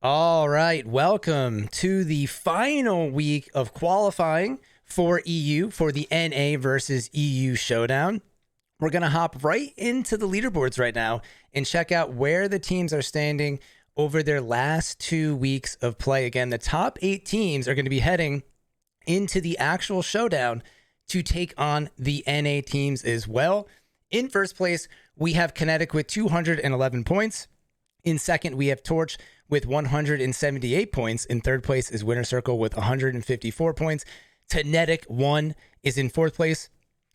All right, welcome to the final week of qualifying for EU for the NA versus EU Showdown. We're going to hop right into the leaderboards right now and check out where the teams are standing over their last 2 weeks of play. Again, the top 8 teams are going to be heading into the actual showdown to take on the NA teams as well. In first place, we have Kinetic with 211 points. In second, we have Torch with 178 points. In third place is Winner Circle with 154 points. Kinetic 1 is in fourth place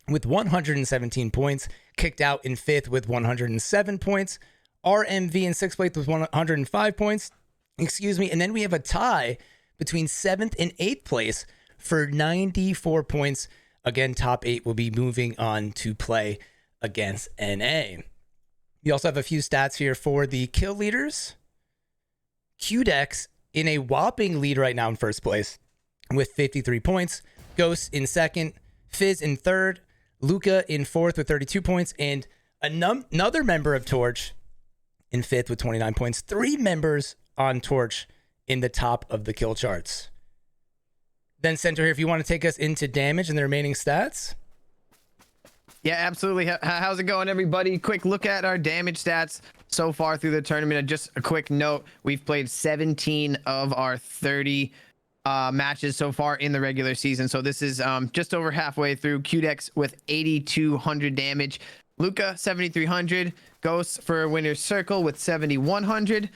with 117 points. Kicked Out in fifth with 107 points. RMV in sixth place with 105 points. And then we have a tie between seventh and eighth place for 94 points. Again, top 8 will be moving on to play against NA. We also have a few stats here for the kill leaders. QDex in a whopping lead right now in first place with 53 points. Ghost in second. Fizz in third. Luca in fourth with 32 points. And another member of Torch in fifth with 29 points. 3 members on Torch in the top of the kill charts. Then Center here, if you want to take us into damage and the remaining stats. Yeah, absolutely. How's it going, everybody? Quick look at our damage stats so far through the tournament. And just a quick note, we've played 17 of our 30 matches so far in the regular season. So this is just over halfway through. QDex with 8,200 damage. Luca, 7,300. Ghost for Winner's Circle with 7,100.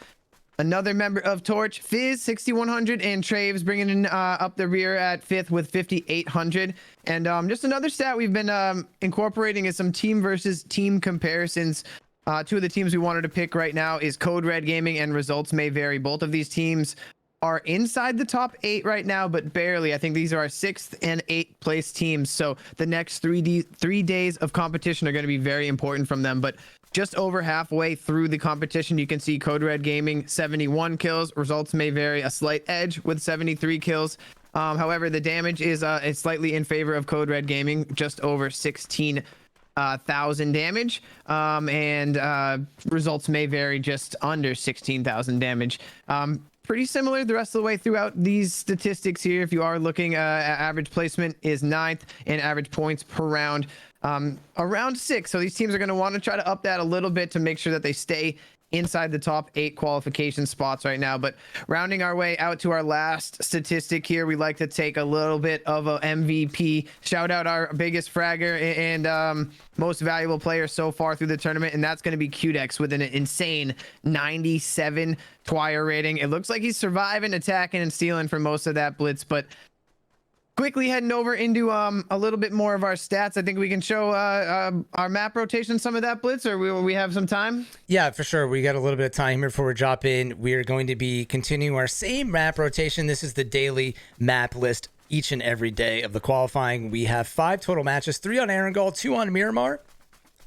Another member of Torch, Fizz, 6,100, and Traves bringing in up the rear at fifth with 5,800. And just another stat we've been incorporating is some team versus team comparisons. 2 of the teams we wanted to pick right now is Code Red Gaming and Results May Vary. Both of these teams are inside the top 8 right now, but barely. I think these are our 6th and 8th place teams. So the next 3 days of competition are going to be very important from them. But just over halfway through the competition, you can see Code Red Gaming 71 kills. Results May Vary, a slight edge with 73 kills. However, the damage is slightly in favor of Code Red Gaming, just over 16,000 damage. And Results May Vary, just under 16,000 damage. Pretty similar the rest of the way throughout these statistics here. If you are looking at average placement is 9th and average points per round around 6. So these teams are going to want to try to up that a little bit to make sure that they stay inside the top 8 qualification spots right now. But rounding our way out to our last statistic here, we like to take a little bit of a MVP, shout out our biggest fragger and most valuable player so far through the tournament, and that's going to be QDex with an insane 97 Twire rating. It looks like he's surviving, attacking, and stealing for most of that blitz, but quickly heading over into a little bit more of our stats. I think we can show our map rotation, some of that blitz, or we have some time? Yeah, for sure. We got a little bit of time here before we drop in. We're going to be continuing our same map rotation. This is the daily map list each and every day of the qualifying. We have 5 total matches, 3 on Erangel, 2 on Miramar.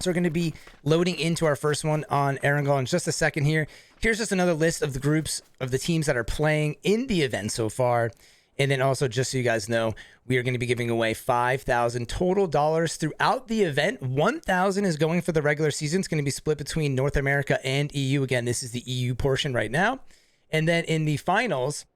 So we're going to be loading into our first one on Erangel in just a second here. Here's just another list of the groups of the teams that are playing in the event so far. And then also, just so you guys know, we are going to be giving away $5,000 total dollars throughout the event. 1,000 is going for the regular season. It's going to be split between North America and EU. Again, this is the EU portion right now. And then in the finals,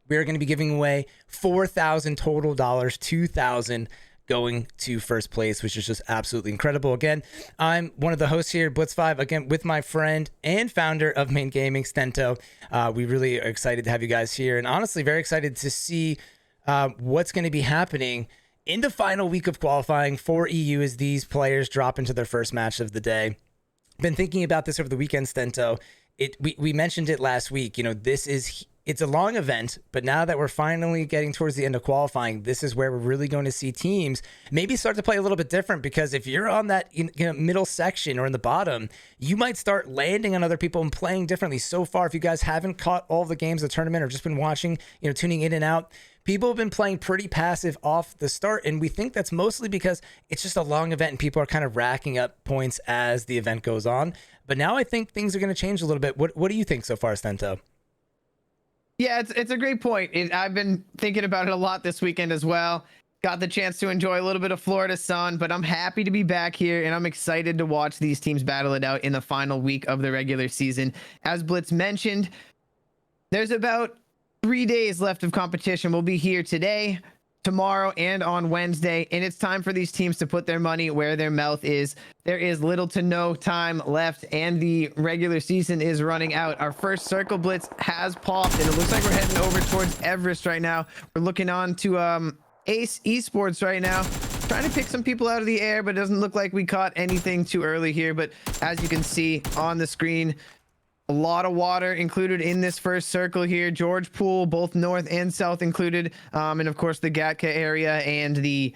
we are going to be giving away $4,000 total dollars, 2,000 going to first place, which is just absolutely incredible. Again, I'm one of the hosts here, Blitz5, again, with my friend and founder of Main Gaming, Stento. We really are excited to have you guys here, and honestly, very excited to see what's going to be happening in the final week of qualifying for EU as these players drop into their first match of the day. Been thinking about this over the weekend, Stento. We mentioned it last week. You know, it's a long event, but now that we're finally getting towards the end of qualifying, this is where we're really going to see teams maybe start to play a little bit different, because if you're on that middle section or in the bottom, you might start landing on other people and playing differently. So far, if you guys haven't caught all the games of the tournament or just been watching, tuning in and out, people have been playing pretty passive off the start, and we think that's mostly because it's just a long event and people are kind of racking up points as the event goes on. But now I think things are going to change a little bit. What do you think so far, Stento? Yeah, it's a great point. I've been thinking about it a lot this weekend as well. Got the chance to enjoy a little bit of Florida sun, but I'm happy to be back here, and I'm excited to watch these teams battle it out in the final week of the regular season. As Blitz mentioned, there's about 3 days left of competition. We'll be here today, tomorrow, and on Wednesday, and it's time for these teams to put their money where their mouth is. There is little to no time left, and the regular season is running out. Our first circle blitz has popped, and it looks like we're heading over towards Everest right now. We're looking on to Ace Esports right now, trying to pick some people out of the air, but it doesn't look like we caught anything too early here. But as you can see on the screen, a lot of water included in this first circle here. George Pool, both north and south included. And of course the Gatka area and the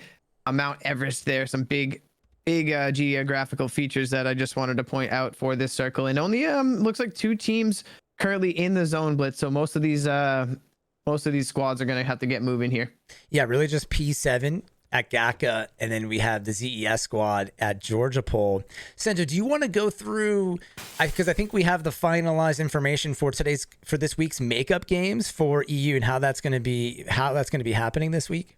Mount Everest there. Some big geographical features that I just wanted to point out for this circle. And only looks like 2 teams currently in the zone blitz. So most of these squads are going to have to get moving here. Yeah, really just P7 at GACA, and then we have the ZES squad at Georgia Pole. Sento, do you want to go through, because I think we have the finalized information for this week's makeup games for EU and how that's going to be happening this week?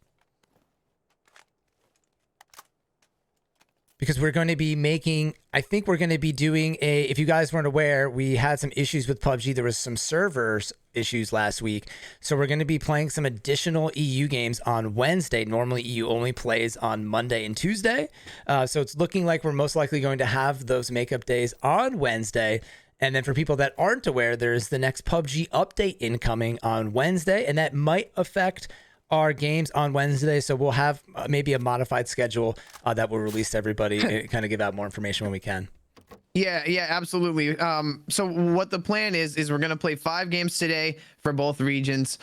Because we're going to be making, I think we're going to be doing if you guys weren't aware, we had some issues with PUBG. There was some servers issues last week. So we're going to be playing some additional EU games on Wednesday. Normally EU only plays on Monday and Tuesday. So it's looking like we're most likely going to have those makeup days on Wednesday. And then for people that aren't aware, there's the next PUBG update incoming on Wednesday, and that might affect our games on Wednesday, so we'll have maybe a modified schedule that we'll release to everybody and kind of give out more information when we can. Yeah, absolutely. So what the plan is we're going to play 5 games today for both regions.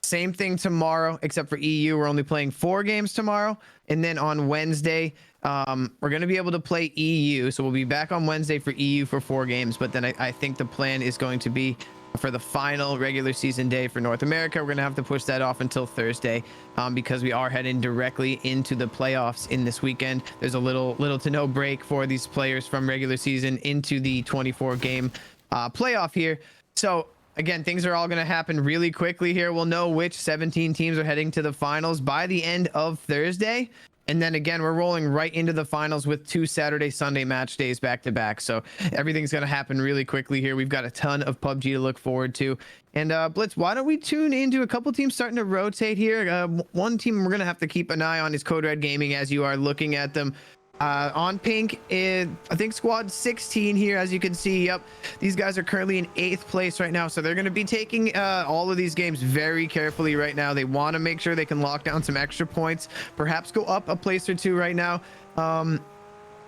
Same thing tomorrow, except for EU, we're only playing 4 games tomorrow. And then on Wednesday, we're going to be able to play EU. So we'll be back on Wednesday for EU for 4 games. But then I think the plan is going to be for the final regular season day for North America. We're going to have to push that off until Thursday because we are heading directly into the playoffs in this weekend. There's a little to no break for these players from regular season into the 24 game playoff here. So again, things are all going to happen really quickly here. We'll know which 17 teams are heading to the finals by the end of Thursday. And then again, we're rolling right into the finals with 2 Saturday, Sunday match days back to back. So everything's going to happen really quickly here. We've got a ton of PUBG to look forward to. And Blitz, why don't we tune into a couple teams starting to rotate here? One team we're going to have to keep an eye on is Code Red Gaming as you are looking at them. On pink is, I think, squad 16 here, as you can see. Yep, these guys are currently in 8th place right now, so they're going to be taking all of these games very carefully right now. They want to make sure they can lock down some extra points, perhaps go up a place or 2 right now.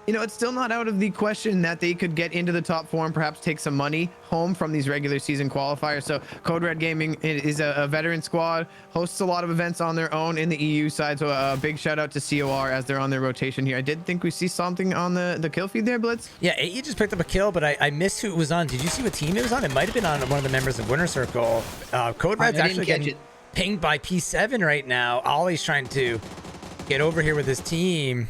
You know, it's still not out of the question that they could get into the top 4 and perhaps take some money home from these regular season qualifiers. So Code Red Gaming is a veteran squad, hosts a lot of events on their own in the EU side. So a big shout out to COR as they're on their rotation here. I did think we see something on the kill feed there, Blitz. Yeah, AE just picked up a kill, but I missed who it was on. Did you see what team it was on? It might have been on one of the members of Winner Circle. Code Red's actually getting pinged by P7 right now. Ollie's trying to get over here with his team.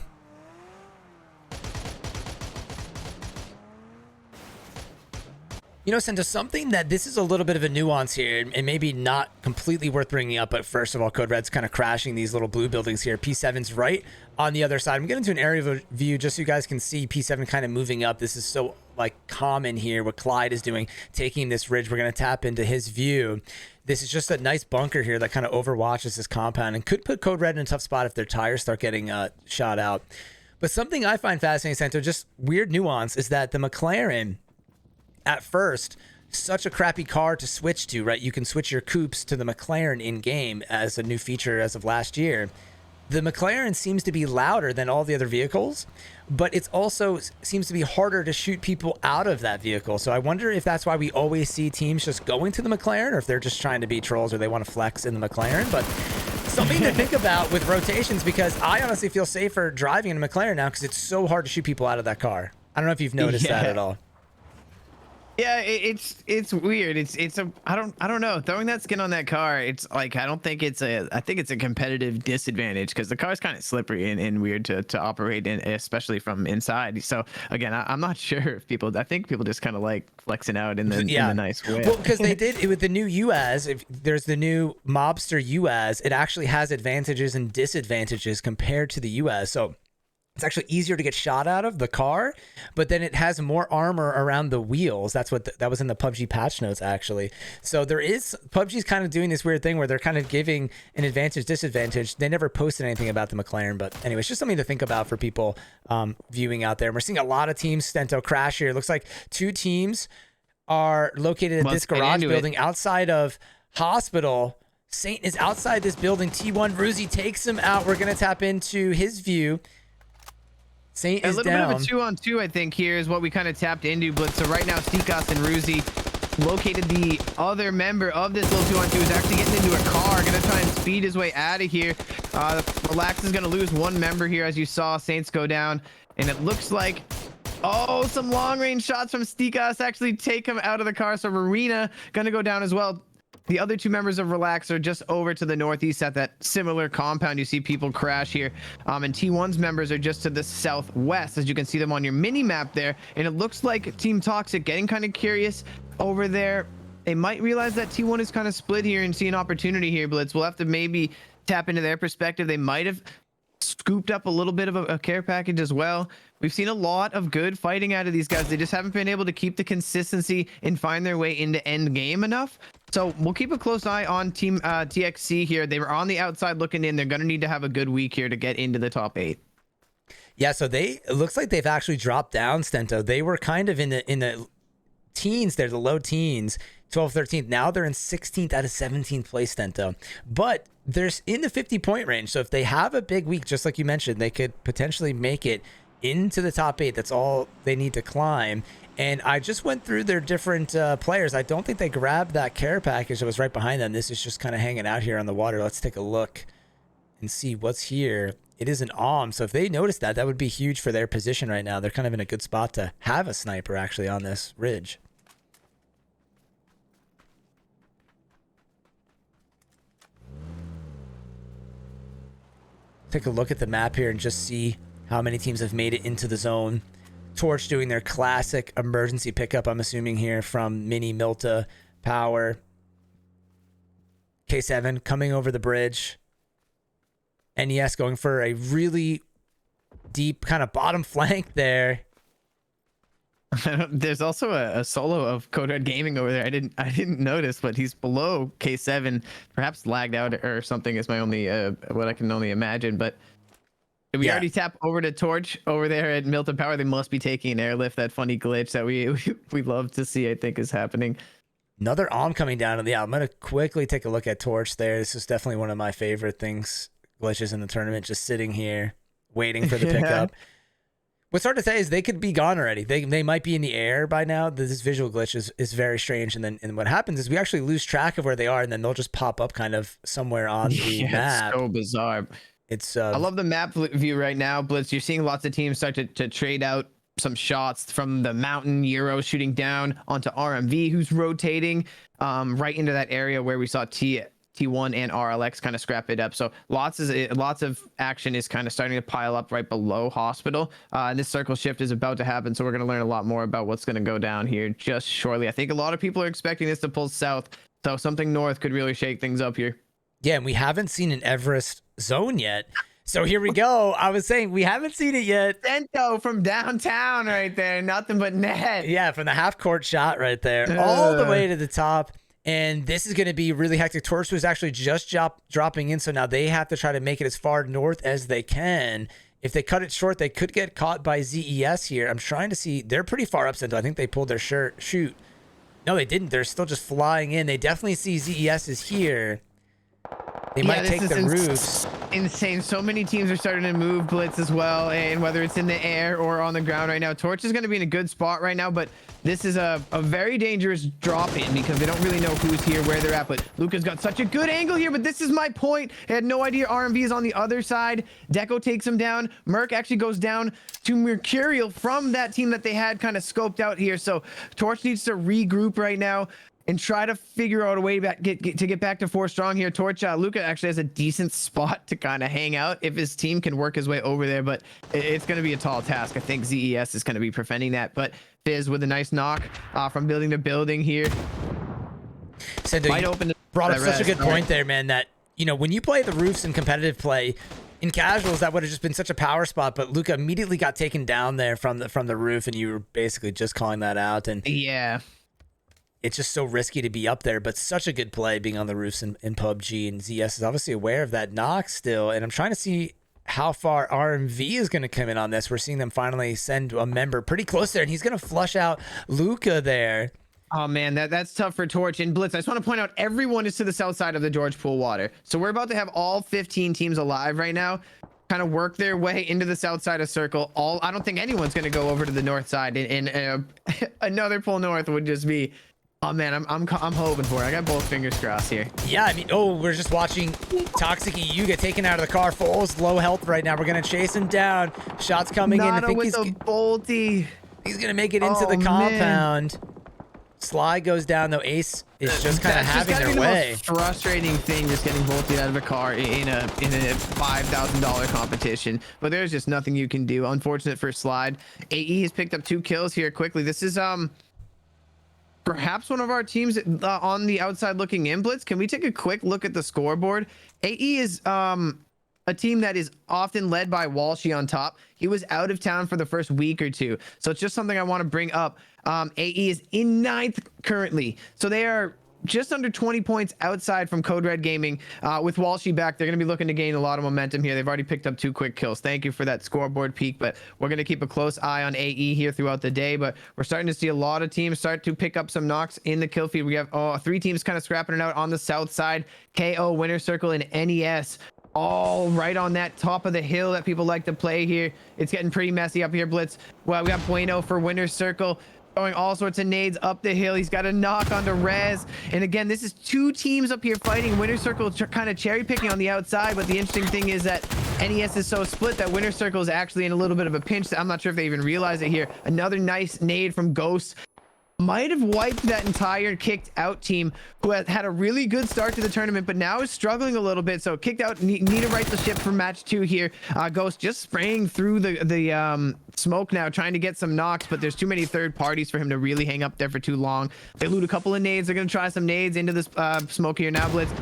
You know, Senta, something that this is a little bit of a nuance here and maybe not completely worth bringing up, but first of all, Code Red's kind of crashing these little blue buildings here. P7's right on the other side. I'm getting to an area view just so you guys can see P7 kind of moving up. This is so like common here, what Clyde is doing, taking this ridge. We're going to tap into his view. This is just a nice bunker here that kind of overwatches this compound and could put Code Red in a tough spot if their tires start getting shot out. But something I find fascinating, Sento, just weird nuance, is that the McLaren, at first, such a crappy car to switch to, right? You can switch your coupes to the McLaren in game as a new feature as of last year. The McLaren seems to be louder than all the other vehicles, but it's also seems to be harder to shoot people out of that vehicle. So I wonder if that's why we always see teams just going to the McLaren, or if they're just trying to be trolls or they want to flex in the McLaren. But something to think about with rotations, because I honestly feel safer driving in a McLaren now because it's so hard to shoot people out of that car. I don't know if you've noticed that at all. Yeah, it's weird. It's a I don't know. Throwing that skin on that car, it's like I think it's a competitive disadvantage because the car's kind of slippery and weird to operate in, especially from inside. So again, I'm not sure if I think people just kind of like flexing out in the nice way. Well, because they did it with the new UAZ. If there's the new Mobster UAZ, it actually has advantages and disadvantages compared to the UAZ. So It's actually easier to get shot out of the car, but then it has more armor around the wheels. That's what that was in the PUBG patch notes, actually. So PUBG's kind of doing this weird thing where they're kind of giving an advantage, disadvantage. They never posted anything about the McLaren, but anyway, it's just something to think about for people viewing out there. And we're seeing a lot of teams, Stento, crash here. It looks like 2 teams are located at this garage building outside of Hospital. Saint is outside this building. T1 Ruzi takes him out. We're going to tap into his view. Saint is down. A little bit of a 2-on-2, I think, here is what we kind of tapped into. But so right now, Stikas and Ruzi located the other member of this little 2-on-2 is actually getting into a car, going to try and speed his way out of here. Relax is going to lose 1 member here, as you saw Saints go down. And it looks like, oh, some long-range shots from Stikas actually take him out of the car. So Marina going to go down as well. The other 2 members of Relax are just over to the northeast at that similar compound. You see people crash here. And T1's members are just to the southwest, as you can see them on your mini map there. And it looks like Team Toxic getting kind of curious over there. They might realize that T1 is kind of split here and see an opportunity here, Blitz. We'll have to maybe tap into their perspective. They might have scooped up a little bit of a care package as well. We've seen a lot of good fighting out of these guys. They just haven't been able to keep the consistency and find their way into end game enough. So we'll keep a close eye on Team TXC here. They were on the outside looking in. They're going to need to have a good week here to get into the top 8. Yeah, so it looks like they've actually dropped down, Stento. They were kind of in the teens there, the low teens, 12th, 13th. Now they're in 16th out of 17th place, Stento. But they're in the 50-point range. So if they have a big week, just like you mentioned, they could potentially make it into the top 8. That's all they need to climb. And I just went through their different players. I don't think they grabbed that care package that was right behind them. This is just kind of hanging out here on the water. Let's take a look and see what's here. It is an AWM. So if they notice that, that would be huge for their position right now. They're kind of in a good spot to have a sniper actually on this ridge. Take a look at the map here and just see how many teams have made it into the zone. Torch doing their classic emergency pickup, I'm assuming here from Mini, Milta, Power. K7 coming over the bridge. NES going for a really deep kind of bottom flank there. There's also a solo of Code Red Gaming over there. I didn't notice, but he's below K7, perhaps lagged out or something is my only what I can only imagine. But we already tap over to Torch over there at Milton Power. They must be taking an airlift. That funny glitch that we love to see, I think, is happening. Another AWM coming down. And yeah, I'm going to quickly take a look at Torch there. This is definitely one of my favorite things, glitches in the tournament, just sitting here waiting for the pickup. What's hard to say is they could be gone already. They might be in the air by now. This visual glitch is very strange. And what happens is we actually lose track of where they are, and then they'll just pop up kind of somewhere on the map. It's so bizarre. It's I love the map view right now, Blitz. You're seeing lots of teams start to trade out some shots from the mountain. Euro shooting down onto RMV, who's rotating right into that area where we saw T1 and RLX kind of scrap it up. So lots of action is kind of starting to pile up right below Hospital. And this circle shift is about to happen. So we're going to learn a lot more about what's going to go down here just shortly. I think a lot of people are expecting this to pull south. So something north could really shake things up here. Yeah, and we haven't seen an Everest zone yet. So here we go. I was saying we haven't seen it yet. Stento from downtown right there. Nothing but net. Yeah, from the half court shot right there. All the way to the top. And this is going to be really hectic. Torch was actually just dropping in. So now they have to try to make it as far north as they can. If they cut it short, they could get caught by ZES here. I'm trying to see. They're pretty far up, Stento. I think they pulled their shoot. No, they didn't. They're still just flying in. They definitely see ZES is here. They might take the roofs. Insane. So many teams are starting to move Blitz as well, and whether it's in the air or on the ground right now. Torch is going to be in a good spot right now, but this is a very dangerous drop in because they don't really know who's here, where they're at. But Luca's got such a good angle here, but this is my point. I had no idea RMV is on the other side. Deco takes him down. Merc actually goes down to Mercurial from that team that they had kind of scoped out here. So Torch needs to regroup right now and try to figure out a way to get back to 4 strong here. Torch, Luca actually has a decent spot to kind of hang out if his team can work his way over there, but it's going to be a tall task. I think ZES is going to be preventing that, but Fizz with a nice knock from building to building here. Brought up such a good point there, man, that, you know, when you play the roofs in competitive play, In casuals, that would have just been such a power spot, but Luca immediately got taken down there from the roof, and you were basically just calling that out. And yeah, it's just so risky to be up there, but such a good play being on the roofs in PUBG. And ZS is obviously aware of that knock still. And I'm trying to see how far RMV is going to come in on this. We're seeing them finally send a member pretty close there, and he's going to flush out Luca there. Oh man, that's tough for Torch and Blitz. I just want to point out everyone is to the south side of the George Pool water. So we're about to have all 15 teams alive right now, kind of work their way into the south side of circle. I don't think anyone's going to go over to the north side. And another pull north would just be, oh man, I'm hoping for it. I got both fingers crossed here. Yeah, I mean, we're just watching Toxic EU get taken out of the car. Foles low health right now. We're going to chase him down. Shots coming in. I think with the bolty. He's going to make it into the compound. Man. Sly goes down though. Ace is just kind of having their way. Most frustrating thing, just getting bolted out of a car in a $5,000 competition. But there's just nothing you can do. Unfortunate for Slide. AE has picked up 2 kills here quickly. This is perhaps one of our teams on the outside looking in. Blitz, can we take a quick look at the scoreboard? AE is a team that is often led by Walshy on top. He was out of town for the first week or two, so it's just something I want to bring up. AE is in 9th currently, so they are just under 20 points outside from Code Red Gaming. With Walshy back, they're going to be looking to gain a lot of momentum here. They've already picked up 2 quick kills. Thank you for that scoreboard peek, but we're going to keep a close eye on AE here throughout the day. But we're starting to see a lot of teams start to pick up some knocks in the kill feed. We have 3 teams kind of scrapping it out on the south side. KO, Winner Circle, and NES. All right on that top of the hill that people like to play here. It's getting pretty messy up here, Blitz. Well, we got Bueno for Winner's Circle, throwing all sorts of nades up the hill. He's got a knock onto Rez. And again, this is 2 teams up here fighting. Winner's Circle kind of cherry picking on the outside. But the interesting thing is that NES is so split that Winner's Circle is actually in a little bit of a pinch. I'm not sure if they even realize it here. Another nice nade from Ghost. Might have wiped that entire kicked out team who had a really good start to the tournament, but now is struggling a little bit. So kicked out, need to right the ship for match 2 here. Ghost just spraying through the smoke now, trying to get some knocks, but there's too many third parties for him to really hang up there for too long. They loot a couple of nades. They're going to try some nades into this smoke here now, Blitz.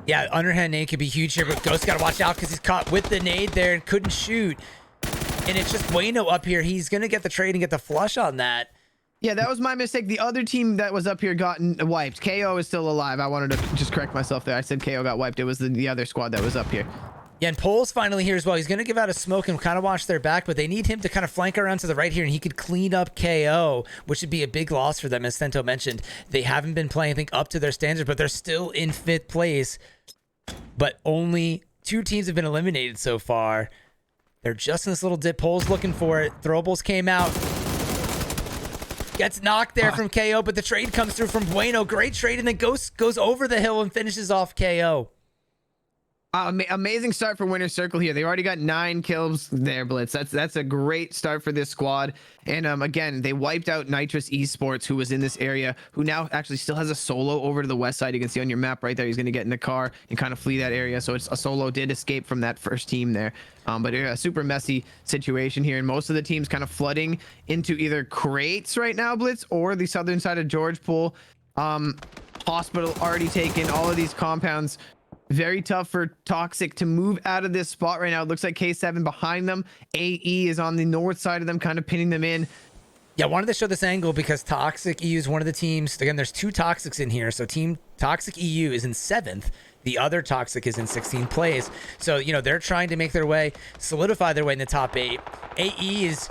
Yeah, underhand nade could be huge here, but Ghost got to watch out because he's caught with the nade there and couldn't shoot. And it's just Bueno up here. He's going to get the trade and get the flush on that. Yeah, that was my mistake. The other team that was up here got wiped. KO is still alive. I wanted to just correct myself there. I said KO got wiped. It was the other squad that was up here. Yeah, and Pole's finally here as well. He's going to give out a smoke and kind of watch their back, but they need him to kind of flank around to the right here, and he could clean up KO, which would be a big loss for them, as Sento mentioned. They haven't been playing, I think, up to their standards, but they're still in 5th place. But only 2 teams have been eliminated so far. They're just in this little dip. Pole's looking for it. Throwables came out. Gets knocked there from KO, but the trade comes through from Bueno. Great trade, and then Ghost goes over the hill and finishes off KO. Amazing start for Winner's Circle here. They already got 9 kills there, Blitz. That's a great start for this squad. And again, they wiped out Nitrous Esports, who was in this area, who now actually still has a solo over to the west side. You can see on your map right there, he's going to get in the car and kind of flee that area. So it's a solo did escape from that first team there. But a super messy situation here, and most of the teams kind of flooding into either crates right now, Blitz, or the southern side of George Pool. Hospital already taken. All of these compounds. Very tough for Toxic to move out of this spot right now. It looks like K7 behind them. AE is on the north side of them, kind of pinning them in. Yeah, I wanted to show this angle because Toxic EU is one of the teams. Again, there's 2 Toxics in here. So Team Toxic EU is in 7th. The other Toxic is in 16th place. So, you know, they're trying to make their way, solidify their way in the top 8. AE is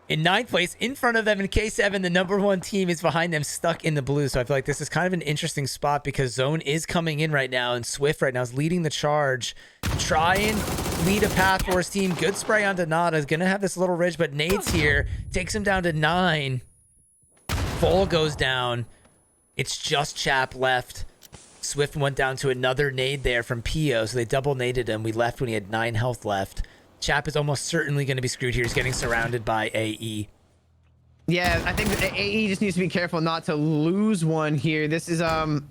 in 9th place in front of them, and K7, the number 1 team, is behind them, stuck in the blue. So I feel like this is kind of an interesting spot because Zone is coming in right now, and Swift right now is leading the charge to try and lead a path for his team. Good spray onto Nada. Is going to have this little ridge, but Nades here takes him down to 9. Full goes down. It's just Chap left. Swift went down to another nade there from Pio, so they double naded him. We left when he had 9 health left. Chap is almost certainly going to be screwed here. He's getting surrounded by AE. Yeah, I think that AE just needs to be careful not to lose one here. This is kind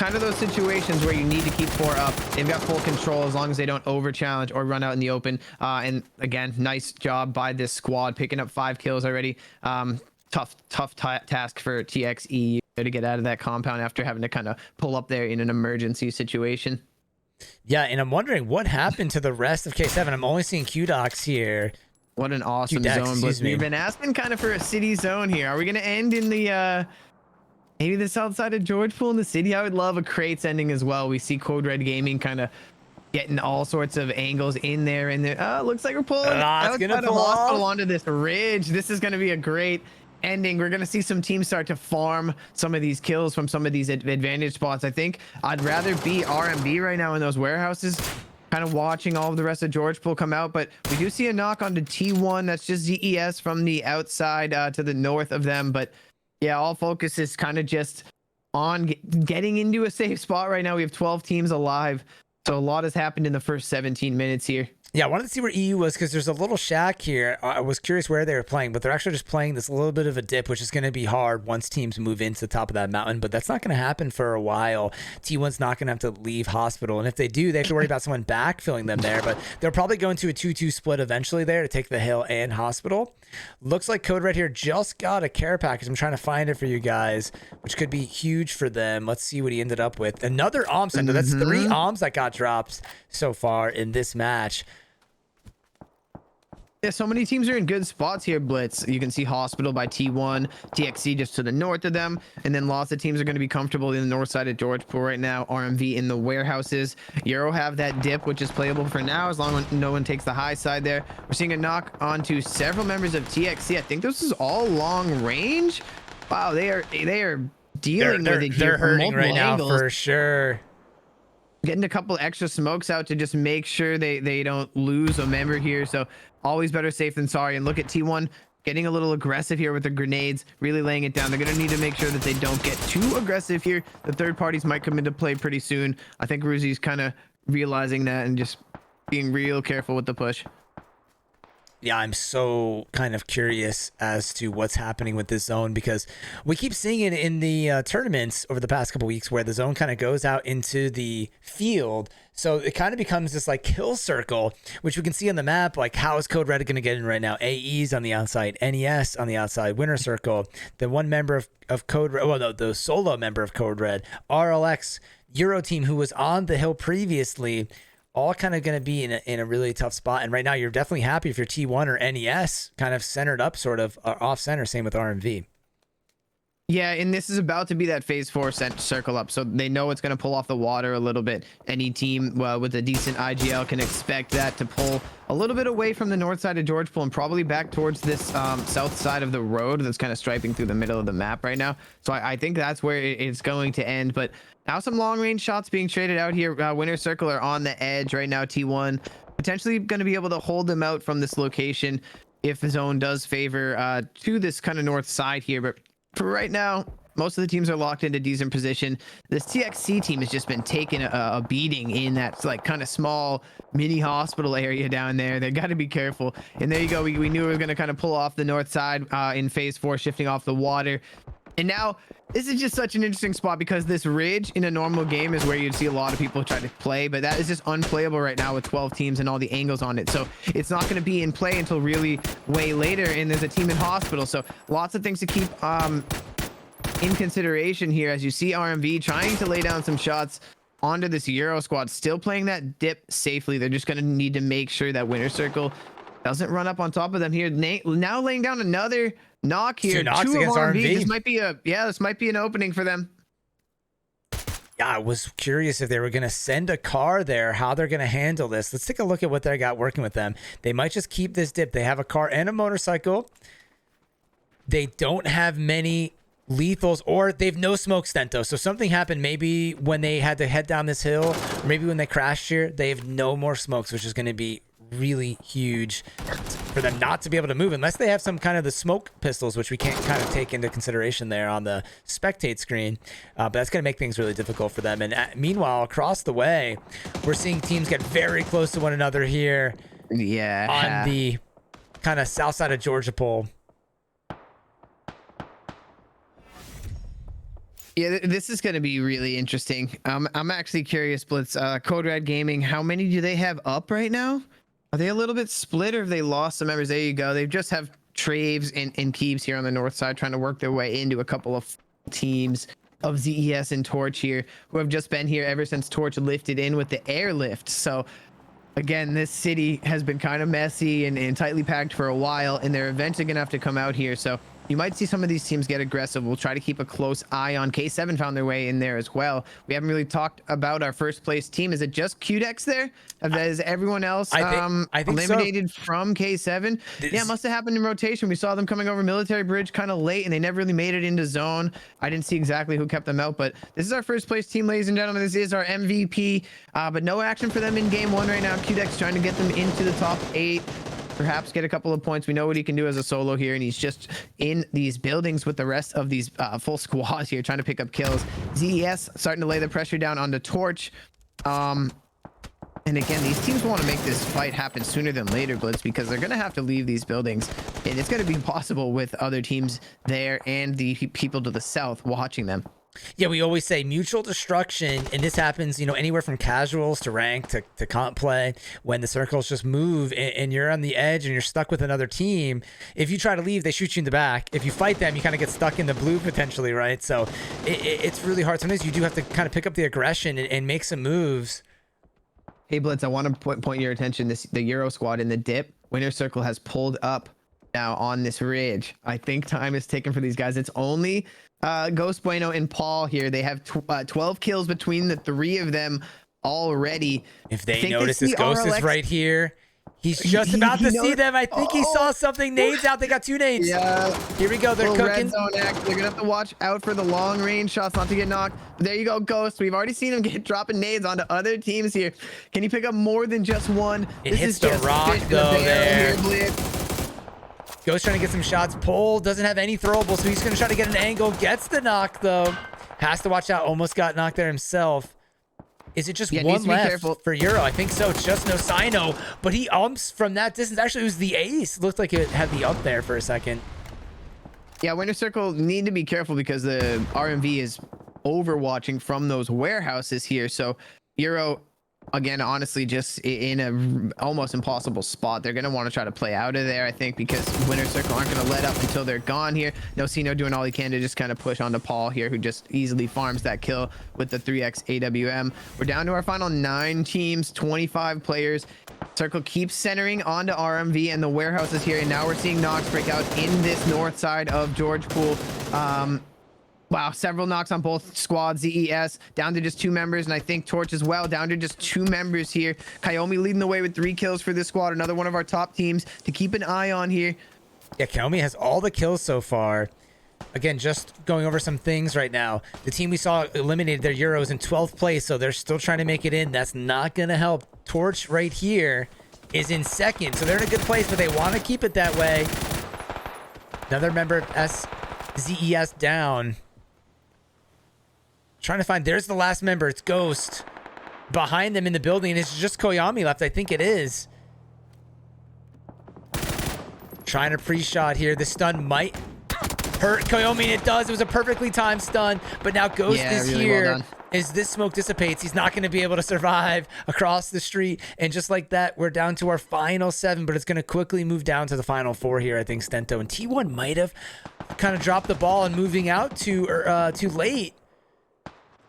of those situations where you need to keep 4 up. They've got full control as long as they don't over challenge or run out in the open. And again, nice job by this squad, picking up 5 kills already. Tough task for TXE to get out of that compound after having to kind of pull up there in an emergency situation. Yeah, and I'm wondering what happened to the rest of K7. I'm only seeing Q-Docs here. What an awesome Q-Dex, zone, Blitz. excuse me. We've been asking kind of for a city zone here. Are we going to end in the maybe the south side of George Pool in the city? I would love a crates ending as well. We see Code Red Gaming kind of getting all sorts of angles in there. Oh, looks like we're pulling outside of hospital onto this ridge. This is going to be a great ending. We're going to see some teams start to farm some of these kills from some of these advantage spots. I think I'd rather be RMB right now in those warehouses, kind of watching all of the rest of George Pool come out. But we do see a knock onto T1. That's just ZES from the outside to the north of them. But yeah, all focus is kind of just on getting into a safe spot right now. We have 12 teams alive. So a lot has happened in the first 17 minutes here. Yeah, I wanted to see where EU was because there's a little shack here. I was curious where they were playing, but they're actually just playing this little bit of a dip, which is going to be hard once teams move into the top of that mountain. But that's not going to happen for a while. T1's not going to have to leave hospital. And if they do, they have to worry about someone backfilling them there. But they'll probably go into a 2-2 split eventually there to take the hill and hospital. Looks like Code Red here just got a care package. I'm trying to find it for you guys, which could be huge for them. Let's see what he ended up with. Another OM center. That's 3 OMs that got dropped so far in this match. Yeah, so many teams are in good spots here, Blitz. You can see Hospital by T1, TXC just to the north of them, and then lots of teams are going to be comfortable in the north side of George Pool right now. RMV in the warehouses. Euro have that dip, which is playable for now, as long as no one takes the high side there. We're seeing a knock onto several members of TXC. I think this is all long range. Wow, they are dealing with it here. They're hurting right now angles. for sure. Getting a couple extra smokes out to just make sure they don't lose a member here. So always better safe than sorry. And look at T1 getting a little aggressive here with the grenades, really laying it down. They're going to need to make sure that they don't get too aggressive here. The third parties might come into play pretty soon. I think Ruzi's kind of realizing that and just being real careful with the push. Yeah, I'm so kind of curious as to what's happening with this zone because we keep seeing it in the tournaments over the past couple weeks where the zone kind of goes out into the field. So it kind of becomes this like kill circle, which we can see on the map. Like, how is Code Red going to get in right now? AE's on the outside, NES on the outside, winner circle. The one member of Code Red, well, no, the solo member of Code Red, RLX, Euro team, who was on the hill previously, all kind of going to be in a really tough spot. And right now, you're definitely happy if you're T1 or NES, kind of centered up, sort of off center. Same with RMV. Yeah, and this is about to be that phase 4 circle up, so they know it's going to pull off the water a little bit. Any team with a decent IGL can expect that to pull a little bit away from the north side of George Pool and probably back towards this south side of the road that's kind of striping through the middle of the map right now. So I think that's where it's going to end. But now some long range shots being traded out here. Winner circle are on the edge right now. T1 potentially going to be able to hold them out from this location if the zone does favor to this kind of north side here. But for right now, most of the teams are locked into decent position. This TXC team has just been taking a beating in that like kind of small mini hospital area down there. They got to be careful. And there you go. We knew we were going to kind of pull off the north side in phase 4, shifting off the water. And now this is just such an interesting spot because this ridge in a normal game is where you'd see a lot of people try to play, but that is just unplayable right now with 12 teams and all the angles on it. So it's not going to be in play until really way later. And there's a team in hospital. So lots of things to keep in consideration here as you see RMV trying to lay down some shots onto this Euro squad, still playing that dip safely. They're just going to need to make sure that winner circle doesn't run up on top of them here. Now laying down another knock here. 2 knocks Two against RMV. This might be an opening for them. Yeah, I was curious if they were going to send a car there, how they're going to handle this. Let's take a look at what they got working with them. They might just keep this dip. They have a car and a motorcycle. They don't have many lethals, or they've no smoke stento. So something happened maybe when they had to head down this hill, or maybe when they crashed here. They have no more smokes, which is going to be really huge for them not to be able to move unless they have some kind of the smoke pistols, which we can't kind of take into consideration there on the spectate screen. But that's going to make things really difficult for them. And meanwhile, across the way, we're seeing teams get very close to one another here. Yeah. On the kind of south side of Georgia Pool. Yeah, this is going to be really interesting. I'm actually curious, Blitz. Code Red Gaming, how many do they have up right now? Are they a little bit split, or have they lost some members? There you go. They just have Traves and Keeps here on the north side trying to work their way into a couple of teams. of ZES and Torch here, who have just been here ever since Torch lifted in with the airlift. So again, this city has been kind of messy and tightly packed for a while, and they're eventually gonna have to come out here. So you might see some of these teams get aggressive. We'll try to keep a close eye on. K7 found their way in there as well. We haven't really talked about our first place team. Is it just QDex there? Is everyone else I think eliminated so. from K7? Yeah, it must have happened in rotation. We saw them coming over Military Bridge kind of late, and they never really made it into zone. I didn't see exactly who kept them out, but this is our first place team, ladies and gentlemen. This is our MVP, but no action for them in game one right now. QDex trying to get them into the top 8. Perhaps get a couple of points. We know what he can do as a solo here, and he's just in these buildings with the rest of these full squads here trying to pick up kills. ZES starting to lay the pressure down on the Torch. And again, these teams want to make this fight happen sooner than later, Blitz, because they're going to have to leave these buildings, and it's going to be possible with other teams there and the people to the south watching them. Yeah, we always say mutual destruction, and this happens, you know, anywhere from casuals to rank to comp play. When the circles just move and you're on the edge and you're stuck with another team, if you try to leave, they shoot you in the back. If you fight them, you kind of get stuck in the blue potentially, right? So it's really hard. Sometimes you do have to kind of pick up the aggression and make some moves. Hey, Blitz, I want to point your attention. The Euro squad in the dip. Winner Circle has pulled up now on this ridge. I think time is taken for these guys. It's only Ghost Bueno and Paul here. They have 12 kills between the 3 of them already. If they notice this Ghost is right here, he's just about to see them. I think he saw something. Nades out. They got 2 nades. Yeah. Here we go. They're cooking. Red zone act. They're gonna have to watch out for the long range shots not to get knocked. But there you go, Ghost. We've already seen him dropping nades onto other teams here. Can he pick up more than just one? It hits the rock though there. Ghost trying to get some shots. Pole doesn't have any throwable, so he's going to try to get an angle. Gets the knock, though. Has to watch out. Almost got knocked there himself. Is it just one left for Euro? I think so. It's just no Sino, but he umps from that distance. Actually, it was the ace. Looked like it had the up there for a second. Yeah, Winter Circle need to be careful because the RMV is overwatching from those warehouses here. So Euro, again, honestly, just in a almost impossible spot. They're going to want to try to play out of there, I think, because Winter Circle aren't going to let up until they're gone here. Nocino doing all he can to just kind of push onto Paul here, who just easily farms that kill with the 3x AWM. We're down to our final 9 teams, 25 players. Circle keeps centering onto RMV and the warehouses here, and now we're seeing knocks break out in this north side of George Pool. Wow, several knocks on both squads. ZES down to just 2 members, and I think Torch as well, down to just 2 members here. Kayomi leading the way with 3 kills for this squad. Another one of our top teams to keep an eye on here. Yeah, Kayomi has all the kills so far. Again, just going over some things right now. The team we saw eliminated their Euros in 12th place, so they're still trying to make it in. That's not going to help. Torch right here is in 2nd, so they're in a good place, but they want to keep it that way. Another member of ZES down. Trying to find, there's the last member. It's Ghost behind them in the building, and it's just Koyami left. I think it is. Trying to pre-shot here. The stun might hurt Koyami, and it does. It was a perfectly timed stun, but now Ghost is really here. Well, as this smoke dissipates, he's not going to be able to survive across the street, and just like that, we're down to our final 7, but it's going to quickly move down to the final 4 here. I think Stento and T1 might have kind of dropped the ball and moving out too late.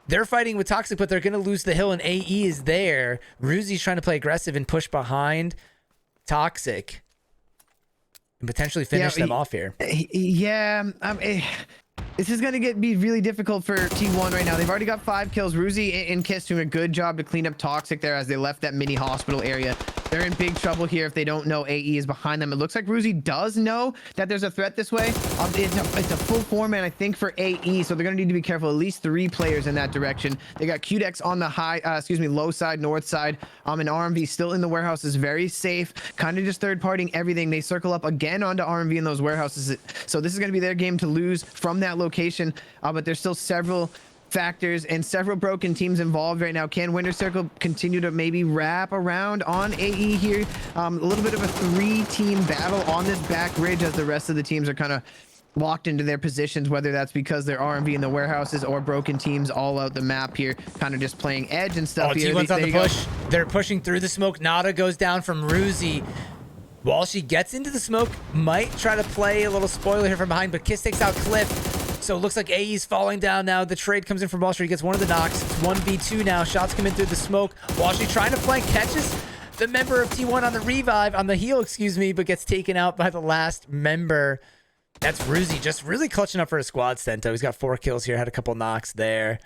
They're fighting with Toxic, but they're going to lose the hill, and AE is there. Ruzi's trying to play aggressive and push behind Toxic and potentially finish them off here. Yeah, this is going to be really difficult for T1 right now. They've already got 5 kills. Ruzi and Kiss doing a good job to clean up Toxic there as they left that mini hospital area. They're in big trouble here if they don't know AE is behind them. It looks like Ruzi does know that there's a threat this way. It's a full 4-man, I think, for AE, so they're going to need to be careful. At least 3 players in that direction. They got QDex on the low side, north side. And RMV still in the warehouse is very safe. Kind of just third-partying everything. They circle up again onto RMV in those warehouses. So this is going to be their game to lose from that location. But there's still several factors and several broken teams involved right now. Can Winter Circle continue to maybe wrap around on AE here? A little bit of a 3-team battle on this back ridge as the rest of the teams are kind of locked into their positions, whether that's because they're RMV in the warehouses or broken teams all out the map here, kind of just playing edge and stuff. T1's on the push. They're pushing through the smoke. Nada goes down from Ruzi. While she gets into the smoke, might try to play a little spoiler here from behind, but Kiss takes out Cliff. So it looks like AE's falling down now. The trade comes in from Wall Street. He gets one of the knocks. It's 1v2 now. Shots come in through the smoke. Wall Street trying to flank. Catches the member of T1 on the revive, on the heal, excuse me, but gets taken out by the last member. That's Ruzi just really clutching up for his squad, Stento. He's got 4 kills here. Had a couple knocks there.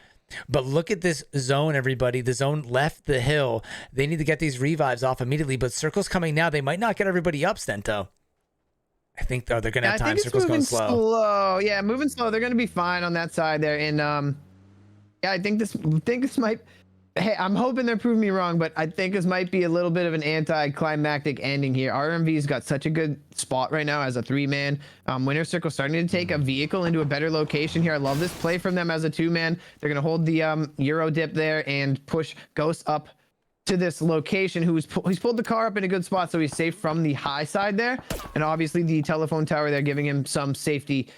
But look at this zone, everybody. The zone left the hill. They need to get these revives off immediately, but Circle's coming now. They might not get everybody up, Stento. I think they're going to have time. Circle's going slow. Yeah, moving slow. They're going to be fine on that side there. And yeah, I think this might. Hey, I'm hoping they're proving me wrong, but I think this might be a little bit of an anticlimactic ending here. RMV's got such a good spot right now as a 3-man. Winner Circle starting to take a vehicle into a better location here. I love this play from them as a 2-man. They're going to hold the Euro dip there and push Ghost up to this location. He's pulled the car up in a good spot, so he's safe from the high side there. And obviously the telephone tower there giving him some safety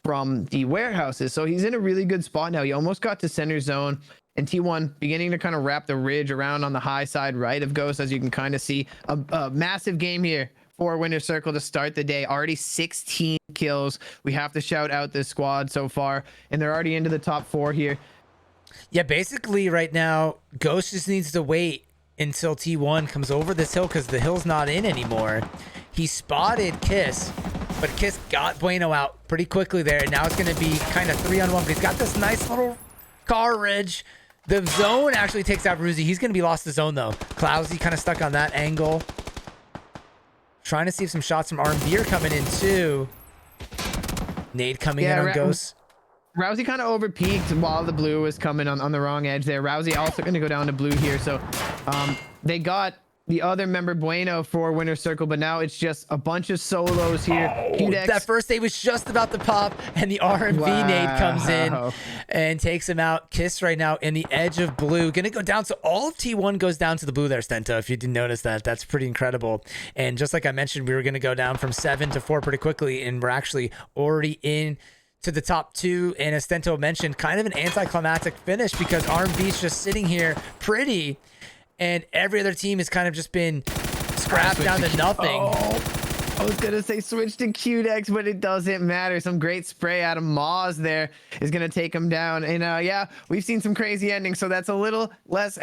from the warehouses. So he's in a really good spot now. He almost got to center zone. And T1 beginning to kind of wrap the ridge around on the high side right of Ghost, as you can kind of see. A massive game here for Winner Circle to start the day. Already 16 kills. We have to shout out this squad so far, and they're already into the top 4 here. Yeah, basically right now, Ghost just needs to wait until T1 comes over this hill because the hill's not in anymore. He spotted Kiss, but Kiss got Bueno out pretty quickly there, and now it's going to be kind of 3-on-1, but he's got this nice little car ridge. The zone actually takes out Ruzi. He's going to be lost to zone, though. Clousy kind of stuck on that angle. Trying to see if some shots from RMB are coming in, too. Nade coming in on Ghost. Rousey kind of over-peaked while the blue was coming on the wrong edge there. Rousey also going to go down to blue here. So they got the other member Bueno for Winner Circle, but now it's just a bunch of solos here. That first nade was just about to pop, and the RMV nade comes in and takes him out. Kiss right now in the edge of blue. Gonna go down, so all of T1 goes down to the blue there, Stento, if you didn't notice that. That's pretty incredible. And just like I mentioned, we were gonna go down from 7 to 4 pretty quickly, and we're actually already in to the top 2. And as Stento mentioned, kind of an anticlimactic finish because RMV's just sitting here pretty, and every other team has kind of just been scrapped down to nothing. I was gonna say switch to QDex, but it doesn't matter. Some great spray out of Moz there is gonna take him down. And yeah, we've seen some crazy endings, so that's a little less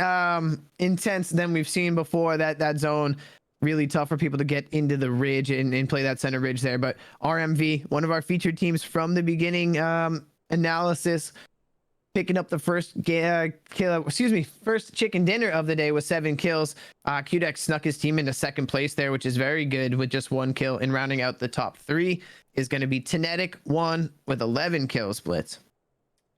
intense than we've seen before. That zone really tough for people to get into the ridge and play that center ridge there. But RMV, one of our featured teams from the beginning analysis, picking up the first first chicken dinner of the day with 7 kills. QDex snuck his team into second place there, which is very good with just 1 kill. And rounding out the top 3 is going to be Tenetic 1 with 11 kills, Blitz.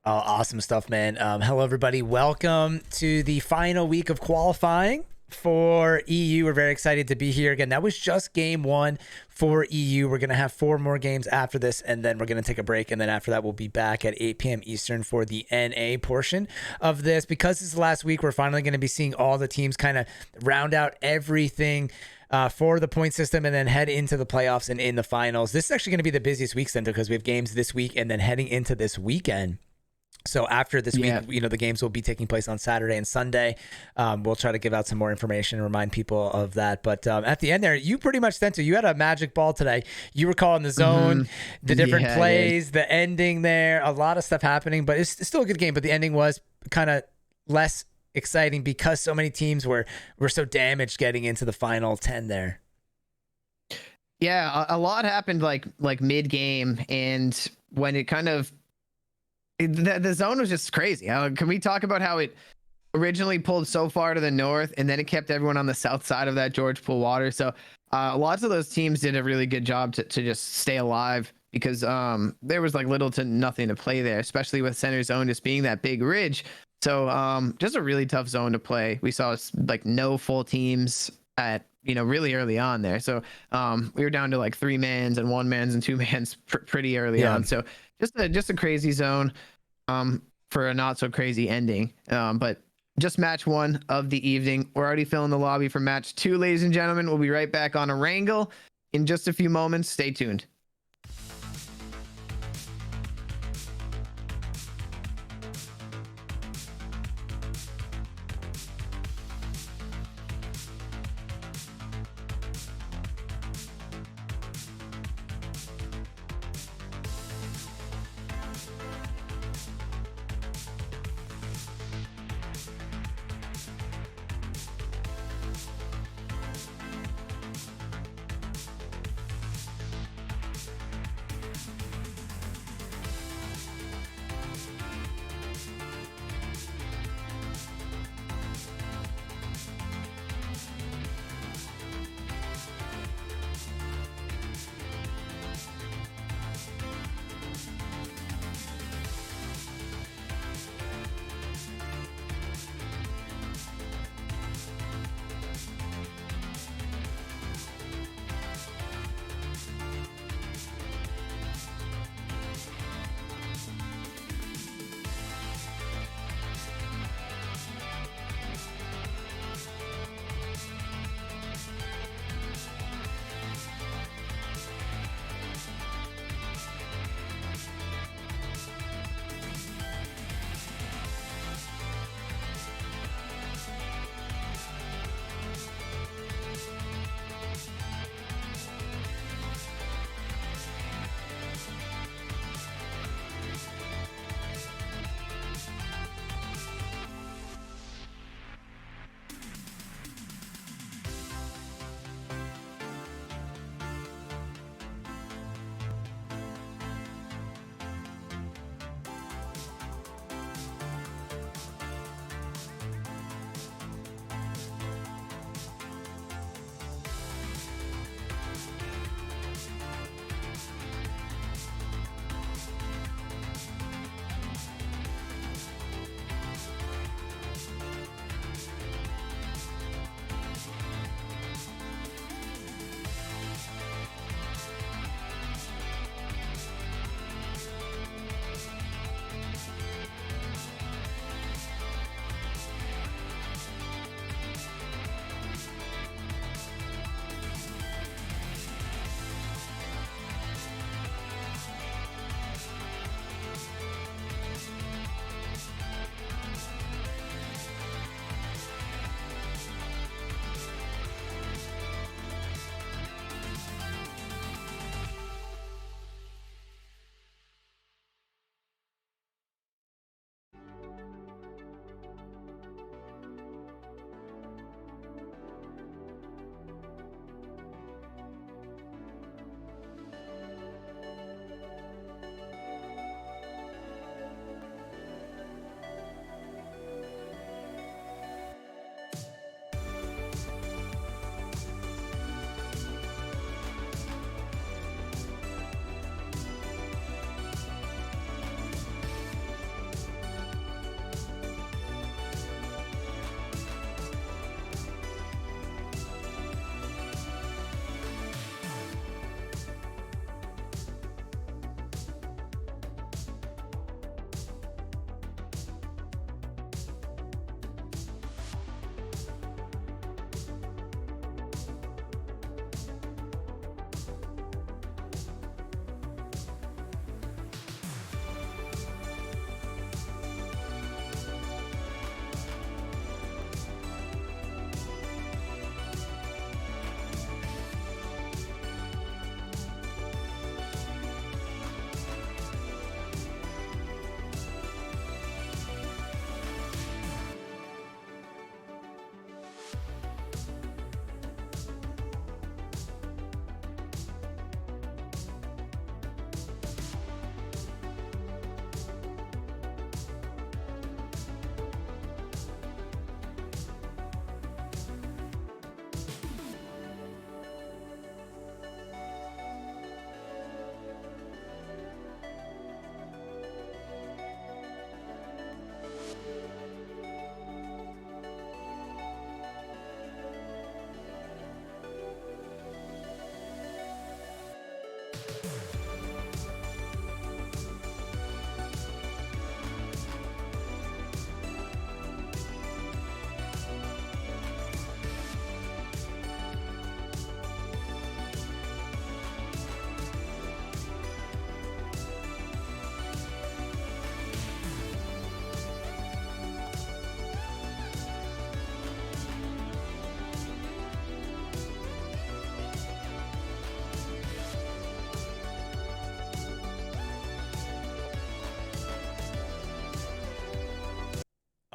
Oh, awesome stuff, man. Hello, everybody. Welcome to the final week of qualifying for EU. We're very excited to be here again. That was just game 1 for EU. We're going to have 4 more games after this, and then we're going to take a break, and then after that we'll be back at 8 p.m. Eastern for the NA portion of this. Because this is the last week, we're finally going to be seeing all the teams kind of round out everything for the point system and then head into the playoffs and in the finals. This is actually going to be the busiest week, Center, because we have games this week and then heading into this weekend. So after this week, you know, the games will be taking place on Saturday and Sunday. We'll try to give out some more information and remind people of that. But at the end there, you pretty much sent to, you had a magic ball today. You were calling the zone, the different plays, the ending there, a lot of stuff happening, but it's still a good game. But the ending was kind of less exciting because so many teams were so damaged getting into the final 10 there. Yeah, a lot happened like mid game, and when it kind of the zone was just crazy. Can we talk about how it originally pulled so far to the north and then it kept everyone on the south side of that George Pool water? So lots of those teams did a really good job to just stay alive because there was like little to nothing to play there, especially with center zone just being that big ridge. So just a really tough zone to play. We saw like no full teams at, you know, really early on there. So we were down to like 3-mans and 1-mans and 2-mans pretty early on. So just a crazy zone for a not so crazy ending. But just match 1 of the evening. We're already filling the lobby for match 2, ladies and gentlemen. We'll be right back on Erangel in just a few moments. Stay tuned.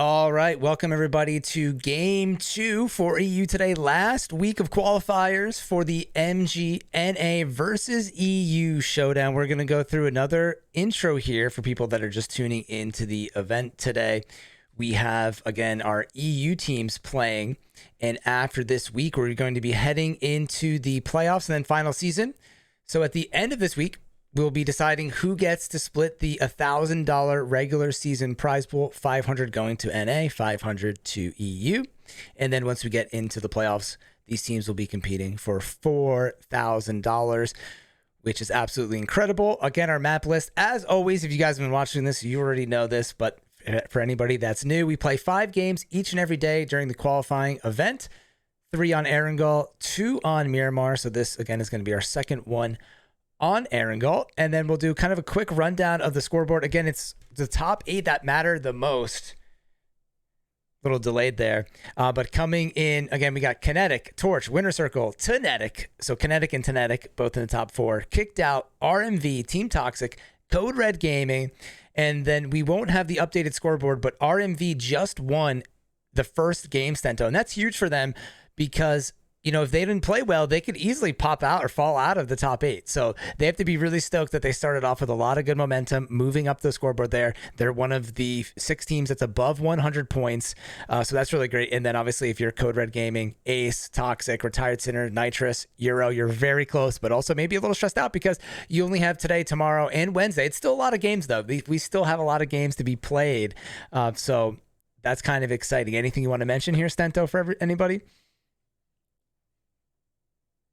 All right, welcome everybody to game 2 for EU today. Last week of qualifiers for the MGNA versus EU showdown. We're going to go through another intro here for people that are just tuning into the event today. We have, again, our EU teams playing, and after this week, we're going to be heading into the playoffs and then final season. So at the end of this week, we'll be deciding who gets to split the $1,000 regular season prize pool, 500 going to NA, 500 to EU. And then once we get into the playoffs, these teams will be competing for $4,000, which is absolutely incredible. Again, our map list, as always, if you guys have been watching this, you already know this, but for anybody that's new, we play 5 games each and every day during the qualifying event, 3 on Erangel, 2 on Miramar. So this, again, is going to be our second one on Erangel, and then we'll do kind of a quick rundown of the scoreboard. Again, it's the top 8 that matter the most. Little delayed there, but coming in again, we got Kinetic, Torch, Winner Circle, Tenetic. So Kinetic and Tenetic both in the top 4. Kicked out, RMV, Team Toxic, Code Red Gaming, and then we won't have the updated scoreboard, but RMV just won the first game, Stento, and that's huge for them because, you know, if they didn't play well, they could easily pop out or fall out of the top 8. So they have to be really stoked that they started off with a lot of good momentum, moving up the scoreboard there. They're one of the 6 teams that's above 100 points. So that's really great. And then obviously if you're Code Red Gaming, Ace, Toxic, Retired Sinner, Nitrous, Euro, you're very close, but also maybe a little stressed out because you only have today, tomorrow, and Wednesday. It's still a lot of games though. We still have a lot of games to be played. So that's kind of exciting. Anything you want to mention here, Stento, for anybody?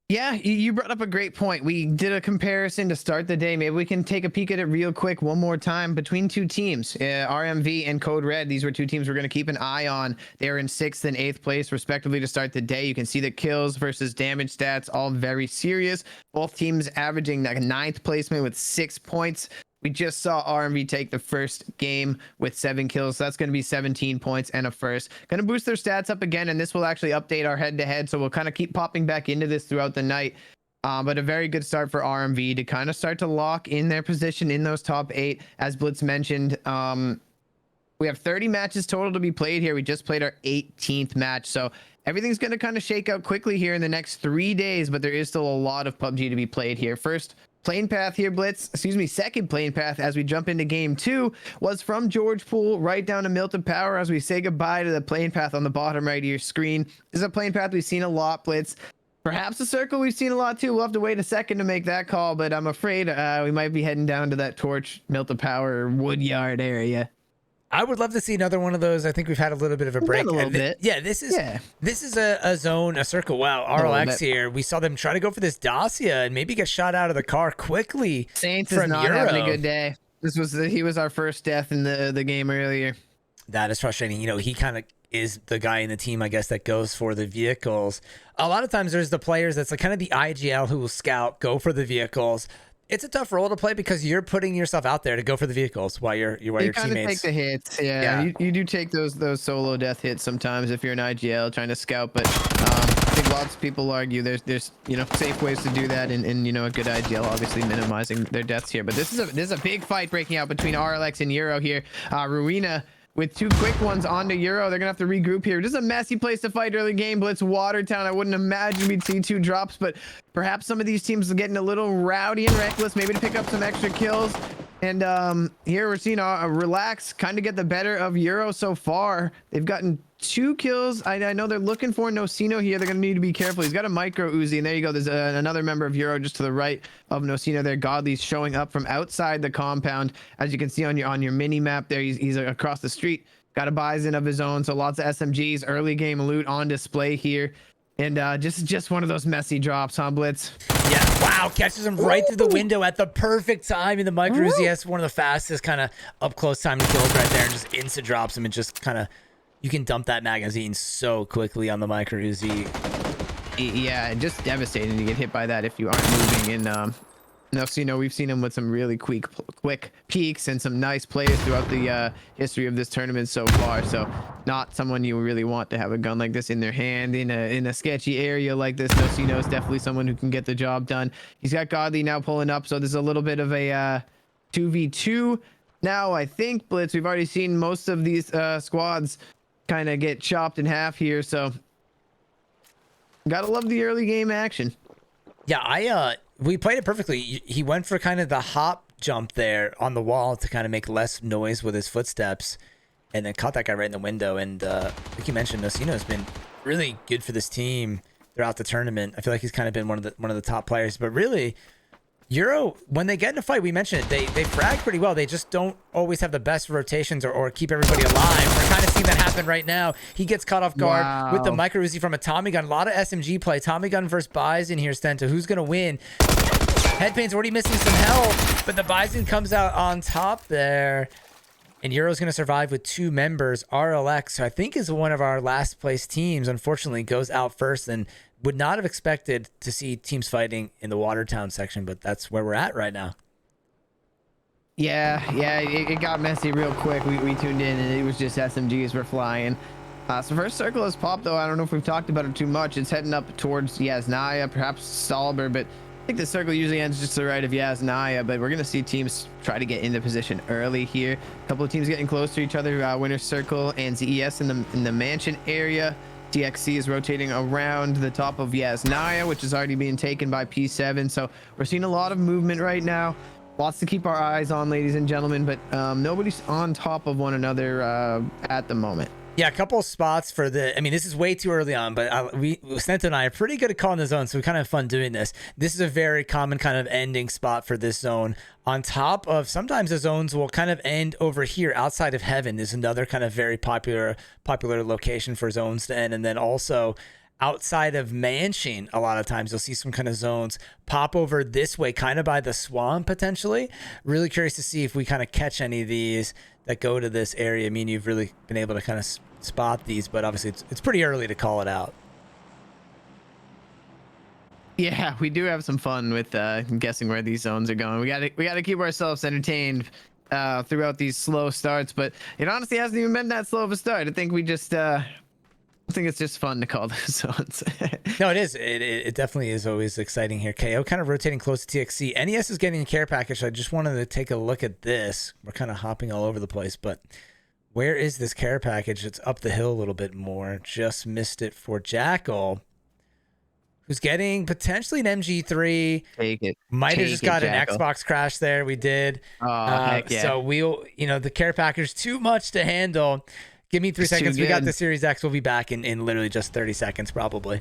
Yeah, you brought up a great point. We did a comparison to start the day. Maybe we can take a peek at it real quick one more time between 2 teams, RMV and Code Red. These were 2 teams we're going to keep an eye on. They're in 6th and 8th place, respectively, to start the day. You can see the kills versus damage stats, all very serious. Both teams averaging like a 9th placement with 6 points. We just saw RMV take the first game with 7 kills. So that's going to be 17 points and a first. Going to boost their stats up again, and this will actually update our head-to-head. So we'll kind of keep popping back into this throughout the night. But a very good start for RMV to kind of start to lock in their position in those top 8. As Blitz mentioned, we have 30 matches total to be played here. We just played our 18th match. So everything's going to kind of shake out quickly here in the next 3 days, but there is still a lot of PUBG to be played here. First plane path here, Blitz, second plane path as we jump into game 2 was from George Pool right down to Milton Power as we say goodbye to the plane path on the bottom right of your screen. This is a plane path we've seen a lot, Blitz. Perhaps a circle we've seen a lot too. We'll have to wait a second to make that call, but I'm afraid we might be heading down to that Torch, Milton Power, Woodyard area. I would love to see another one of those. I think we've had a little bit of a break. A little bit. Yeah, this is a zone, a circle. Wow, RLX here. We saw them try to go for this Dacia and maybe get shot out of the car quickly. Saints is not having a good day. He was our first death in the game earlier. That is frustrating. You know, he kind of is the guy in the team, I guess, that goes for the vehicles. A lot of times there's the players that's like kind of the IGL who will scout, go for the vehicles. It's a tough role to play because you're putting yourself out there to go for the vehicles while your teammates take the hits. Yeah. You do take those solo death hits sometimes if you're an IGL trying to scout, but I think lots of people argue there's you know, safe ways to do that, and you know, a good IGL obviously minimizing their deaths here. But this is a big fight breaking out between RLX and Euro here. Ruina with 2 quick ones onto Euro. They're gonna have to regroup here. This is a messy place to fight early game. Blitz Watertown. I wouldn't imagine we'd see 2 drops, but perhaps some of these teams are getting a little rowdy and reckless, maybe to pick up some extra kills. And here we're seeing a Relax kind of get the better of Euro so far. They've gotten 2 kills. I know they're looking for Nocino here. They're going to need to be careful. He's got a micro Uzi, and there you go. There's another member of Euro just to the right of Nocino there. Godly's showing up from outside the compound. As you can see on your mini map there, he's across the street. Got a Bison of his own, so lots of SMGs, early game loot on display here. And just one of those messy drops, huh, Blitz? Yeah, wow, catches him right through the window at the perfect time in the micro Uzi. That's one of the fastest kind of up close time to kills right there, and just insta drops him, and just kind of, you can dump that magazine so quickly on the micro Uzi. Yeah, just devastating to get hit by that if you aren't moving in. So, you know, we've seen him with some really quick peaks and some nice plays throughout the history of this tournament so far. So not someone you really want to have a gun like this in their hand in a sketchy area like this. Nocino is definitely someone who can get the job done. He's got Godly now pulling up, so there's a little bit of a 2v2. now, I think, Blitz, we've already seen most of these squads kind of get chopped in half here, so gotta love the early game action. Yeah, we played it perfectly. He went for kind of the hop jump there on the wall to kind of make less noise with his footsteps, and then caught that guy right in the window. And like you mentioned, Nocino has been really good for this team throughout the tournament. I feel like he's kind of been one of the top players. But really, Euro, when they get in a fight, we mentioned it, they frag pretty well. They just don't always have the best rotations or keep everybody alive. We're kind of seeing that happen right now. He gets caught off guard with the micro Uzi from a Tommy gun. A lot of SMG play. Tommy gun versus Bison here, Stenta. Who's going to win? Headpain's already missing some health, but the Bison comes out on top there. And Euro's going to survive with 2 members. RLX, who I think is one of our last place teams, unfortunately goes out first, and would not have expected to see teams fighting in the Watertown section, but that's where we're at right now. Yeah, it got messy real quick. We tuned in and it was just SMGs were flying. So first circle is popped, though. I don't know if we've talked about it too much. It's heading up towards Yasnaya, perhaps Stalber, but I think the circle usually ends just to the right of Yasnaya, but we're going to see teams try to get into position early here. A couple of teams getting close to each other. Winner Circle and ZES in the mansion area. TXC is rotating around the top of Yasnaya, which is already being taken by P7. So we're seeing a lot of movement right now. Lots to keep our eyes on, ladies and gentlemen, but nobody's on top of one another at the moment. Yeah, a couple of spots for I mean, this is way too early on, but Stenta and I are pretty good at calling the zone, so we kind of have fun doing this. This is a very common kind of ending spot for this zone. On top of, sometimes the zones will kind of end over here outside of Heaven. There's another kind of very popular location for zones to end. And then also outside of Mansion, a lot of times you'll see some kind of zones pop over this way, kind of by the swamp potentially. Really curious to see if we kind of catch any of these that go to this area. I mean, you've really been able to kind of spot these, but obviously it's pretty early to call it out. Yeah, we do have some fun with guessing where these zones are going. We got to keep ourselves entertained throughout these slow starts, but it honestly hasn't even been that slow of a start. I think we just I think it's just fun to call those zones. No, it is. It definitely is always exciting here. KO kind of rotating close to TXC. NES is getting a care package. So I just wanted to take a look at this. We're kind of hopping all over the place, but where is this care package? It's up the hill a little bit more. Just missed it for Jackal, who's getting potentially an MG3. Take it. Might have just got an Jackal. Xbox crash there. We did. Oh, heck yeah. So we'll, the care package too much to handle. Give me 3 seconds. We got the Series X. We'll be back in literally just 30 seconds, probably.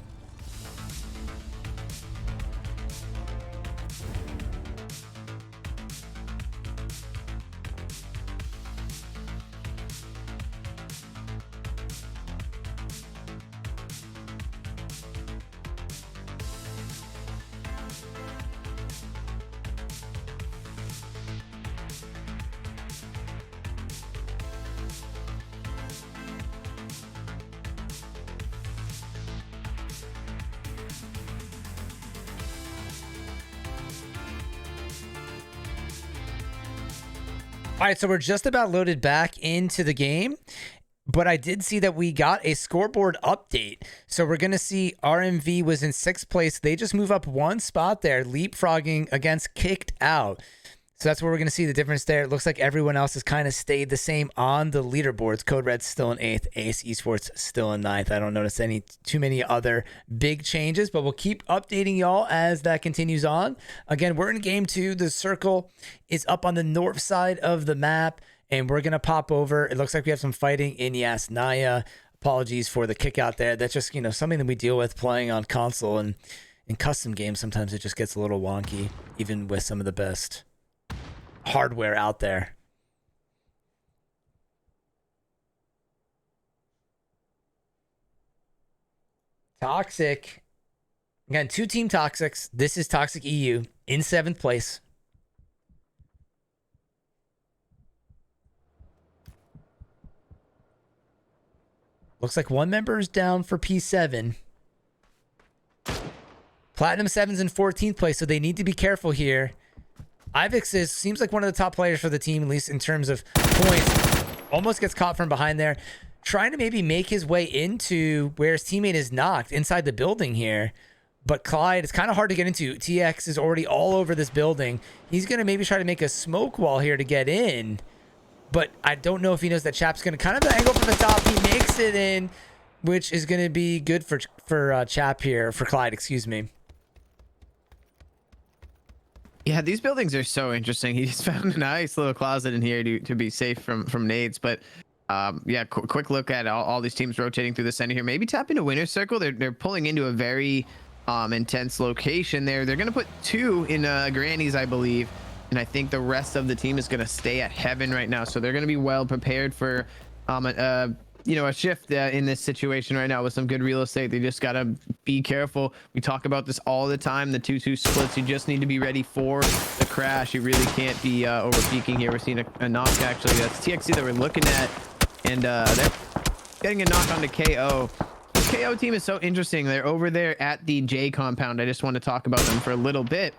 All right, so we're just about loaded back into the game, but I did see that we got a scoreboard update. So we're going to see RMV was in 6th place. They just move up 1 spot there, leapfrogging against Kicked Out. So that's where we're going to see the difference there. It looks like everyone else has kind of stayed the same on the leaderboards. Code Red's still in 8th. Ace Esports still in 9th. I don't notice too many other big changes, but we'll keep updating y'all as that continues on. Again, we're in game 2. The circle is up on the north side of the map, and we're going to pop over. It looks like we have some fighting in Yasnaya. Apologies for the kick out there. That's just, something that we deal with playing on console, and in custom games, sometimes it just gets a little wonky, even with some of the best hardware out there. Toxic. Again, 2 team Toxics. This is Toxic EU in 7th place. Looks like 1 member is down for P7. Platinum 7's in 14th place, so they need to be careful here. Ivix seems like one of the top players for the team, at least in terms of points. Almost gets caught from behind there. Trying to maybe make his way into where his teammate is knocked inside the building here. But Clyde, it's kind of hard to get into. TX is already all over this building. He's going to maybe try to make a smoke wall here to get in. but I don't know if he knows that Chap's going to kind of angle from the top. He makes it in, which is going to be good for Chap here, for Clyde, excuse me. Yeah, these buildings are so interesting. He just found a nice little closet in here to be safe from nades. But yeah, quick look at all these teams rotating through the center here. Maybe tap into winner's circle. They're pulling into a very intense location there. They're going to put 2 in grannies, I believe. And I think the rest of the team is going to stay at heaven right now. So they're going to be well prepared for a shift in this situation right now with some good real estate. They just got to be careful. We talk about this all the time, the 2-2 splits. You just need to be ready for the crash. You really can't be over peaking here. We're seeing a knock, actually. That's TXC that we're looking at, and they're getting a knock onto KO. This KO team is so interesting. They're over there at the J compound. I just want to talk about them for a little bit.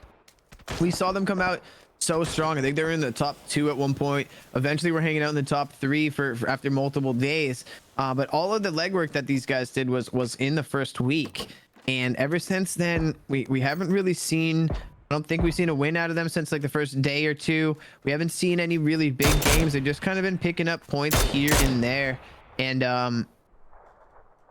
We saw them come out so strong. I think they were in the top 2 at one point. Eventually we're hanging out in the top 3 for after multiple days, but all of the legwork that these guys did was in the first week, and ever since then we haven't really seen, I don't think we've seen a win out of them since like the first day or 2. We haven't seen any really big games. They've just kind of been picking up points here and there, and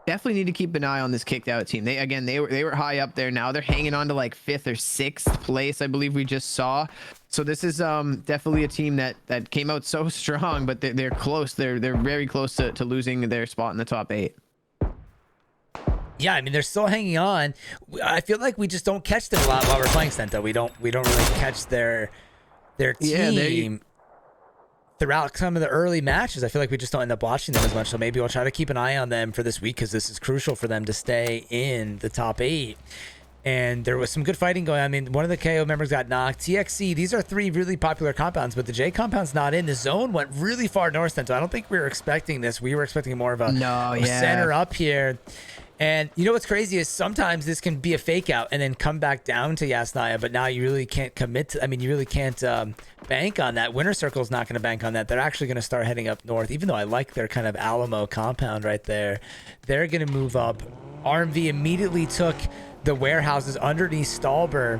definitely need to keep an eye on this kicked out team. They were high up there. Now they're hanging on to like 5th or 6th place, I believe we just saw. So this is definitely a team that came out so strong, but they're close. They're very close to losing their spot in the top 8. Yeah, I mean, they're still hanging on. I feel like we just don't catch them a lot while we're playing Sento. We don't really catch their team throughout some of the early matches. I feel like we just don't end up watching them as much. So maybe we'll try to keep an eye on them for this week, because this is crucial for them to stay in the top 8. And there was some good fighting going on. I mean, one of the KO members got knocked. TXC, these are 3 really popular compounds, but the J compound's not in. The zone went really far north, so I don't think we were expecting this. We were expecting more of a center up here. And you know what's crazy is sometimes this can be a fake out and then come back down to Yasnaya, but now you really can't commit to, I mean, you really can't bank on that. Winner Circle's not going to bank on that. They're actually going to start heading up north, even though I like their kind of Alamo compound right there. They're going to move up. RMV immediately took the warehouses underneath Stalber.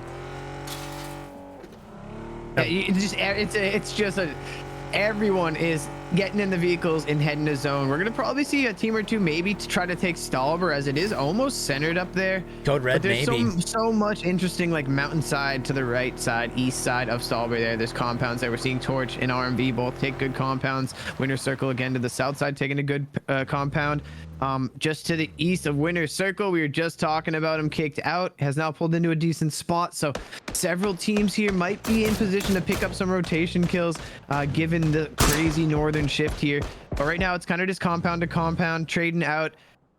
Everyone is getting in the vehicles and heading to zone. We're gonna probably see a team or 2 maybe to try to take Stalber, as it is almost centered up there. Code red, but there's maybe. so much interesting, like mountainside to the right side, east side of Stalber there. There's compounds there. We're seeing Torch and RMV both take good compounds. Winter Circle again to the south side taking a good compound. Just to the east of Winter Circle, we were just talking about him, kicked out, has now pulled into a decent spot. So several teams here might be in position to pick up some rotation kills, given the crazy northern shift here. But right now it's kind of just compound to compound, trading out.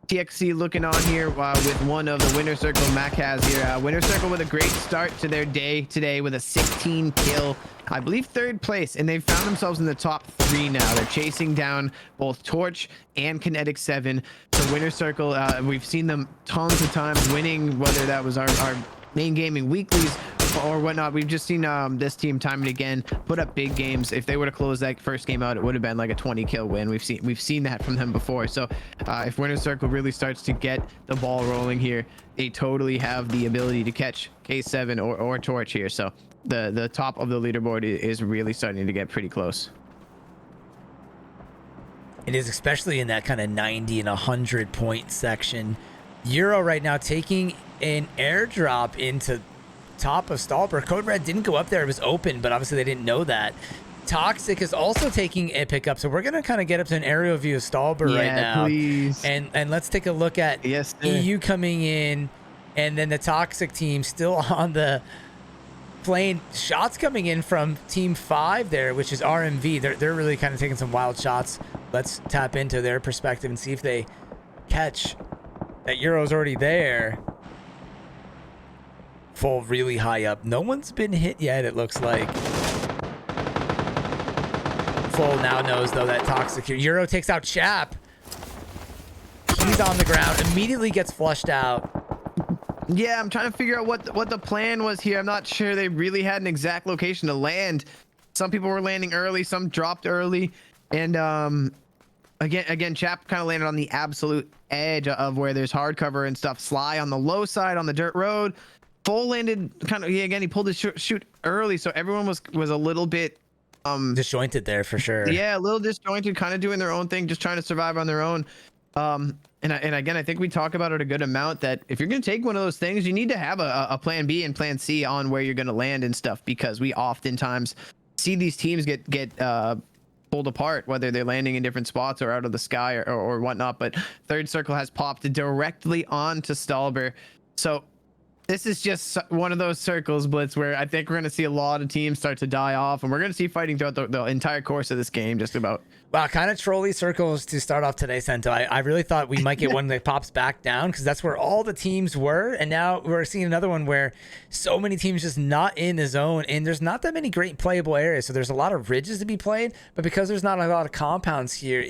TXC looking on here with one of the Winter Circle Mac has here. Winter Circle with a great start to their day today with a 16 kill, I believe 3rd place, and they've found themselves in the top 3 now. They're chasing down both Torch and Kinetic 7. So Winter Circle, we've seen them tons of times winning, whether that was our main gaming weeklies or whatnot. We've just seen this team time and again put up big games. If they were to close that first game out, it would have been like a 20 kill win. We've seen that from them before. So if Winter Circle really starts to get the ball rolling here, they totally have the ability to catch K7 or Torch here. So the top of the leaderboard is really starting to get pretty close. It is, especially in that kind of 90 and 100 point section. Euro right now taking an airdrop into top of Stalber. Code Red didn't go up there. It was open, but obviously they didn't know that. Toxic is also taking a pickup, so we're gonna kind of get up to an aerial view of Stalber right now. Please. And let's take a look at EU coming in, and then the Toxic team still on the plane. Shots coming in from Team 5 there, which is RMV. They're really kind of taking some wild shots. Let's tap into their perspective and see if they catch that Euro's already there. Full really high up. No one's been hit yet, it looks like. Full now knows, though, that Toxic here. Euro takes out Chap. He's on the ground. Immediately gets flushed out. Yeah, I'm trying to figure out what the plan was here. I'm not sure they really had an exact location to land. Some people were landing early, some dropped early. And again, Chap kind of landed on the absolute edge of where there's hard cover and stuff. Sly on the low side on the dirt road. Full landed kind of, again, he pulled his shoot early, so everyone was a little bit Disjointed there for sure. Yeah, a little disjointed, kind of doing their own thing, just trying to survive on their own. And again, I think we talk about it a good amount that if you're going to take one of those things, you need to have a plan B and plan C on where you're going to land and stuff, because we oftentimes see these teams get pulled apart, whether they're landing in different spots or out of the sky or whatnot. But third circle has popped directly onto Stalber. So this is just one of those circles, Blitz, where I think we're going to see a lot of teams start to die off, and we're going to see fighting throughout the entire course of this game, just about. Wow, kind of trolly circles to start off today, Sento. I really thought we might get one that pops back down, because that's where all the teams were, and now we're seeing another one where so many teams just not in the zone, and there's not that many great playable areas, so there's a lot of ridges to be played, but because there's not a lot of compounds here,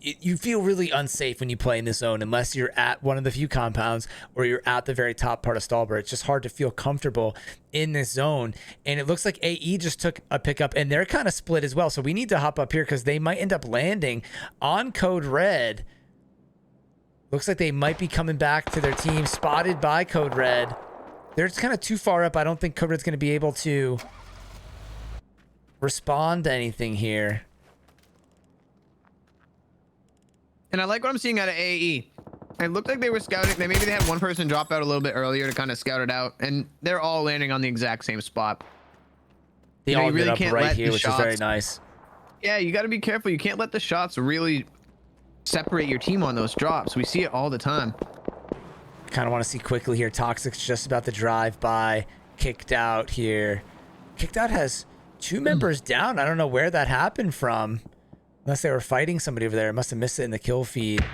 you feel really unsafe when you play in this zone, unless you're at one of the few compounds or you're at the very top part of Stalber. It's just hard to feel comfortable in this zone, and it looks like AE just took a pickup, and they're kind of split as well, so we need to hop up here because they might end up landing on Code Red. Looks like they might be coming back to their team, spotted by Code Red. They're just kind of too far up. I don't think Code Red's going to be able to respond to anything here. And I like what I'm seeing out of AE. It looked like they were scouting. Maybe they had one person drop out a little bit earlier to kind of scout it out, and they're all landing on the exact same spot. They all ended up right here, which is very nice. Yeah, you got to be careful. You can't let the shots really separate your team on those drops. We see it all the time. Kind of want to see quickly here. Toxic's just about to drive by. Kicked out here. Kicked out has 2 members down. I don't know where that happened from. Unless they were fighting somebody over there. Must have missed it in the kill feed.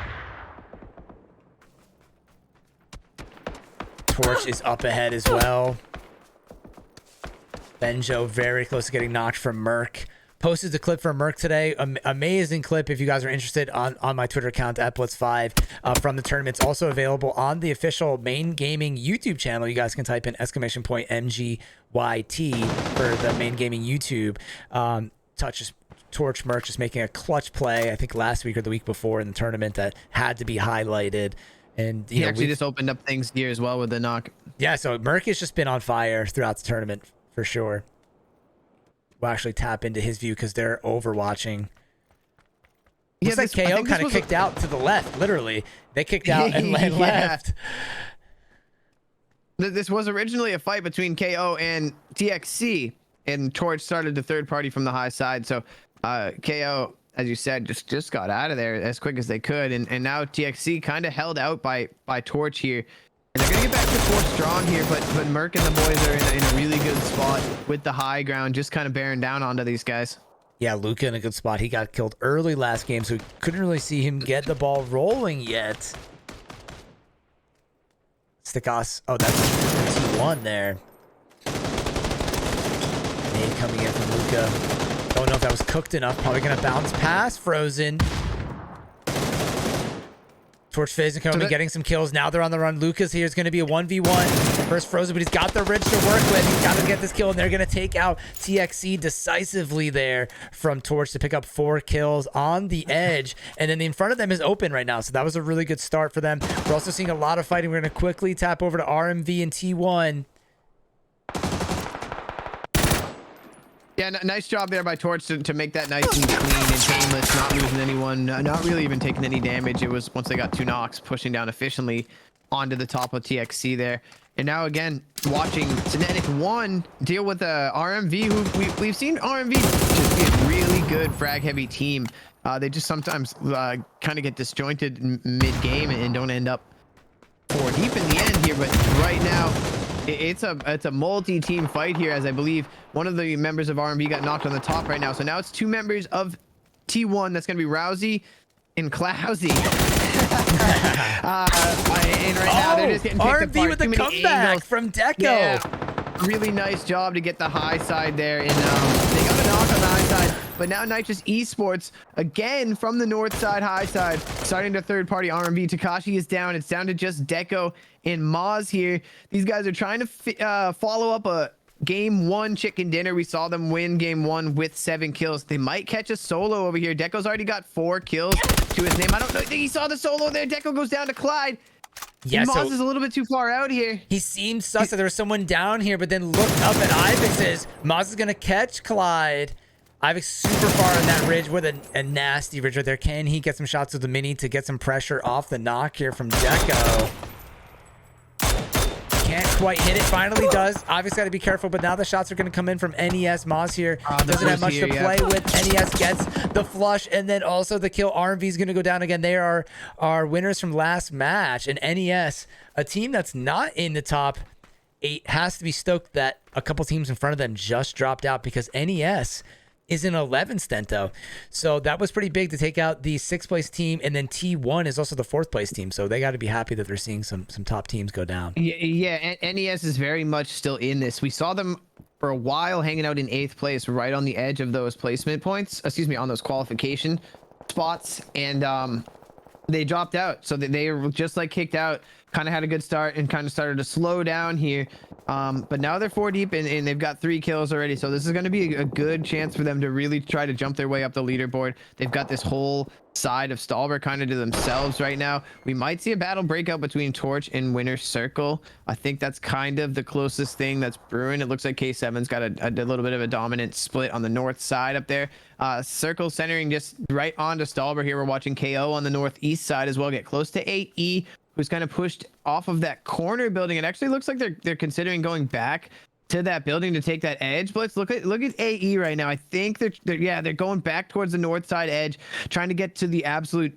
Torch is up ahead as well. Benjo very close to getting knocked from Merc. Posted the clip from Merc today. Amazing clip if you guys are interested on my Twitter account at Blitz5 from the tournament. It's also available on the official Main Gaming YouTube channel. You guys can type in !MGYT for the Main Gaming YouTube. Torch Merc just making a clutch play, I think last week or the week before in the tournament, that had to be highlighted. And he actually just opened up things here as well with the knock. Yeah, so Merc has just been on fire throughout the tournament for sure. We'll actually tap into his view because they're overwatching. Looks like KO kind of kicked out to the left, literally. They kicked out and left. This was originally a fight between KO and TXC, and Torch started the third party from the high side. So KO, as you said, just got out of there as quick as they could, and now TXC kind of held out by Torch here. And they're gonna get back to 4 strong here, but Merc and the boys are in a really good spot with the high ground, just kind of bearing down onto these guys. Yeah, Luca in a good spot. He got killed early last game, so we couldn't really see him get the ball rolling yet. Stickas. Oh, that's T1 there. Nade coming in from Luca. Don't know if that was cooked enough. Probably gonna bounce past Frozen. Torch Fizz and Komi getting some kills. Now they're on the run. Lucas here is going to be a 1v1. First Frozen, but he's got the ridge to work with. He's got to get this kill, and they're going to take out TXC decisively there from Torch to pick up 4 kills on the edge. And then in front of them is open right now, so that was a really good start for them. We're also seeing a lot of fighting. We're going to quickly tap over to RMV and T1. Yeah, nice job there by Torch to make that nice and clean and painless, not losing anyone, not really even taking any damage. It was once they got 2 knocks, pushing down efficiently onto the top of TXC there. And now again, watching Genetic 1 deal with the RMV, who we've seen RMV just be a really good frag-heavy team. They just sometimes kind of get disjointed mid-game and don't end up 4 deep in the end here, but right now, it's a multi-team fight here, as I believe one of the members of RMB got knocked on the top right now. So now it's 2 members of T1. That's going to be Rousey and Clousy. And right now they're just getting picked apart. RMB with the comeback from Deco. Yeah, really nice job to get the high side there. And they got a knock on the high side. But now Nitrous Esports, again from the north side, high side, starting to third party RMV. Takashi is down. It's down to just Deco and Maz here. These guys are trying to follow up a game 1 chicken dinner. We saw them win game 1 with 7 kills. They might catch a solo over here. Deco's already got 4 kills to his name. I don't know. I think he saw the solo there. Deco goes down to Clyde. Yeah, Maz is a little bit too far out here. He seemed sus that there was someone down here, but then looked up at Ivex's. Maz is going to catch Clyde. Ivix super far on that ridge with a nasty ridge right there. Can he get some shots with the mini to get some pressure off the knock here from Deco? Can't quite hit it. Finally does. Obviously got to be careful, but now the shots are going to come in from NES. Moz here doesn't have much to play with. NES gets the flush, and then also the kill. RMV is going to go down again. They are our winners from last match, and NES, a team that's not in the top 8, has to be stoked that a couple teams in front of them just dropped out, because NES is in 11th stento. So that was pretty big to take out the 6th place team, and then T1 is also the 4th place team. So they got to be happy that they're seeing some top teams go down. Yeah, NES is very much still in this. We saw them for a while hanging out in 8th place, right on the edge of those placement points. Excuse me, on those qualification spots, and they dropped out. So they were just like kicked out. Kind of had a good start and kind of started to slow down here. But now they're 4 deep and they've got 3 kills already. So this is going to be a good chance for them to really try to jump their way up the leaderboard. They've got this whole side of Stalber kind of to themselves right now. We might see a battle breakout between Torch and Winner's Circle. I think that's kind of the closest thing that's brewing. It looks like K7's got a little bit of a dominant split on the north side up there. Circle centering just right onto Stalber here. We're watching KO on the northeast side as well get close to 8E, who's kind of pushed off of that corner building. It actually looks like they're considering going back to that building to take that edge. But let's look at AE right now. I think they're going back towards the north side edge, trying to get to the absolute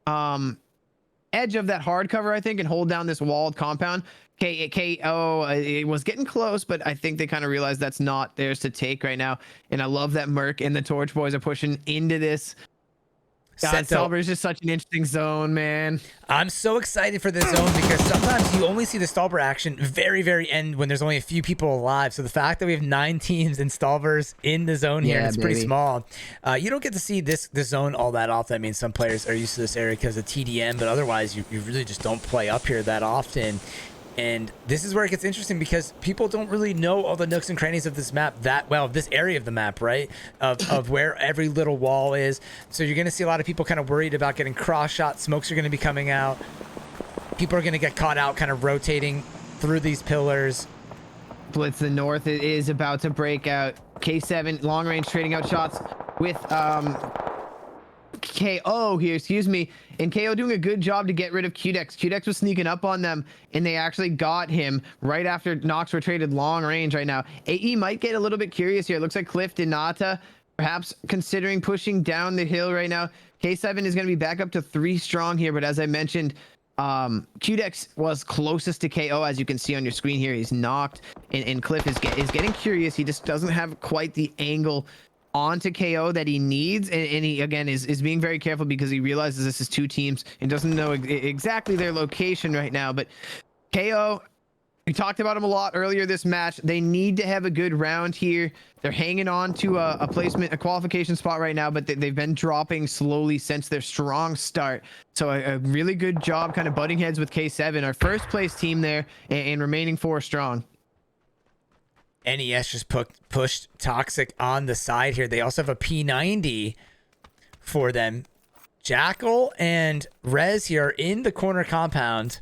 edge of that hard cover, I think, and hold down this walled compound. KO it was getting close, but I think they kind of realized that's not theirs to take right now. And I love that Merc and the Torch boys are pushing into this. God, Stalber is just such an interesting zone, man. I'm so excited for this zone because sometimes you only see the Stalber action very, very end when there's only a few people alive. So the fact that we have 9 teams and Stalbers in the zone here, and it's pretty small. You don't get to see this zone all that often. I mean, some players are used to this area because of TDM, but otherwise you really just don't play up here that often. And this is where it gets interesting because people don't really know all the nooks and crannies of this map that well, of this area of the map, right? Of where every little wall is. So you're going to see a lot of people kind of worried about getting cross shot. Smokes are going to be coming out. People are going to get caught out kind of rotating through these pillars. Blitz the north is about to break out. K7 long range trading out shots with KO here, excuse me, and KO doing a good job to get rid of QDex. QDex was sneaking up on them, and they actually got him right after Nox were traded long range right now. AE might get a little bit curious here. It looks like Cliff Denata perhaps considering pushing down the hill right now. K7 is going to be back up to 3 strong here, but as I mentioned, QDex was closest to KO, as you can see on your screen here. He's knocked, and Cliff is getting curious. He just doesn't have quite the angle onto KO that he needs, and he again is being very careful because he realizes this is 2 teams and doesn't know exactly their location right now. But KO, we talked about him a lot earlier this match. They need to have a good round here. They're hanging on to a placement, a qualification spot right now, but they've been dropping slowly since their strong start. So a really good job kind of butting heads with K7, our first place team there, and remaining 4 strong. NES just pushed Toxic on the side here. They also have a P90 for them. Jackal and Rez here are in the corner compound.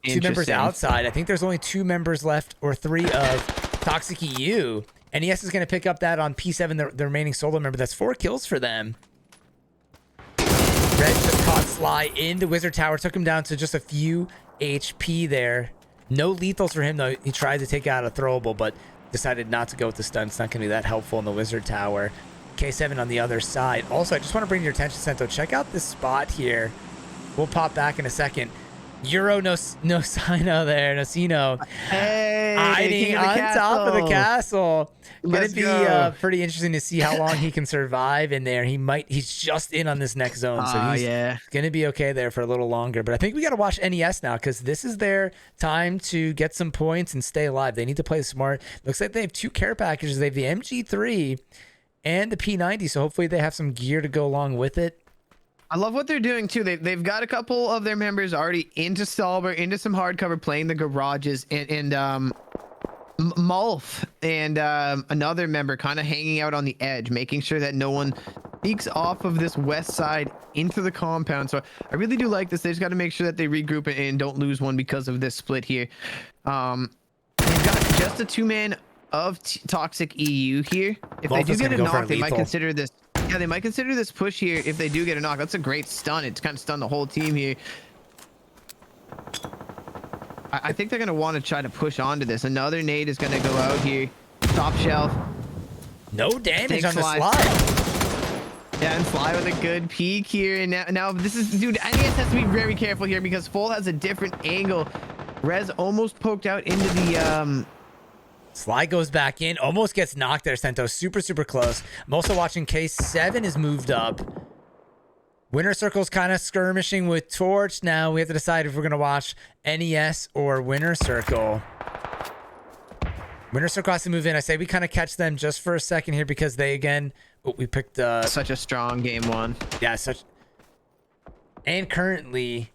2 members outside. I think there's only 2 members left, or 3 of Toxic EU. NES is going to pick up that on P7, the remaining solo member. That's 4 kills for them. Rez just caught Sly in the Wizard Tower. Took him down to just a few HP there. No lethals for him, though. He tried to take out a throwable, but decided not to go with the stun. It's not going to be that helpful in the Wizard Tower. K7 on the other side. Also, I just want to bring your attention, Sento. Check out this spot here. We'll pop back in a second. Euro no Sino there, Nocino. Hey, hiding on top of the castle. Let's gonna be pretty interesting to see how long he can survive in there. He's just in on this next zone, so he's gonna be okay there for a little longer. But I think we gotta watch NES now because this is their time to get some points and stay alive. They need to play smart. Looks like they have 2 care packages. They have the MG3 and the P90, so hopefully they have some gear to go along with it. I love what they're doing too. They've got a couple of their members already into Stalber, into some hardcover, playing the garages, and Mulf and another member kind of hanging out on the edge, making sure that no one peeks off of this west side into the compound. So I really do like this. They just got to make sure that they regroup and don't lose one because of this split here. They've got just a 2-man of Toxic EU here. If they Wolf do is get a gonna go for knock, they might lethal. consider this. Yeah, they might consider this push here if they do get a knock. That's a great stun. It's kind of stunned the whole team here. I think they're going to want to try to push onto this. Another nade is going to go out here. Top shelf. No damage Take on the slide. slide. Yeah, and Sly with a good peek here. And now this is, dude, NES has to be very careful here because Full has a different angle. Rez almost poked out into the Sly goes back in, almost gets knocked there, Sento. Super, super close. I'm also watching K7 is moved up. Winner Circle's kind of skirmishing with Torch. Now we have to decide if we're going to watch NES or Winner Circle. Winner Circle has to move in. I say we kind of catch them just for a second here because they, again, we picked... such a strong game one. Yeah, such... And currently...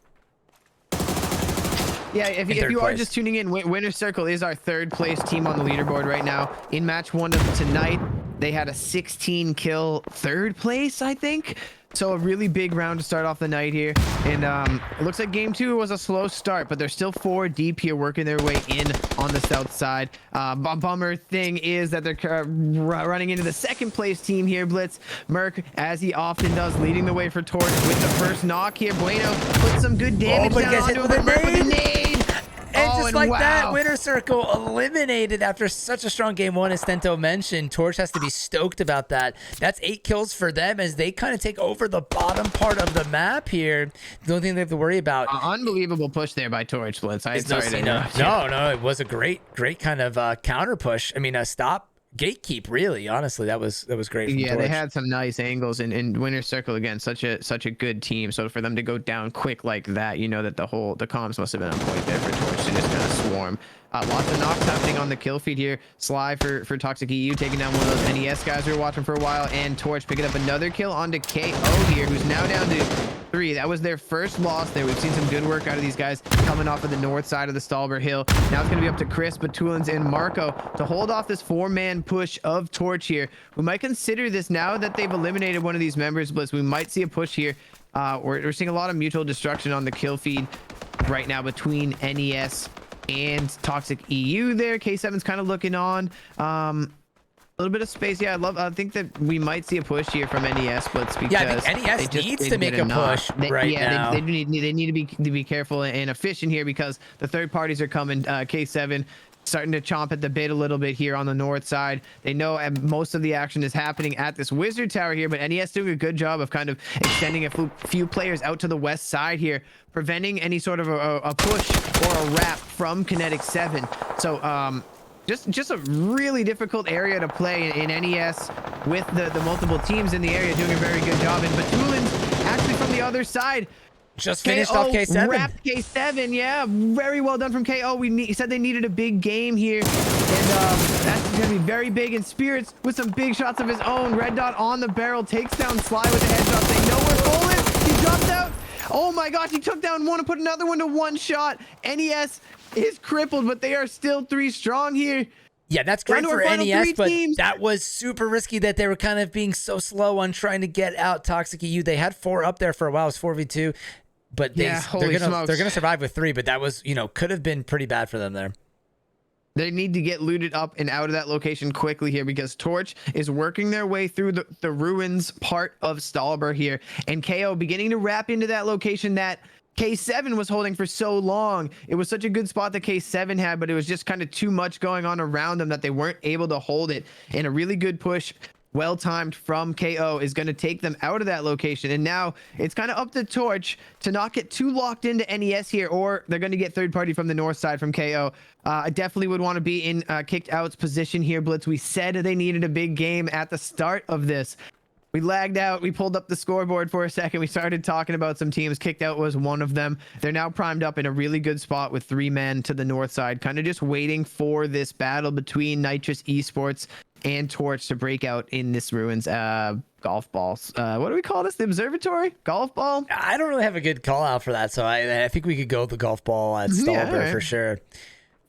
Yeah, if you are just tuning in, Winner Circle is our third place team on the leaderboard right now. In match 1 of tonight, they had a 16 kill third place, I think. So a really big round to start off the night here. And it looks like game 2 was a slow start, but they're still 4 deep here working their way in on the south side. Bummer thing is that they're running into the second place team here, Blitz. Merc, as he often does, leading the way for Torch with the first knock here. Bueno put some good damage down onto him. Merc with a nade. And just like that, Winner Circle eliminated after such a strong game 1, as Stento mentioned. Torch has to be stoked about that. That's 8 kills for them as they kind of take over the bottom part of the map here. The only thing they have to worry about. Unbelievable push there by Torch, Blitz. No, it was a great kind of counter push. I mean, a stop. Gatekeep, really, honestly, that was great. Yeah, they had some nice angles, and Winner Circle again, such a good team. So for them to go down quick like that, you know that the comms must have been on point there for Torch to just kind of swarm. Lots of knocks happening on the kill feed here. Sly for Toxic EU taking down one of those NES guys we were watching for a while, and Torch picking up another kill onto KO here, who's now down to 3. That was their first loss there. We've seen some good work out of these guys coming off of the north side of the Stalber Hill. Now it's going to be up to Chris, Batulins, and Marco to hold off this 4-man push of Torch here. We might consider this now that they've eliminated one of these members, Blitz. We might see a push here. We're seeing a lot of mutual destruction on the kill feed right now between NES and Toxic EU there. K7's kind of looking on. A little bit of space. Yeah, I think that we might see a push here from NES, Blitz, because I think NES needs to make a push now. They need to be careful and efficient here because the third parties are coming. K7 starting to chomp at the bit a little bit here on the north side. They know most of the action is happening at this wizard tower here, but NES doing a good job of kind of extending a few players out to the west side here, preventing any sort of a push or a wrap from Kinetic 7. So just a really difficult area to play in NES with the multiple teams in the area doing a very good job. And Batulins actually from the other side just finished off K7. Wrapped K7, yeah. Very well done from KO. He said they needed a big game here. And that's going to be very big. And Spirits with some big shots of his own. Red Dot on the barrel. Takes down Sly with the headshot. They know where Full is. He dropped out. Oh my gosh, he took down one and put another one to one shot. NES is crippled, but they are still 3 strong here. Yeah, that's great for NES, but that was super risky that they were kind of being so slow on trying to get out Toxic EU. They had 4 up there for a while. It was 4v2. But they're gonna survive with 3, but that was, could have been pretty bad for them there. They need to get looted up and out of that location quickly here because Torch is working their way through the ruins part of Stalber here, and KO beginning to wrap into that location that K7 was holding for so long. It was such a good spot that K7 had, but it was just kind of too much going on around them that they weren't able to hold it. And a really good push, well timed from KO, is going to take them out of that location. And now it's kind of up to Torch to not get too locked into NES here, or they're going to get third party from the north side from KO. I definitely would want to be in kicked out's position here, Blitz. We said they needed a big game at the start of this. We lagged out. We pulled up the scoreboard for a second. We started talking about some teams. Kicked out was one of them. They're now primed up in a really good spot with 3 men to the north side, kind of just waiting for this battle between Nitrous Esports and Torch to break out in this ruins. Golf balls. What do we call this? The observatory? Golf ball? I don't really have a good call out for that, so I think we could go with the golf ball at Stalber for sure.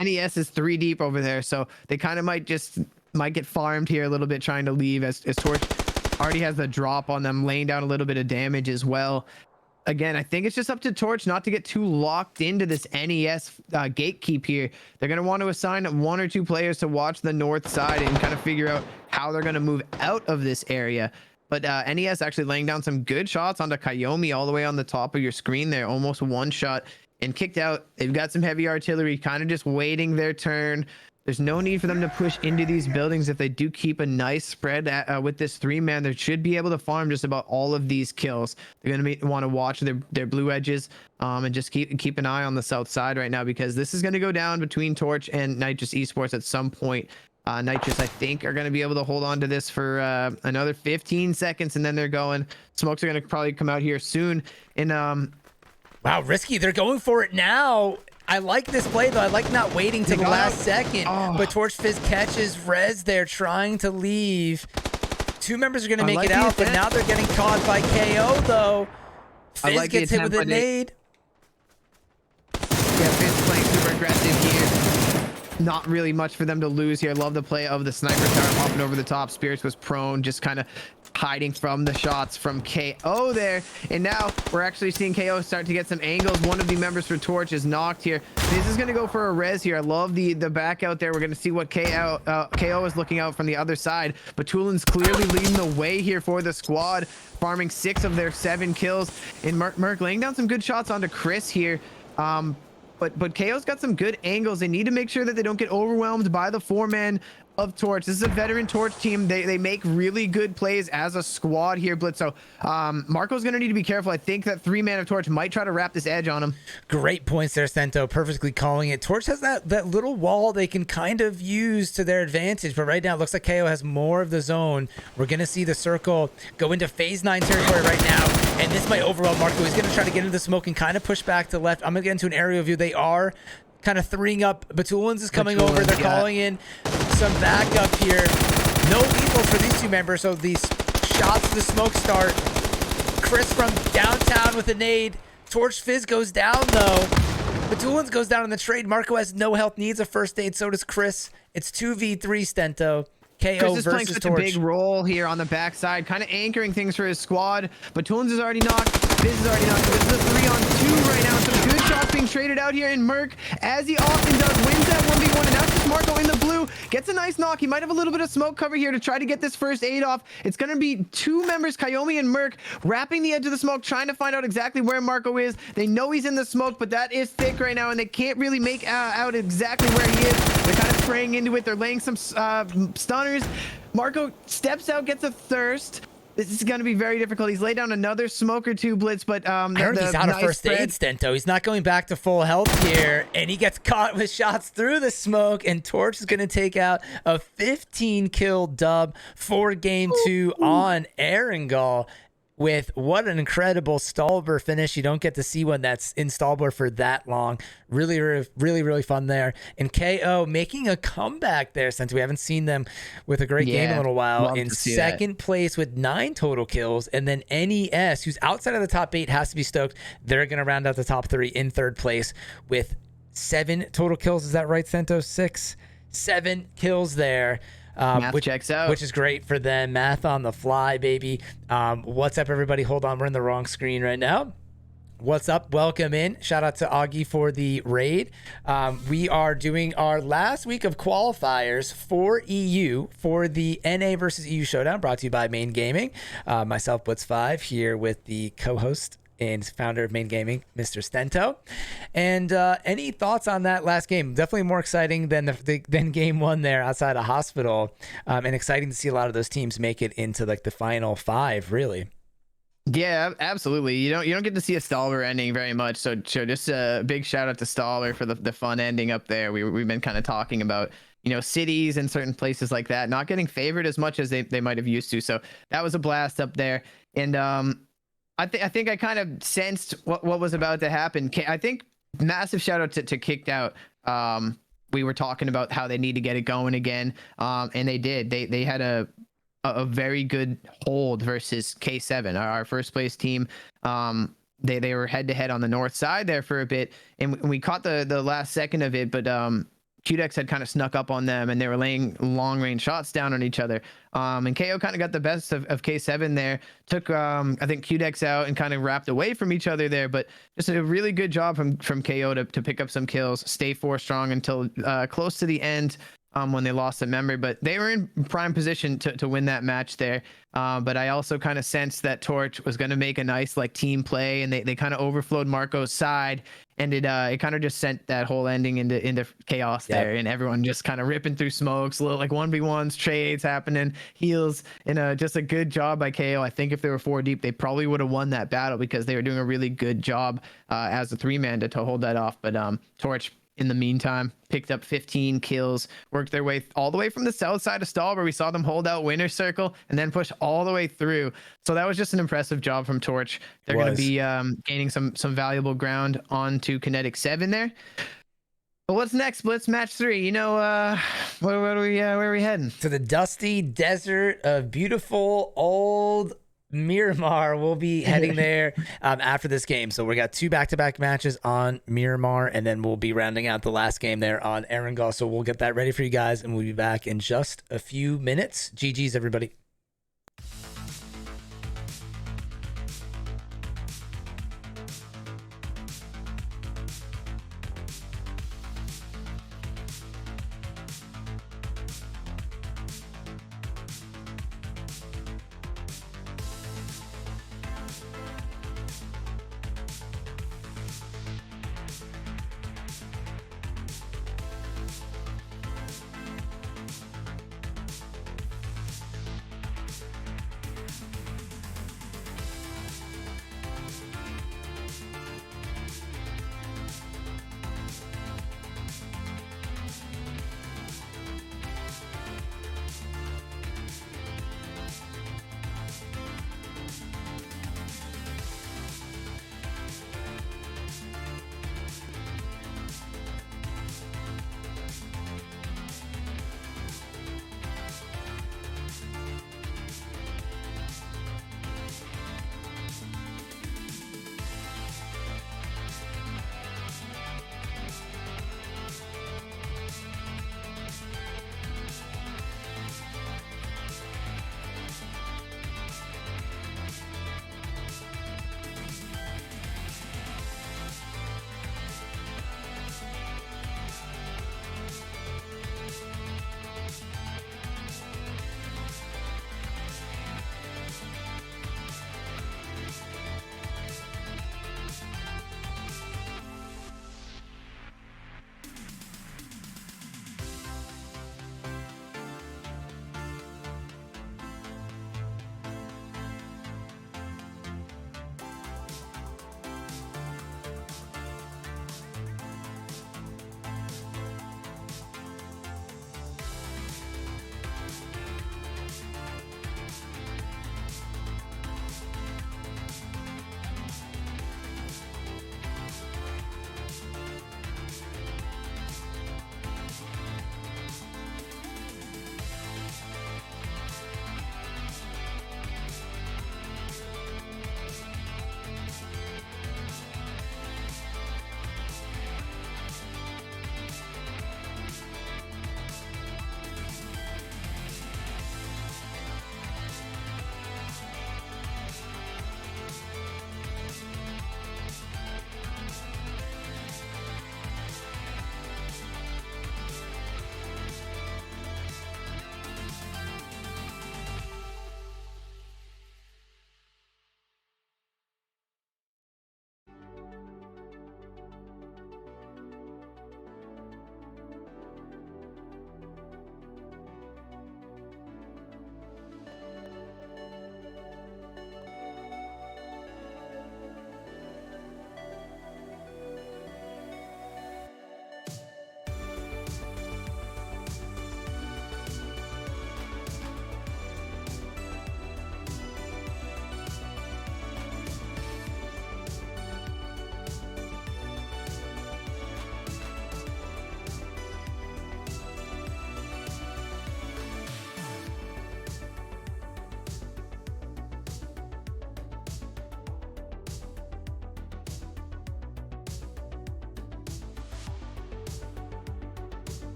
NES is 3 deep over there, so they kind of might get farmed here a little bit, trying to leave as Torch already has the drop on them, laying down a little bit of damage as well. again, I think it's just up to Torch not to get too locked into this NES gatekeep here. They're going to want to assign 1 or 2 players to watch the north side and kind of figure out how they're going to move out of this area. But NES actually laying down some good shots onto Kayomi all the way on the top of your screen there. Almost one shot and kicked out. They've got some heavy artillery, kind of just waiting their turn. There's no need for them to push into these buildings. If they do keep a nice spread with this 3-man, they should be able to farm just about all of these kills. They're going to want to watch their blue edges and just keep an eye on the south side right now, because this is going to go down between Torch and Nitrous Esports at some point. Nitrous, I think, are going to be able to hold on to this for another 15 seconds, and then they're going. Smokes are going to probably come out here soon. And wow, risky. They're going for it now. I like this play, though. I like not waiting till the last second. But Torch Fizz catches Rez there trying to leave. 2 members are going to make it out, but now they're getting caught by KO, though. Fizz gets hit with a nade. Yeah, Fizz playing super aggressive here. Not really much for them to lose here. Love the play of the sniper tower popping over the top. Spirits was prone, just kind of hiding from the shots from KO there. And now we're actually seeing KO start to get some angles. One of the members for Torch is knocked here. This is going to go for a res here. I love the back out there. We're going to see what KO is looking out from the other side. But Tulin's clearly leading the way here for the squad, farming 6 of their 7 kills. And Merc laying down some good shots onto Chris here. But KO's got some good angles. They need to make sure that they don't get overwhelmed by the 4-man of Torch. This is a veteran Torch team. They make really good plays as a squad here, Blitz. So Marco's going to need to be careful. I think that 3-man of Torch might try to wrap this edge on him. Great points there, Sento. Perfectly calling it. Torch has that little wall they can kind of use to their advantage, but right now it looks like KO has more of the zone. We're going to see the circle go into phase 9 territory right now, and this might overwhelm Marco. He's going to try to get into the smoke and kind of push back to the left. I'm going to get into an aerial view. They are kind of 3-ing up. Batulins is coming over. They're calling in some backup here. No lethals for these 2 members, so these shots to the smoke start. Chris from downtown with a nade. Torch Fizz goes down, though. Batulins goes down in the trade. Marco has no health, needs a first aid. So does Chris. It's 2v3 Stento. KO Chris is playing versus such Torch. a big role here on the backside, kind of anchoring things for his squad. But Toons is already knocked. Fizz is already knocked. This is a 3-on-2 right now. Some good shots being traded out here. And Merc, as he often does, wins that 1v1. And now it's just Marco in the blue. Gets a nice knock. He might have a little bit of smoke cover here to try to get this first aid off. It's going to be 2 members, Kayomi and Merc, wrapping the edge of the smoke, trying to find out exactly where Marco is. They know he's in the smoke, but that is thick right now, and they can't really make out exactly where he is. They're kind of spraying into it. They're laying some stunners. Marco steps out, gets a thirst. This is going to be very difficult. He's laid down another smoke or 2, Blitz, but I heard he's out of first aid, Stento. He's not going back to full health here, and he gets caught with shots through the smoke, and Torch is going to take out a 15-kill dub for Game 2 on Erangel. With what an incredible Stalber finish. You don't get to see one that's in Stalber for that long. Really fun there. And KO making a comeback there, since we haven't seen them with a great game in a little while. In second place with 9 total kills. And then NES, who's outside of the top 8, has to be stoked. They're going to round out the top 3 in third place with 7 total kills. Is that right, Sento? 7 kills there. Math checks out. Which is great for them. Math on the fly, baby. What's up, everybody? Hold on. We're in the wrong screen right now. What's up? Welcome in. Shout out to Augie for the raid. We are doing our last week of qualifiers for EU for the NA versus EU Showdown, brought to you by Main Gaming. Myself, Blitz5, here with the co-host and founder of Main Gaming, Mr. Stento. And any thoughts on that last game? Definitely more exciting than than game 1 there outside a hospital, and exciting to see a lot of those teams make it into like the final 5, really. Yeah, absolutely. You don't get to see a Stalber ending very much. So just a big shout out to Stalber for the fun ending up there. We've been kind of talking about, cities and certain places like that not getting favored as much as they might have used to. So that was a blast up there. And I think I kind of sensed what was about to happen. I think massive shout out to Kicked Out. We were talking about how they need to get it going again, and they did. They had a very good hold versus K7, our first place team. They were head to head on the north side there for a bit, and we caught the last second of it, but QDex had kind of snuck up on them and they were laying long range shots down on each other. And KO kind of got the best of K7 there, took I think QDex out and kind of wrapped away from each other there, but just a really good job from KO to pick up some kills, stay 4 strong until close to the end. When they lost the memory, but they were in prime position to win that match there. But I also kind of sensed that Torch was going to make a nice like team play, and they kind of overflowed Marco's side, and it kind of just sent that whole ending into chaos there, and everyone just kind of ripping through smokes, little like 1v1s, trades happening, heals, and just a good job by KO. I think if they were 4 deep, they probably would have won that battle because they were doing a really good job as a 3-man to hold that off. But Torch, in the meantime, picked up 15 kills, worked their way all the way from the south side of stall where we saw them hold out winner circle and then push all the way through. So that was just an impressive job from Torch. They're going to be gaining some valuable ground onto Kinetic 7 there. But what's next, Blitz? Match 3. You know, where are we heading? To the dusty desert of beautiful old Miramar. We'll be heading there after this game. So we got 2 back-to-back matches on Miramar, and then we'll be rounding out the last game there on Erangel. So we'll get that ready for you guys, and we'll be back in just a few minutes. GG's, everybody.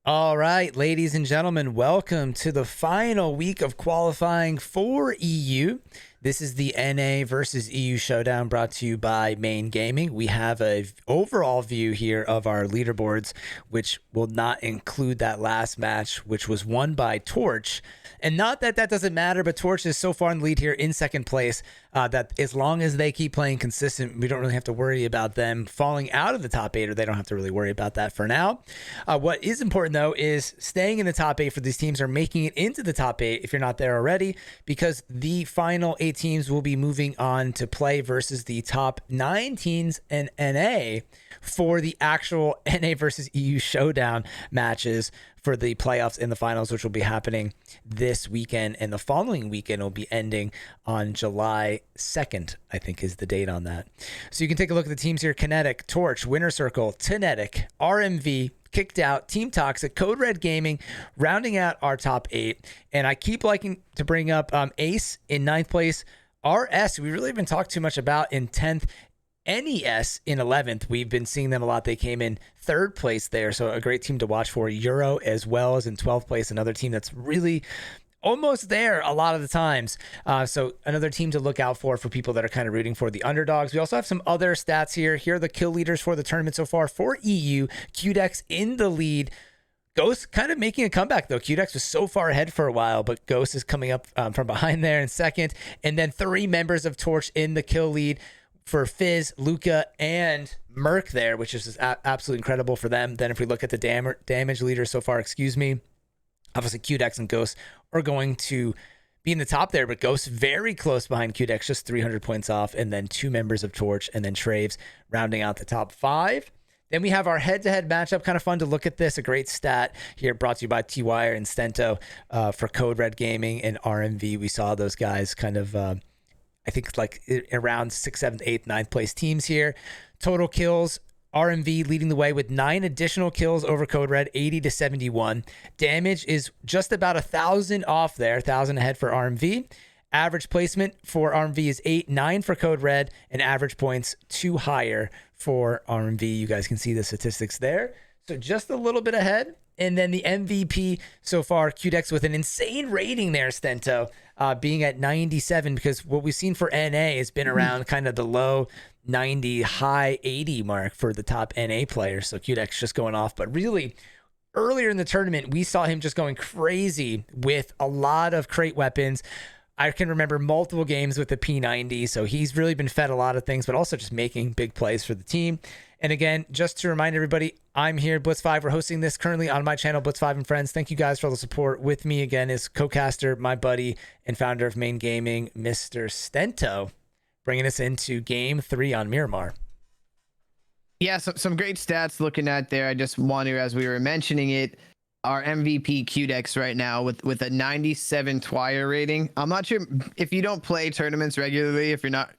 All right, ladies and gentlemen, welcome to the final week of qualifying for EU. This is the NA versus EU showdown brought to you by Main Gaming. We have a overall view here of our leaderboards, which will not include that last match, which was won by Torch. And not that that doesn't matter, but Torch is so far in the lead here in second place that as long as they keep playing consistent, we don't really have to worry about them falling out of the top 8, or they don't have to really worry about that for now. What is important, though, is staying in the top 8 for these teams, or making it into the top 8 if you're not there already, because the final 8 teams will be moving on to play versus the top 9 teams in NA for the actual NA versus EU showdown matches for the playoffs and the finals, which will be happening this weekend, and the following weekend will be ending on July 2nd, I think is the date on that. So you can take a look at the teams here: Kinetic, Torch, Winner Circle, Tenetic, RMV, Kicked Out, Team Toxic, Code Red Gaming, rounding out our top 8. And I keep liking to bring up Ace in 9th place, RS, we really haven't talked too much about, in 10th, NES in 11th. We've been seeing them a lot. They came in 3rd place there, so a great team to watch for. Euro as well as in 12th place, another team that's really almost there a lot of the times. So another team to look out for people that are kind of rooting for the underdogs. We also have some other stats here. Here are the kill leaders for the tournament so far. For EU, QDex in the lead. Ghost kind of making a comeback, though. QDex was so far ahead for a while, but Ghost is coming up from behind there in second. And then 3 members of Torch in the kill lead for Fizz, Luca, and Merc there, which is absolutely incredible for them. Then if we look at the damage leaders so far, obviously QDex and Ghost are going to be in the top there, but Ghost very close behind QDex, just 300 points off, and then 2 members of Torch, and then Traves rounding out the top 5. Then we have our head-to-head matchup. Kind of fun to look at this. A great stat here brought to you by T-Wire and Stento for Code Red Gaming and RMV. We saw those guys kind of, I think, like around 6th, 7th, 8th, 9th place teams here. Total kills, RMV leading the way with 9 additional kills over Code Red, 80 to 71. Damage is just about 1,000 off there, 1,000 ahead for RMV. Average placement for RMV is 8, 9 for Code Red, and average points 2 higher for RMV. You guys can see the statistics there. So just a little bit ahead. And then the MVP so far, QDex with an insane rating there, Stento, being at 97, because what we've seen for NA has been around kind of the low 90, high 80 mark for the top NA players. So QDex just going off. But really, earlier in the tournament, we saw him just going crazy with a lot of crate weapons. I can remember multiple games with the P90, so he's really been fed a lot of things, but also just making big plays for the team. And again, just to remind everybody, I'm here, Blitz5. We're hosting this currently on my channel, Blitz5 and Friends. Thank you guys for all the support. With me again is co-caster, my buddy, and founder of Main Gaming, Mr. Stento, bringing us into Game 3 on Miramar. Yeah, some great stats looking at there. I just want to, as we were mentioning it, our MVP QDex right now with a 97 Twire rating. I'm not sure if you don't play tournaments regularly, if you're not,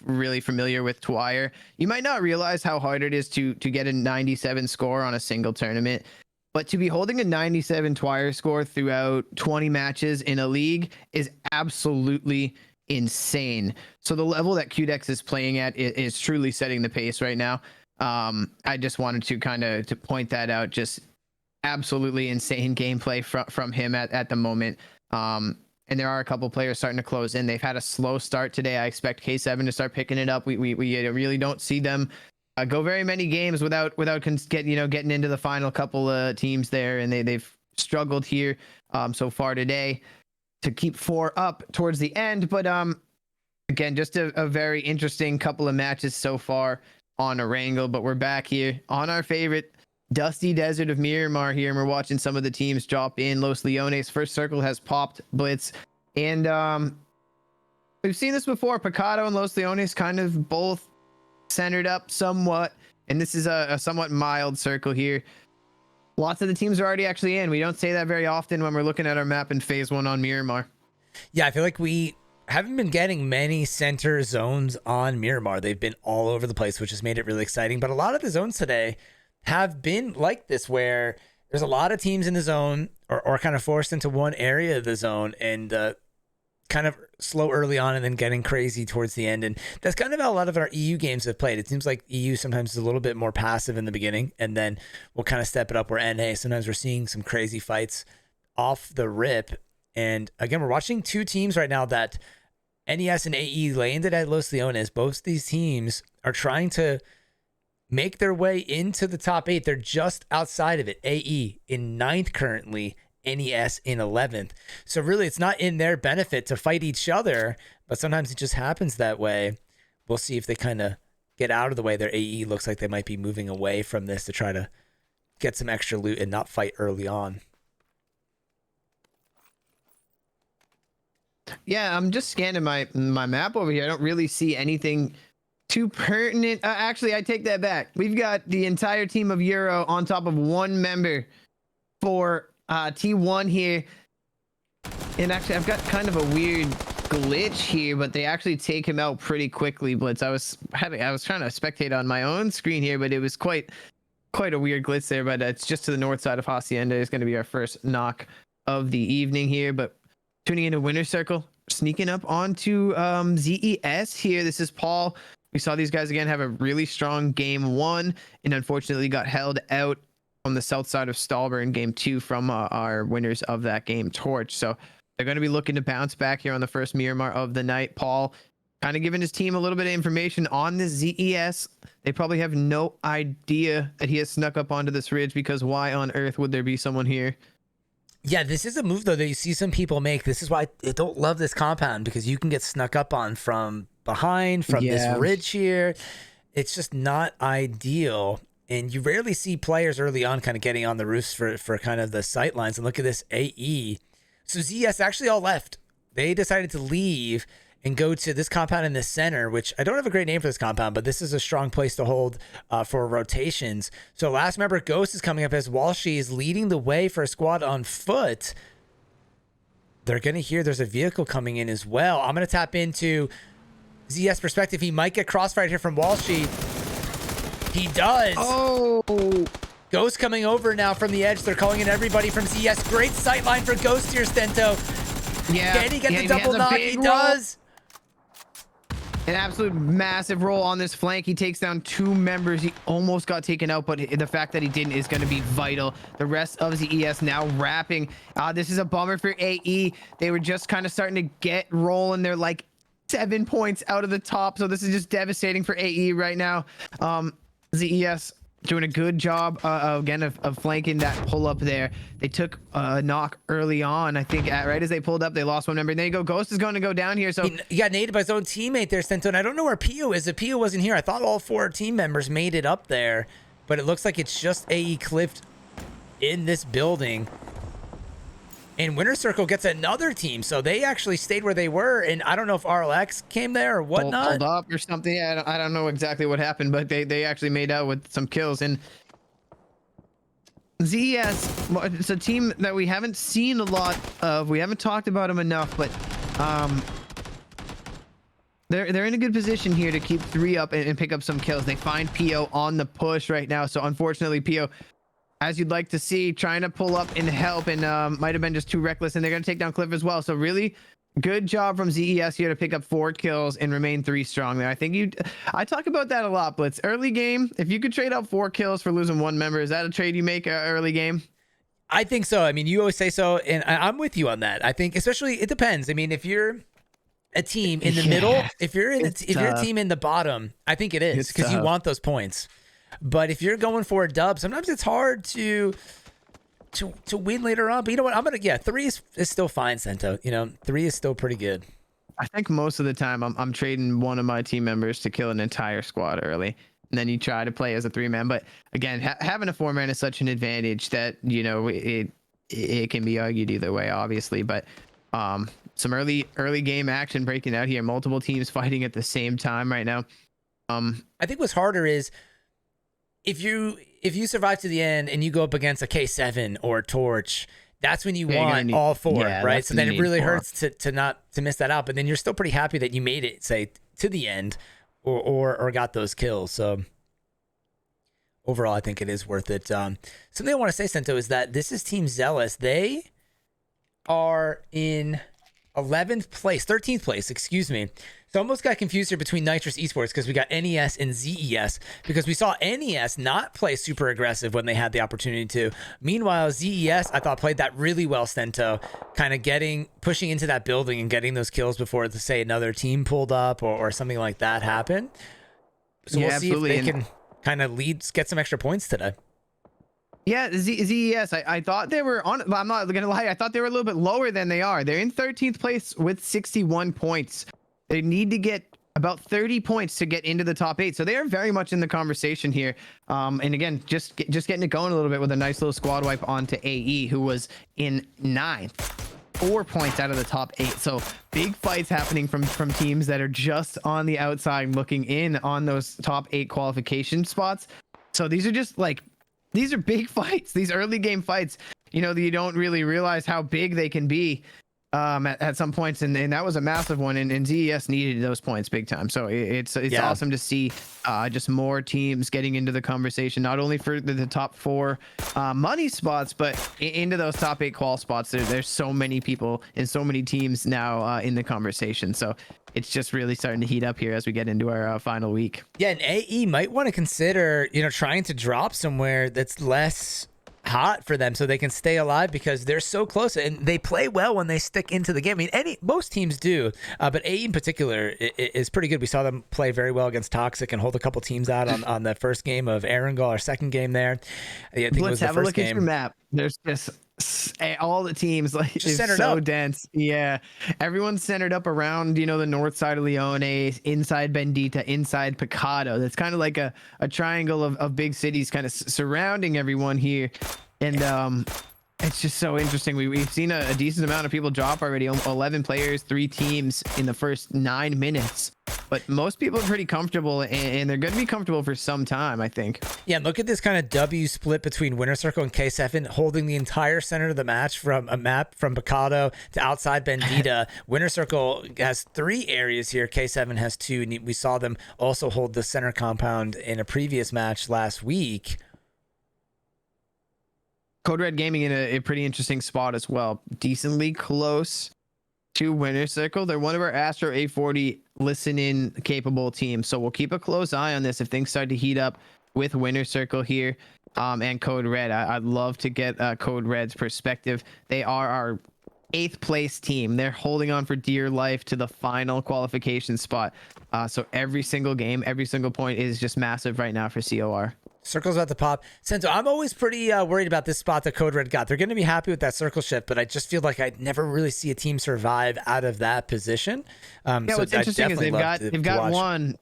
really familiar with Twire, you might not realize how hard it is to get a 97 score on a single tournament. But to be holding a 97 Twire score throughout 20 matches in a league is absolutely insane. So the level that QDex is playing at is truly setting the pace right now. I just wanted to kind of to point that out. Just absolutely insane gameplay from him at the moment. And there are a couple players starting to close in. They've had a slow start today. I expect K7 to start picking it up. We really don't see them go very many games without getting into the final couple teams there, and they've struggled here so far today to keep 4 up towards the end. But again, just a very interesting couple of matches so far on Erangel. But we're back here on our favorite dusty desert of Miramar here, and we're watching some of the teams drop in. Los Leones first circle has popped Blitz, and we've seen this before. Picado and Los Leones kind of both centered up somewhat, and this is a somewhat mild circle here. Lots of the teams are already actually in. We don't say that very often when we're looking at our map in phase 1 on Miramar. Yeah, I feel like we haven't been getting many center zones on Miramar. They've been all over the place, which has made it really exciting. But a lot of the zones today have been like this, where there's a lot of teams in the zone or kind of forced into one area of the zone, and kind of slow early on and then getting crazy towards the end. And that's kind of how a lot of our EU games have played. It seems like EU sometimes is a little bit more passive in the beginning, and then we'll kind of step it up, where NA, sometimes we're seeing some crazy fights off the rip. And again, we're watching two teams right now that NES and AE landed at Los Leones. Both these teams are trying to make their way into the top 8. They're just outside of it. AE in 9th currently, NES in 11th. So really, it's not in their benefit to fight each other, but sometimes it just happens that way. We'll see if they kind of get out of the way. Their AE looks like they might be moving away from this to try to get some extra loot and not fight early on. Yeah, I'm just scanning my map over here. I don't really see anything too pertinent. Actually, I take that back. We've got the entire team of Euro on top of one member for T1 here. And actually, I've got kind of a weird glitch here, but they actually take him out pretty quickly, Blitz. I was trying to spectate on my own screen here, but it was quite a weird glitch there. But it's just to the north side of Hacienda. Is going to be our first knock of the evening here. But tuning into Winner Circle, sneaking up onto ZES here. This is Paul. We saw these guys again have a really strong game 1, and unfortunately got held out on the south side of Stallber in game 2 from our winners of that game, Torch. So they're going to be looking to bounce back here on the first Miramar of the night. Paul kind of giving his team a little bit of information on this ZES. They probably have no idea that he has snuck up onto this ridge, because why on earth would there be someone here? Yeah, this is a move, though, that you see some people make. This is why I don't love this compound, because you can get snuck up on from behind, from this ridge here. It's just not ideal. And you rarely see players early on kind of getting on the roofs for kind of the sight lines. And look at this AE. So ZS actually all left. They decided to leave and go to this compound in the center, which I don't have a great name for this compound, but this is a strong place to hold for rotations. So last member, Ghost, is coming up as Walshy is leading the way for a squad on foot. They're going to hear there's a vehicle coming in as well. I'm going to tap into ZS perspective. He might get crossfired here from Walshy. He does. Oh, Ghost coming over now from the edge. They're calling in everybody from ZS. Great sight line for Ghost here, Stento. Yeah. Can he get the double knock? He does. An absolute massive roll on this flank. He takes down 2 members. He almost got taken out, but the fact that he didn't is going to be vital. The rest of ZES now wrapping. This is a bummer for AE. They were just kind of starting to get rolling. They're like 7 points out of the top, so this is just devastating for AE right now. ZES doing a good job again of flanking that pull up there. They took a knock early on, I think. Right as they pulled up, they lost one member. And there you go. Ghost is going to go down here. So he got naded by his own teammate there, Stento. And I don't know where Pio is. If Pio wasn't here, I thought all 4 team members made it up there, but it looks like it's just AE Clift in this building. And Winner Circle gets another team, so they actually stayed where they were. And I don't know if RLX came there or whatnot. Pulled up or something. I don't know exactly what happened, but they actually made out with some kills. And ZES, it's a team that we haven't seen a lot of. We haven't talked about them enough, but they're in a good position here to keep 3 up and pick up some kills. They find Pio on the push right now, so unfortunately Pio, as you'd like to see, trying to pull up and help, and might have been just too reckless, and they're going to take down Cliff as well. So really good job from ZES here to pick up 4 kills and remain 3 strong there. I think I talk about that a lot, Blitz. Early game, if you could trade out 4 kills for losing 1 member, is that a trade you make early game? I think so. I mean, you always say so, and I'm with you on that. I think, especially, it depends. I mean, if you're a team in the middle, if you're a team in the bottom, I think it is, because you want those points. But if you're going for a dub, sometimes it's hard to win later on. But you know what? 3 is still fine, Stento. 3 is still pretty good. I think most of the time I'm trading one of my team members to kill an entire squad early, and then you try to play as a 3-man. But again, having a 4-man is such an advantage that it can be argued either way, obviously. But some early game action breaking out here. Multiple teams fighting at the same time right now. I think what's harder is, if you survive to the end and you go up against a K7 or a Torch, that's when you want all 4, right? So then it really hurts to miss that out. But then you're still pretty happy that you made it, say, to the end or got those kills. So overall, I think it is worth it. Something I want to say, Stento, is that this is Team Zealous. They are in 11th place, 13th place, excuse me. So almost got confused here between Nitrous Esports because we got NES and ZES because we saw NES not play super aggressive when they had the opportunity to. Meanwhile, ZES, I thought played that really well, Stento, kind of pushing into that building and getting those kills before, say, another team pulled up or something like that happened. So we'll see if they can kind of get some extra points today. Yeah, ZES, I thought they were on, I'm not gonna lie, I thought they were a little bit lower than they are. They're in 13th place with 61 points. They need to get about 30 points to get into the top 8. So they are very much in the conversation here. And again, just getting it going a little bit with a nice little squad wipe onto AE, who was in 9th. 4 points out of the top 8. So big fights happening from teams that are just on the outside looking in on those top 8 qualification spots. So these are just like, these are big fights, these early game fights, you know, that you don't really realize how big they can be at some points. And that was a massive one. And ZES needed those points big time. So it's awesome to see just more teams getting into the conversation, not only for the top 4 money spots, but into those top 8 qual spots. There's so many people and so many teams now in the conversation. So it's just really starting to heat up here as we get into our final week. Yeah, and AE might want to consider, you know, trying to drop somewhere that's less hot for them so they can stay alive because they're so close and they play well when they stick into the game. I mean, most teams do, but AE in particular is pretty good. We saw them play very well against Toxic and hold a couple teams out on the first game of Erangel, our second game there. I think Let's have a look at your map. There's just all the teams like just is so dense. Yeah, everyone's centered up around, you know, the north side of Leone, inside Bendita, inside Picado. That's kind of like a triangle of big cities kind of surrounding everyone here. And it's just so interesting. We've seen a decent amount of people drop already. 11 players, 3 teams in the first 9 minutes. But most people are pretty comfortable, and they're going to be comfortable for some time, I think. Yeah, look at this kind of W split between Winter Circle and K7, holding the entire center of the match from a map from Picado to outside Bendita. Winter Circle has 3 areas here. K7 has 2, and we saw them also hold the center compound in a previous match last week. Code Red Gaming in a pretty interesting spot as well. Decently close to Winter Circle. They're one of our Astro A40 listen-in capable teams. So we'll keep a close eye on this if things start to heat up with Winter Circle here and Code Red. I'd love to get Code Red's perspective. They are our 8th place team. They're holding on for dear life to the final qualification spot. So every single game, every single point is just massive right now for COR. Circle's about to pop. Sento, I'm always pretty worried about this spot that Code Red got. They're going to be happy with that circle shift, but I just feel like I'd never really see a team survive out of that position. Yeah, what's interesting is they've got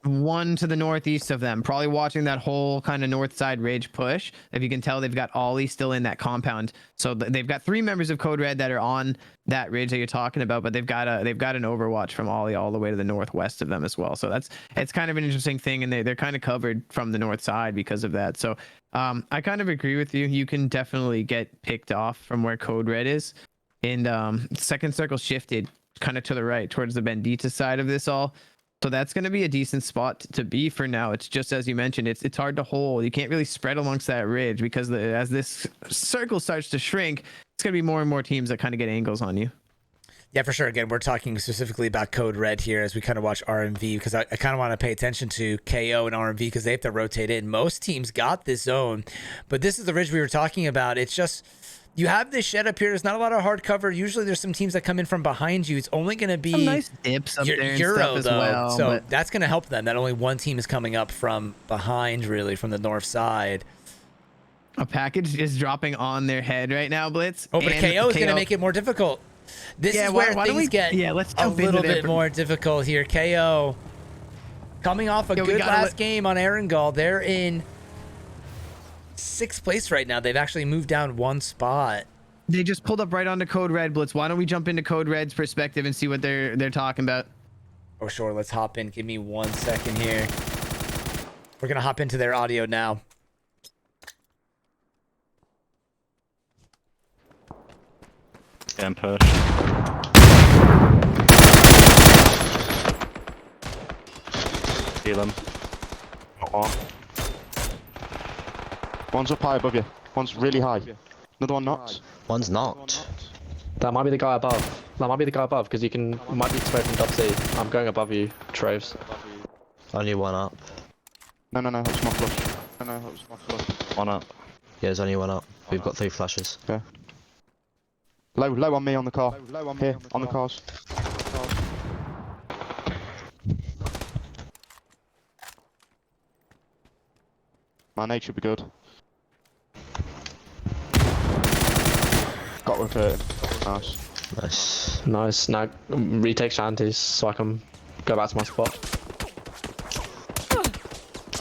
one to the northeast of them, probably watching that whole kind of north side ridge push. If you can tell, they've got Ollie still in that compound. So they've got 3 members of Code Red that are on that ridge that you're talking about, but they've got an Overwatch from Ollie all the way to the northwest of them as well. So it's kind of an interesting thing, and they're kind of covered from the north side because of that. So I kind of agree with you. You can definitely get picked off from where Code Red is. And second circle shifted kind of to the right towards the Bendita side of this all. So that's going to be a decent spot to be for now. It's just as you mentioned, it's hard to hold. You can't really spread amongst that ridge because as this circle starts to shrink, it's going to be more and more teams that kind of get angles on you. Yeah, for sure. Again, we're talking specifically about Code Red here as we kind of watch RMV because I kind of want to pay attention to KO and RMV because they have to rotate in. Most teams got this zone, but this is the ridge we were talking about. It's just, you have this shed up here. There's not a lot of hard cover. Usually there's some teams that come in from behind you. It's only going to be some nice dips up there and Euro, stuff as though. well. So that's going to help them that only one team is coming up from behind, really, from the north side. A package is dropping on their head right now, Blitz. Oh, but KO is going to make it more difficult. This is where things get let's a little bit more difficult here. KO coming off a good last game on Erangel. They're in 6th place right now. They've actually moved down 1 spot. They just pulled up right onto Code Red, Blitz. Why don't we jump into Code Red's perspective and see what they're talking about? Oh, sure. Let's hop in. Give me 1 second here. We're going to hop into their audio now. And push. Heal him. One's up high above you. One's really high. Another one knocked. One's knocked. That might be the guy above. That might be the guy above, because you might be smoking top C. I'm going above you, Traves. Only one up. No, that's my flush. No, that was my flush. One up. Yeah, there's only one up. We've got 3 flashes. Yeah. Low on me on the car. Here, on the cars. My nade should be good. Got rotated. Nice. Nice. Nice. Now retake shanties so I can go back to my spot.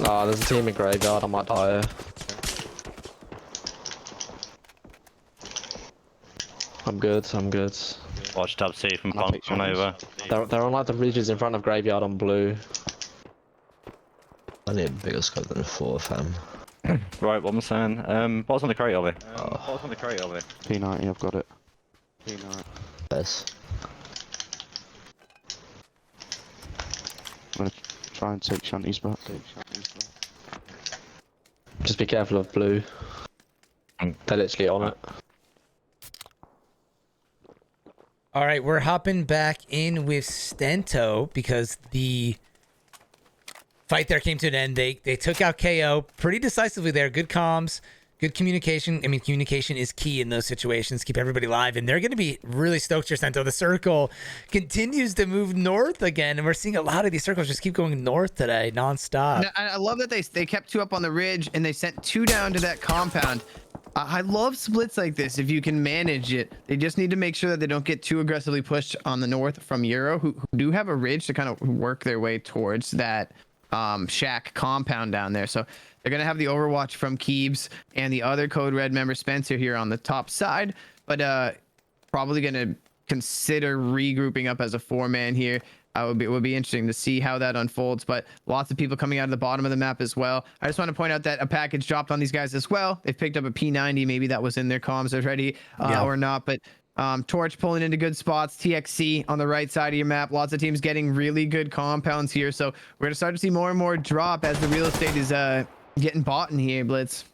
Oh, there's a team in graveyard. I might die here. I'm good. Watch top C from I'll Pond take coming over. They're on like the ridges in front of graveyard on blue. I need a bigger scope than a 4, fam. Right, what I'm saying. What's on the crate, Ollie? What's on the crate, Ollie? P90, I've got it. P90. Yes. I'm gonna try and take shanties back. Just be careful of blue. They're literally on it. All right, we're hopping back in with Stento because the fight there came to an end. They took out KO pretty decisively there. Good comms, good communication. I mean, communication is key in those situations. Keep everybody live, and they're going to be really stoked here, Stento. The circle continues to move north again, and we're seeing a lot of these circles just keep going north today, nonstop. I love that they kept 2 up on the ridge and they sent 2 down to that compound. I love splits like this if you can manage it. They just need to make sure that they don't get too aggressively pushed on the north from Euro, who do have a ridge to kind of work their way towards that shack compound down there. So they're going to have the overwatch from Keebs and the other Code Red member Spencer here on the top side, but probably going to consider regrouping up as a 4-man here. It would be interesting to see how that unfolds, but lots of people coming out of the bottom of the map as well. I just want to point out that a package dropped on these guys as well. They've picked up a P90. Maybe that was in their comms already or not, but Torch pulling into good spots. TXC on the right side of your map. Lots of teams getting really good compounds here. So we're going to start to see more and more drop as the real estate is getting bought in here, Blitz.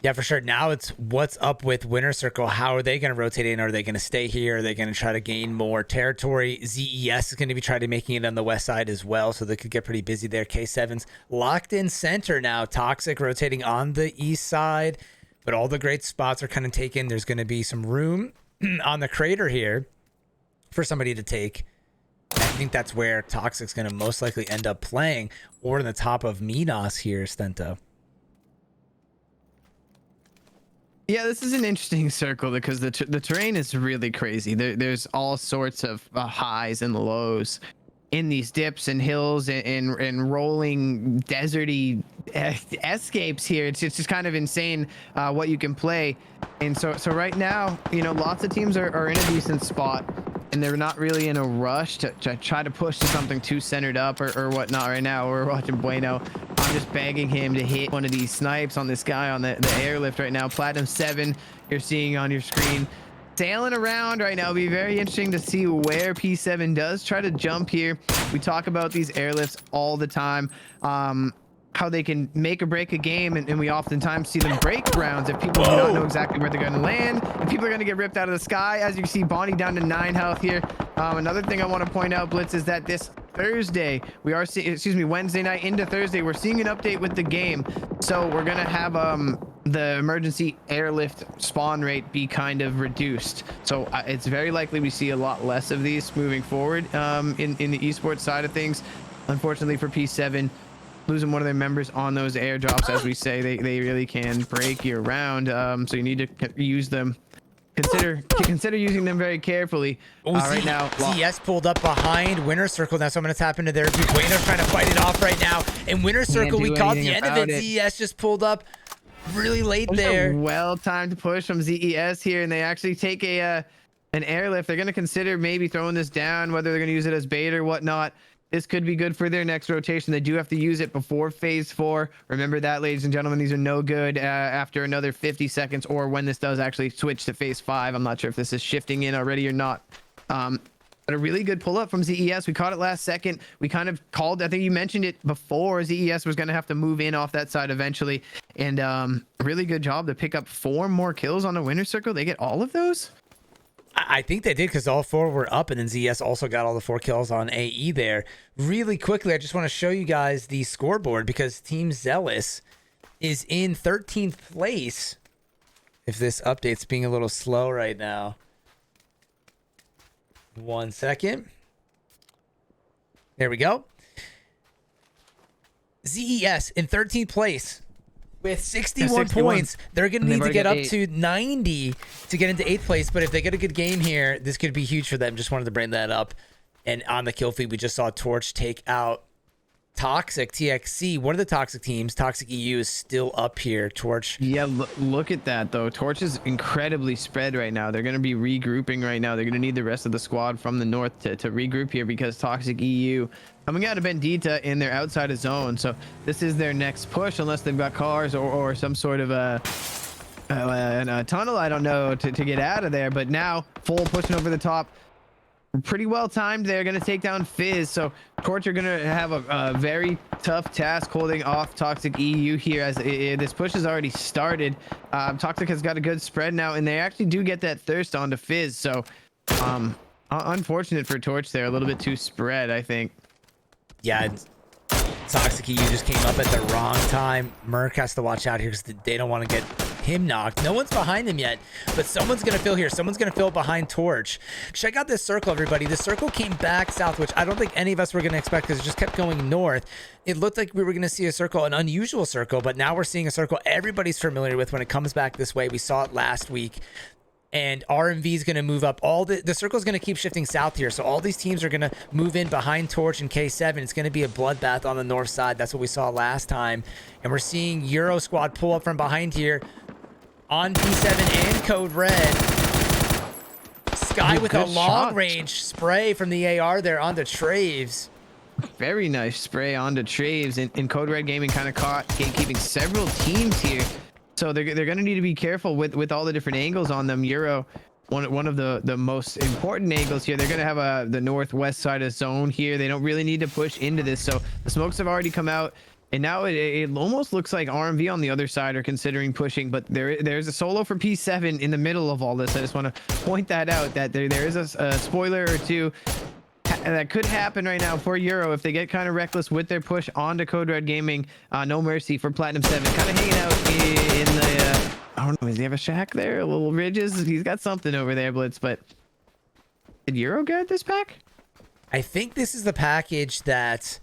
Yeah, for sure. Now it's what's up with Winter Circle. How are they going to rotate in? Are they going to stay here? Are they going to try to gain more territory? ZES is going to be trying to making it on the west side as well, so they could get pretty busy there. K7's locked in center now. Toxic rotating on the east side, but all the great spots are kind of taken. There's going to be some room on the crater here for somebody to take. I think that's where Toxic's going to most likely end up playing, or in the top of Minos here, Stento. Yeah, this is an interesting circle because the terrain is really crazy. There's all sorts of highs and lows in these dips and hills and rolling deserty escapes here. It's just kind of insane what you can play. And so right now, you know, lots of teams are in a decent spot, and they're not really in a rush to try to push to something too centered up or whatnot. Right now, we're watching Bueno. I'm just begging him to hit one of these snipes on this guy on the airlift right now. Platinum 7, you're seeing on your screen. Sailing around right now. It'll be very interesting to see where P7 does try to jump here. We talk about these airlifts all the time. How they can make or break a game, and we oftentimes see them break rounds if people do not know exactly where they're going to land, and people are going to get ripped out of the sky. As you can see, Bonnie down to 9 health here. Another thing I want to point out, Blitz, is that this Thursday, we are seeing, excuse me, Wednesday night into Thursday, we're seeing an update with the game. So we're going to have the emergency airlift spawn rate be kind of reduced. So it's very likely we see a lot less of these moving forward in the esports side of things. Unfortunately for P7, losing one of their members on those airdrops, as we say, they really can break you around. So you need to use them. Consider using them very carefully. Right now, ZS pulled up behind Winter Circle now, so I'm going to tap into their view. Bueno's trying to fight it off right now. And Winter Circle, we caught the end of it. ZES just pulled up really late there. Well-timed push from ZES here, and they actually take an airlift. They're going to consider maybe throwing this down, whether they're going to use it as bait or whatnot. This could be good for their next rotation. They do have to use it before phase 4. Remember that, ladies and gentlemen. These are no good after another 50 seconds or when this does actually switch to phase 5. I'm not sure if this is shifting in already or not. But a really good pull-up from ZES. We caught it last second. We kind of called, I think you mentioned it before, ZES was going to have to move in off that side eventually. And really good job to pick up 4 more kills on the Winter Circle. They get all of those? I think they did because all 4 were up, and then ZS also got all the 4 kills on AE there. Really quickly, I just want to show you guys the scoreboard because Team Zealous is in 13th place. If this update's being a little slow right now. 1 second. There we go. ZES in 13th place with 61 points. They're going to need to get up to 90 to get into 8th place. But if they get a good game here, this could be huge for them. Just wanted to bring that up. And on the kill feed, we just saw Torch take out Toxic TXC. One of the Toxic teams, Toxic EU, is still up here. Torch. Yeah, look at that, though. Torch is incredibly spread right now. They're going to be regrouping right now. They're going to need the rest of the squad from the north to regroup here because Toxic EU coming out of Bendita and they're outside of zone. So this is their next push unless they've got cars or some sort of a tunnel, I don't know, to get out of there. But now, full pushing over the top. Pretty well timed. They're going to take down Fizz. So Torch are going to have a very tough task holding off Toxic EU here as this push has already started. Toxic has got a good spread now, and they actually do get that thirst onto Fizz. So unfortunate for Torch there. A little bit too spread, I think. Yeah, Toxic EU just came up at the wrong time. Merc has to watch out here because they don't want to get him knocked. No one's behind him yet, but someone's going to fill here. Someone's going to fill behind Torch. Check out this circle, everybody. The circle came back south, which I don't think any of us were going to expect because it just kept going north. It looked like we were going to see a circle, an unusual circle, but now we're seeing a circle everybody's familiar with when it comes back this way. We saw it last week. And RMV is going to move up. All the circle is going to keep shifting south here. So all these teams are going to move in behind Torch and K7. It's going to be a bloodbath on the north side. That's what we saw last time. And we're seeing Euro Squad pull up from behind here on P7 and Code Red. Sky with a long-range spray from the AR there onto Traves. Very nice spray onto Traves. And Code Red Gaming kind of caught gatekeeping several teams here. So they're going to need to be careful with all the different angles on them. Euro, one of the most important angles here. They're going to have the northwest side of zone here. They don't really need to push into this. So the smokes have already come out. And now it almost looks like RMV on the other side are considering pushing. But there's a solo for P7 in the middle of all this. I just want to point that out, that there is a spoiler or two that could happen right now for Euro if they get kind of reckless with their push onto Code Red Gaming. No mercy for Platinum 7, kind of hanging out in the I don't know, does he have a shack there, a little ridges? He's got something over there, Blitz. But did Euro get this pack? I think this is the package that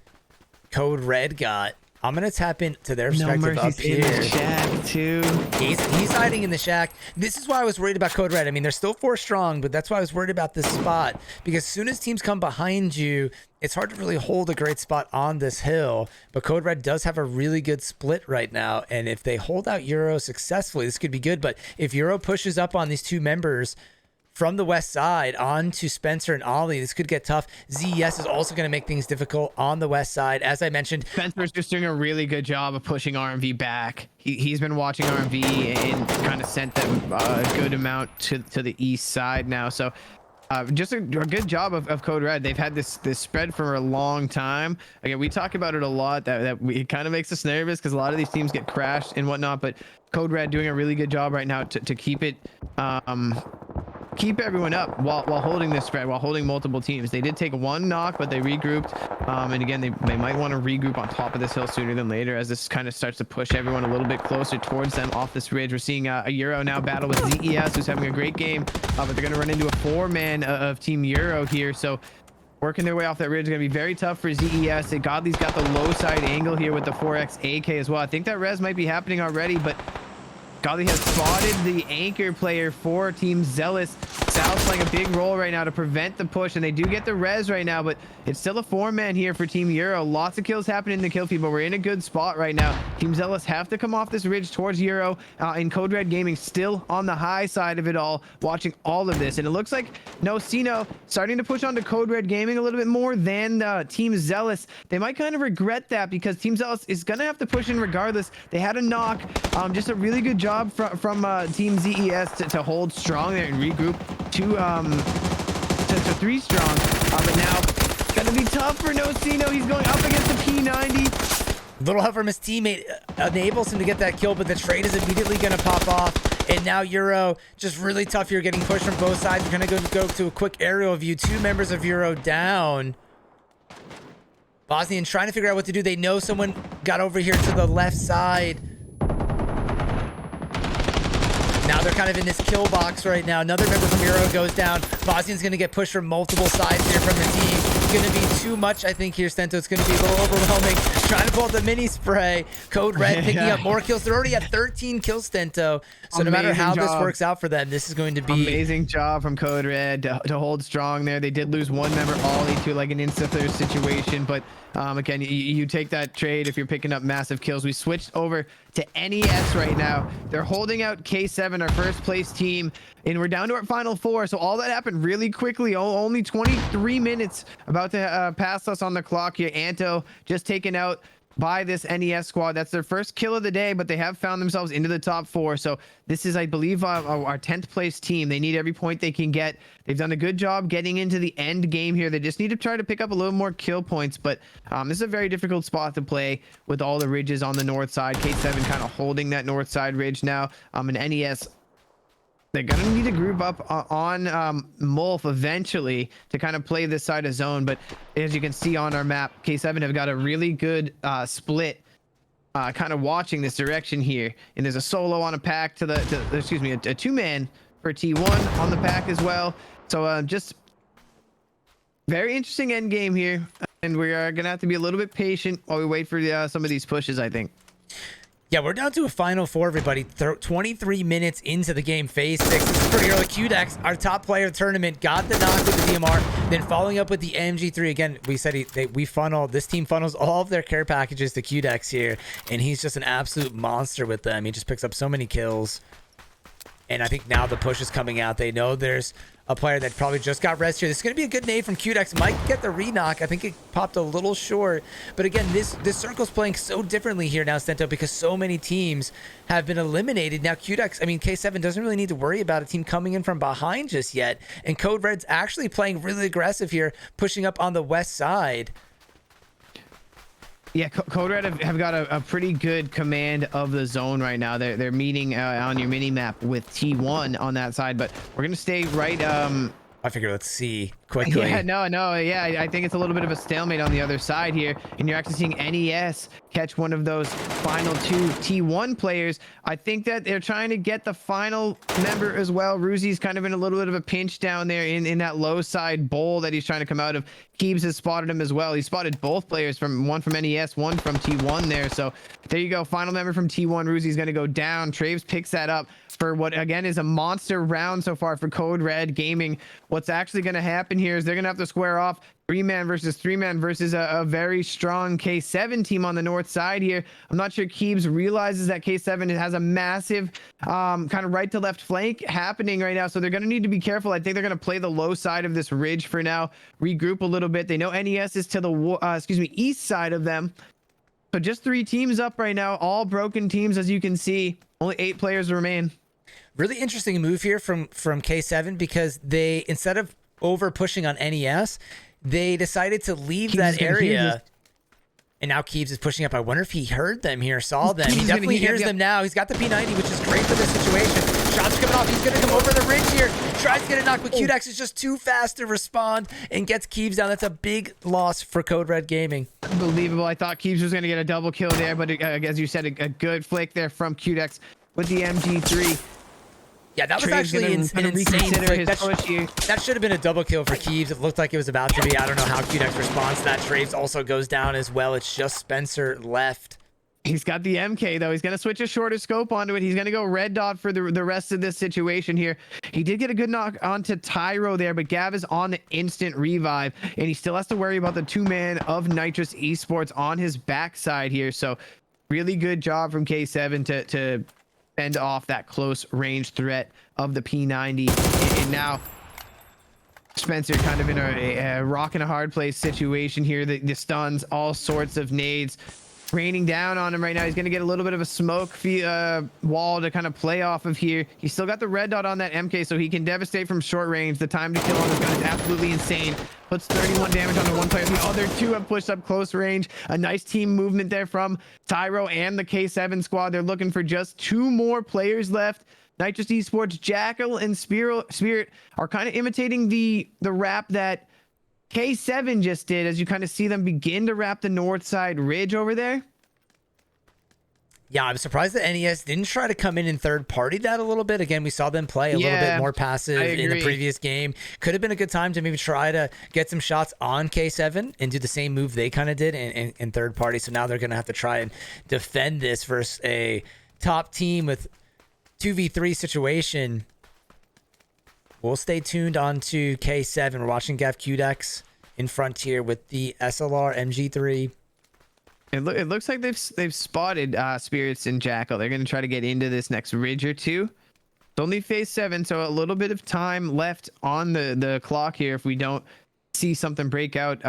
Code Red got. I'm gonna tap into their perspective up here. In the shack too. He's hiding in the shack. This is why I was worried about Code Red. I mean, they're still 4 strong, but that's why I was worried about this spot, because as soon as teams come behind you, it's hard to really hold a great spot on this hill. But Code Red does have a really good split right now, and if they hold out Euro successfully, this could be good. But if Euro pushes up on these 2 members from the west side onto Spencer and Ollie, this could get tough. ZES is also going to make things difficult on the west side. As I mentioned, Spencer's just doing a really good job of pushing RMV back. He's been watching RMV and kind of sent them a good amount to the east side now. So just a good job of Code Red. They've had this spread for a long time. Again, we talk about it a lot, that it kind of makes us nervous because a lot of these teams get crashed and whatnot. But Code Red doing a really good job right now to keep it keep everyone up while holding this spread, while holding multiple teams. They did take 1 knock, but they regrouped. And again, they might want to regroup on top of this hill sooner than later as this kind of starts to push everyone a little bit closer towards them off this ridge. We're seeing a Euro now battle with ZES, who's having a great game, but they're going to run into a 4-man of Team Euro here. So working their way off that ridge is going to be very tough for ZES. Godly's got the low side angle here with the 4x AK as well. I think that res might be happening already, but Godly has spotted the anchor player for Team Zealous. Sal's playing a big role right now to prevent the push, and they do get the res right now, but it's still a 4-man here for Team Euro. Lots of kills happening in the kill feed, but we're in a good spot right now. Team Zealous have to come off this ridge towards Euro, and Code Red Gaming still on the high side of it all, watching all of this. And it looks like Nocino starting to push onto Code Red Gaming a little bit more than Team Zealous. They might kind of regret that because Team Zealous is going to have to push in regardless. They had a knock, just a really good job from Team ZES to hold strong there and regroup to 3 strong. But now it's gonna be tough for Nocino. He's going up against the P90. little help from his teammate enables him to get that kill, but the trade is immediately going to pop off. And now Euro, just really tough here, getting pushed from both sides. We're going to go to a quick aerial view. 2 members of Euro down. Bosnian trying to figure out what to do. They know someone got over here to the left side. Now they're kind of in this kill box right now. Another member from Euro goes down. Bosnian's going to get pushed from multiple sides here from the team. It's going to be too much, I think, here, Stento. It's going to be a little overwhelming. Trying to pull out the mini spray. Code Red picking up more kills. They're already at 13 kills, Stento. So no matter how this works out for them, this is going to be... Amazing job from Code Red to hold strong there. They did lose one member, Ollie, to like an insta-third situation. But again, you take that trade if you're picking up massive kills. We switched over to NES right now. They're holding out K7, our first place team, and we're down to our final 4. So all that happened really quickly. Only 23 minutes about to pass us on the clock here. Anto just taken out by this NES squad. That's their first kill of the day, but they have found themselves into the top 4. So this is, I believe, our 10th place team. They need every point they can get. They've done a good job getting into the end game here. They just need to try to pick up a little more kill points, but this is a very difficult spot to play with all the ridges on the north side. K7 kind of holding that north side ridge now. And NES, they're going to need to group up on Mulf eventually to kind of play this side of zone. But as you can see on our map, K7 have got a really good split kind of watching this direction here. And there's a solo on a pack to the excuse me, a 2-man for T1 on the pack as well. So just very interesting end game here. And we are going to have to be a little bit patient while we wait for some of these pushes, I think. Yeah, we're down to a final 4, everybody. 23 minutes into the game, phase 6. This is pretty early. QDex, our top player of the tournament, got the knock with the DMR, then following up with the MG3. Again, we said this team funnels all of their care packages to QDex here, and he's just an absolute monster with them. He just picks up so many kills. And I think now the push is coming out. They know there's a player that probably just got res here. This is going to be a good nade from QDex. Might get the re-knock. I think it popped a little short. But again, this circle's playing so differently here now, Stento, because so many teams have been eliminated. Now QDex, I mean, K7 doesn't really need to worry about a team coming in from behind just yet. And Code Red's actually playing really aggressive here, pushing up on the west side. Yeah, Code Red have got a pretty good command of the zone right now. They're meeting on your mini map with T1 on that side, but we're gonna stay right. I figure let's see quickly. Yeah, no, yeah, I think it's a little bit of a stalemate on the other side here, and you're actually seeing NES catch one of those final 2 T1 players. I think that they're trying to get the final member as well. Ruzi's kind of in a little bit of a pinch down there in that low side bowl that he's trying to come out of. Keebs has spotted him as well. He spotted both players, one from NES, one from T1 there. So there you go. Final member from T1. Ruzi's going to go down. Traves picks that up for what, again, is a monster round so far for Code Red Gaming. What's actually going to happen here is they're going to have to square off 3-man versus 3-man versus a very strong K7 team on the north side here. I'm not sure Keebs realizes that K7 has a massive kind of right to left flank happening right now. So they're going to need to be careful. I think they're going to play the low side of this ridge for now, regroup a little bit. They know NES is to the east side of them. So just 3 teams up right now, all broken teams, as you can see. Only 8 players remain. Really interesting move here from K7 because they, instead of over pushing on NES, they decided to leave that area. And now Keebs is pushing up. I wonder if he heard them here, saw them. He definitely hears them now. He's got the P90, which is great for this situation. Shots coming off. He's going to come over the ridge here. Tries to get a knock, but QDex is just too fast to respond and gets Keebs down. That's a big loss for Code Red Gaming. Unbelievable. I thought Keebs was going to get a double kill there, but as you said, a good flick there from QDex with the MG3. Yeah, that was actually an insane flick. That should have been a double kill for Keebs. It looked like it was about to be. I don't know how QDex responds to that. Traves also goes down as well. It's just Spencer left. He's got the MK, though. He's going to switch a shorter scope onto it. He's going to go red dot for the rest of this situation here. He did get a good knock onto Tyro there, but Gav is on the instant revive, and he still has to worry about the 2-man of Nitrous Esports on his backside here. So really good job from K7 to fend off that close range threat of the P90. And now Spencer kind of in a rock and a hard place situation here. The stuns, all sorts of nades. raining down on him right now. He's going to get a little bit of a smoke wall to kind of play off of here. He's still got the red dot on that MK, so he can devastate from short range. The time to kill on this gun is absolutely insane. Puts 31 damage on the one player. The other two have pushed up close range. A nice team movement there from Tyro and the K7 squad. They're looking for just 2 more players left. Nitrous Esports, Jackal, and Spirit are kind of imitating the wrap that K7 just did, as you kind of see them begin to wrap the north side ridge over there. Yeah, I'm surprised that NES didn't try to come in and third party that a little bit. Again, we saw them play a little bit more passive in the previous game. Could have been a good time to maybe try to get some shots on K7 and do the same move they kind of did in third party. So now they're going to have to try and defend this versus a top team with 2v3 situation. We'll stay tuned on to K7. We're watching Gav Qdex in Frontier with the SLR MG3. It looks like they've spotted Spirits and Jackal. They're going to try to get into this next ridge or two. It's only phase 7, so a little bit of time left on the clock here. If we don't see something break out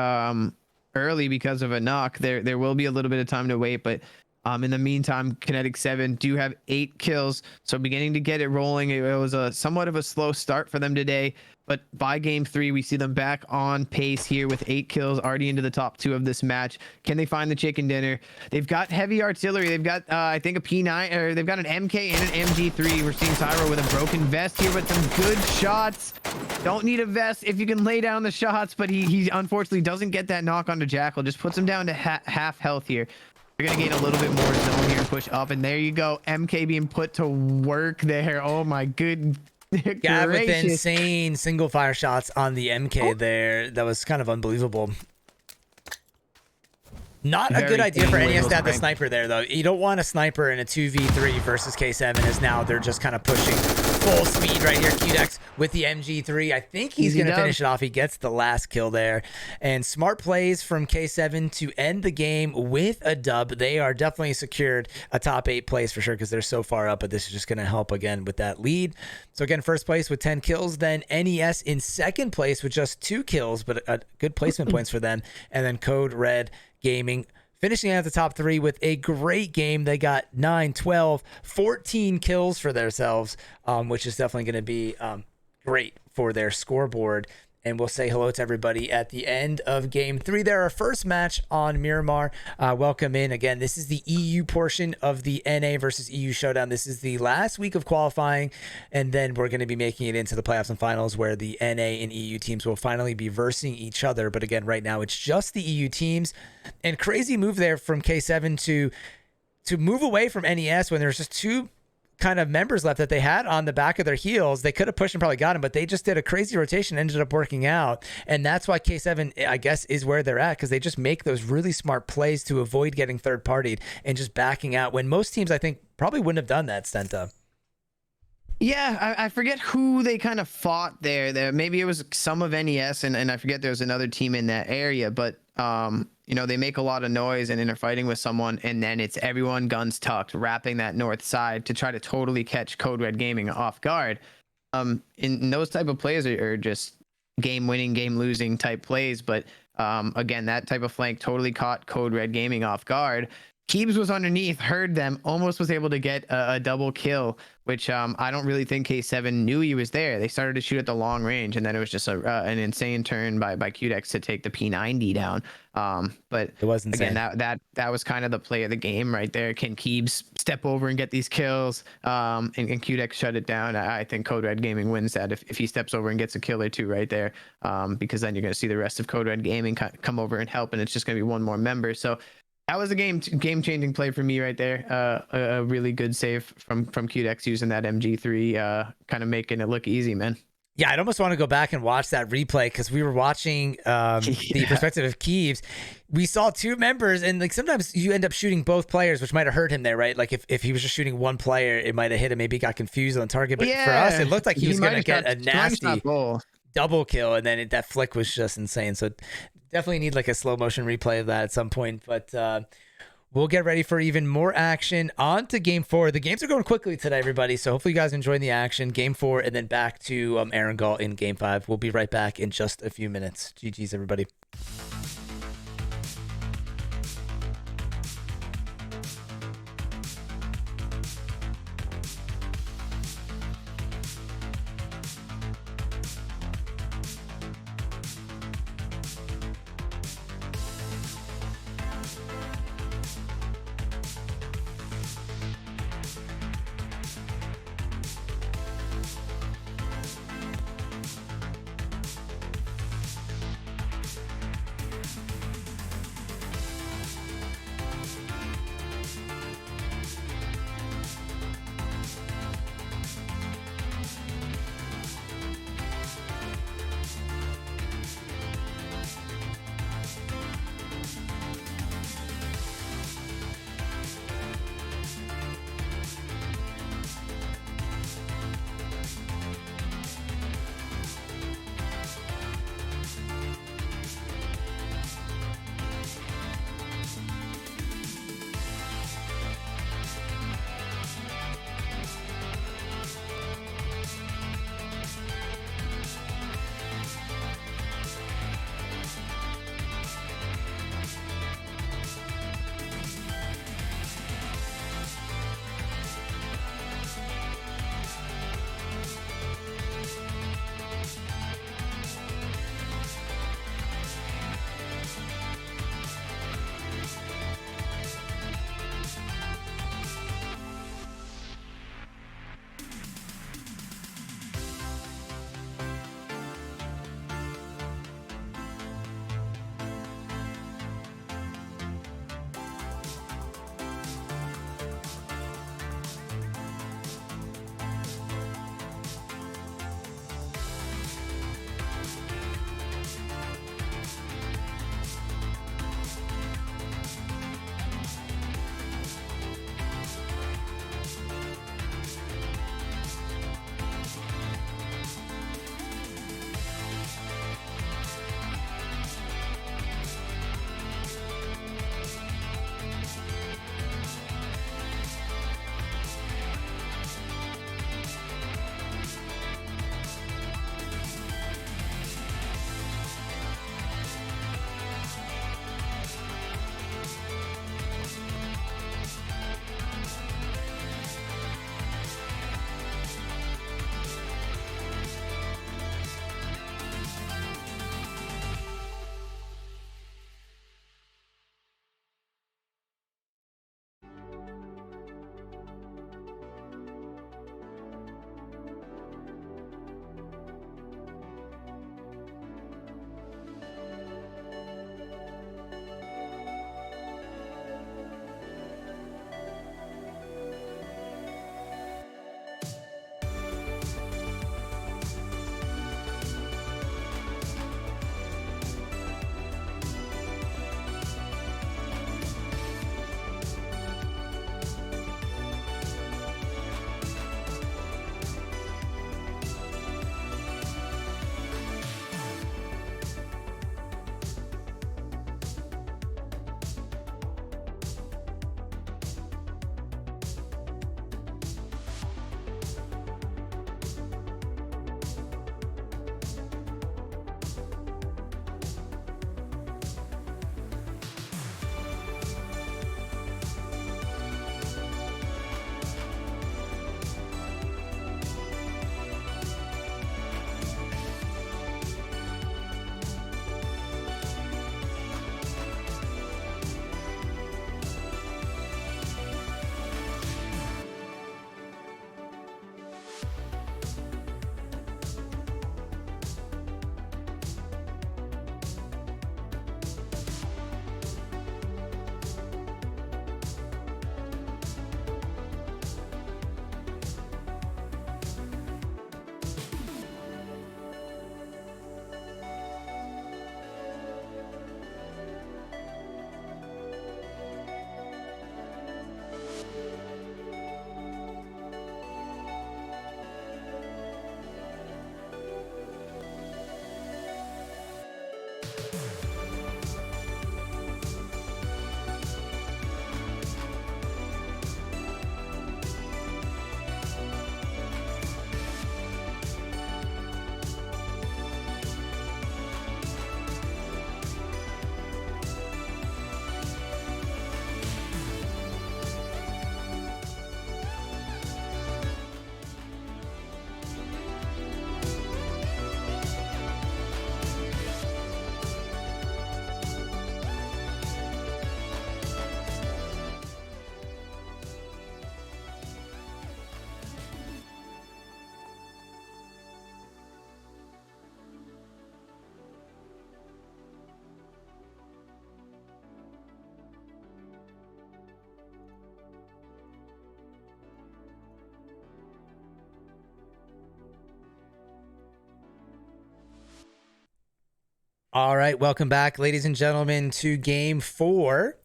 early because of a knock, there will be a little bit of time to wait. But in the meantime, Kinetic 7 do have 8 kills, so beginning to get it rolling. It was a somewhat of a slow start for them today, but by game 3, we see them back on pace here with 8 kills, already into the top 2 of this match. Can they find the chicken dinner? They've got heavy artillery. They've got, I think, a P9, or they've got an MK and an MG3. We're seeing Tyro with a broken vest here, but some good shots. Don't need a vest if you can lay down the shots, but he unfortunately doesn't get that knock onto Jackal. Just puts him down to half health here. We're going to gain a little bit more zone here and push up. And there you go. MK being put to work there. Oh, my good. Yeah, with the insane single fire shots on the MK there. That was kind of unbelievable. Not a good idea for NES to have the sniper there, though. You don't want a sniper in a 2v3 versus K7, as now they're just kind of pushing full speed right here. Qdex with the MG3. I think he's going to finish it off. He gets the last kill there. And smart plays from K7 to end the game with a dub. They are definitely secured a top 8 place for sure, because they're so far up, but this is just going to help again with that lead. So again, first place with 10 kills. Then NES in second place with just 2 kills, but a good placement points for them. And then Code Red Gaming finishing at the top 3 with a great game. They got 9, 12, 14 kills for themselves, which is definitely going to be great for their scoreboard. And we'll say hello to everybody at the end of game 3 there. Our first match on Miramar. Welcome in. Again, this is the EU portion of the NA versus EU Showdown. This is the last week of qualifying, and then we're going to be making it into the playoffs and finals, where the NA and EU teams will finally be versing each other. But again, right now it's just the EU teams. And crazy move there from K7 to move away from NES when there's just 2 kind of members left that they had on the back of their heels. They could have pushed and probably got him, but they just did a crazy rotation, ended up working out. And that's why K7, I guess, is where they're at, because they just make those really smart plays to avoid getting third partied and just backing out, when most teams, I think, probably wouldn't have done that, Stenta. Yeah, I forget who they kind of fought there. Maybe it was some of NES, and I forget there was another team in that area, but you know, they make a lot of noise and they're fighting with someone, and then it's everyone guns tucked, wrapping that north side to try to totally catch Code Red Gaming off guard. In those type of plays are just game winning, game losing type plays, but again, that type of flank totally caught Code Red Gaming off guard. Keebs was underneath, heard them, almost was able to get a double kill, which I don't really think K7 knew he was there. They started to shoot at the long range, and then it was just an insane turn by Qdex to take the P90 down. But it was insane. Again, that was kind of the play of the game right there. Can Keebs step over and get these kills, and Qdex shut it down? I think Code Red Gaming wins that if he steps over and gets a kill or 2 right there, because then you're going to see the rest of Code Red Gaming come over and help, and it's just going to be one more member. So that was a game-changing play for me right there. A really good save from Qdex using that MG3, kind of making it look easy, man. Yeah, I'd almost want to go back and watch that replay, because we were watching the perspective of Keeves. We saw 2 members, and like sometimes you end up shooting both players, which might have hurt him there, right? Like if he was just shooting one player, it might have hit him. Maybe he got confused on target. But for us, it looked like he was going to get a nasty double kill, and then that flick was just insane. So definitely need like a slow motion replay of that at some point. But we'll get ready for even more action. On to game 4. The games are going quickly today, everybody. So hopefully you guys enjoying the action. Game 4, and then back to Erangel in game 5. We'll be right back in just a few minutes. GG's, everybody. All right, welcome back, ladies and gentlemen, to game 4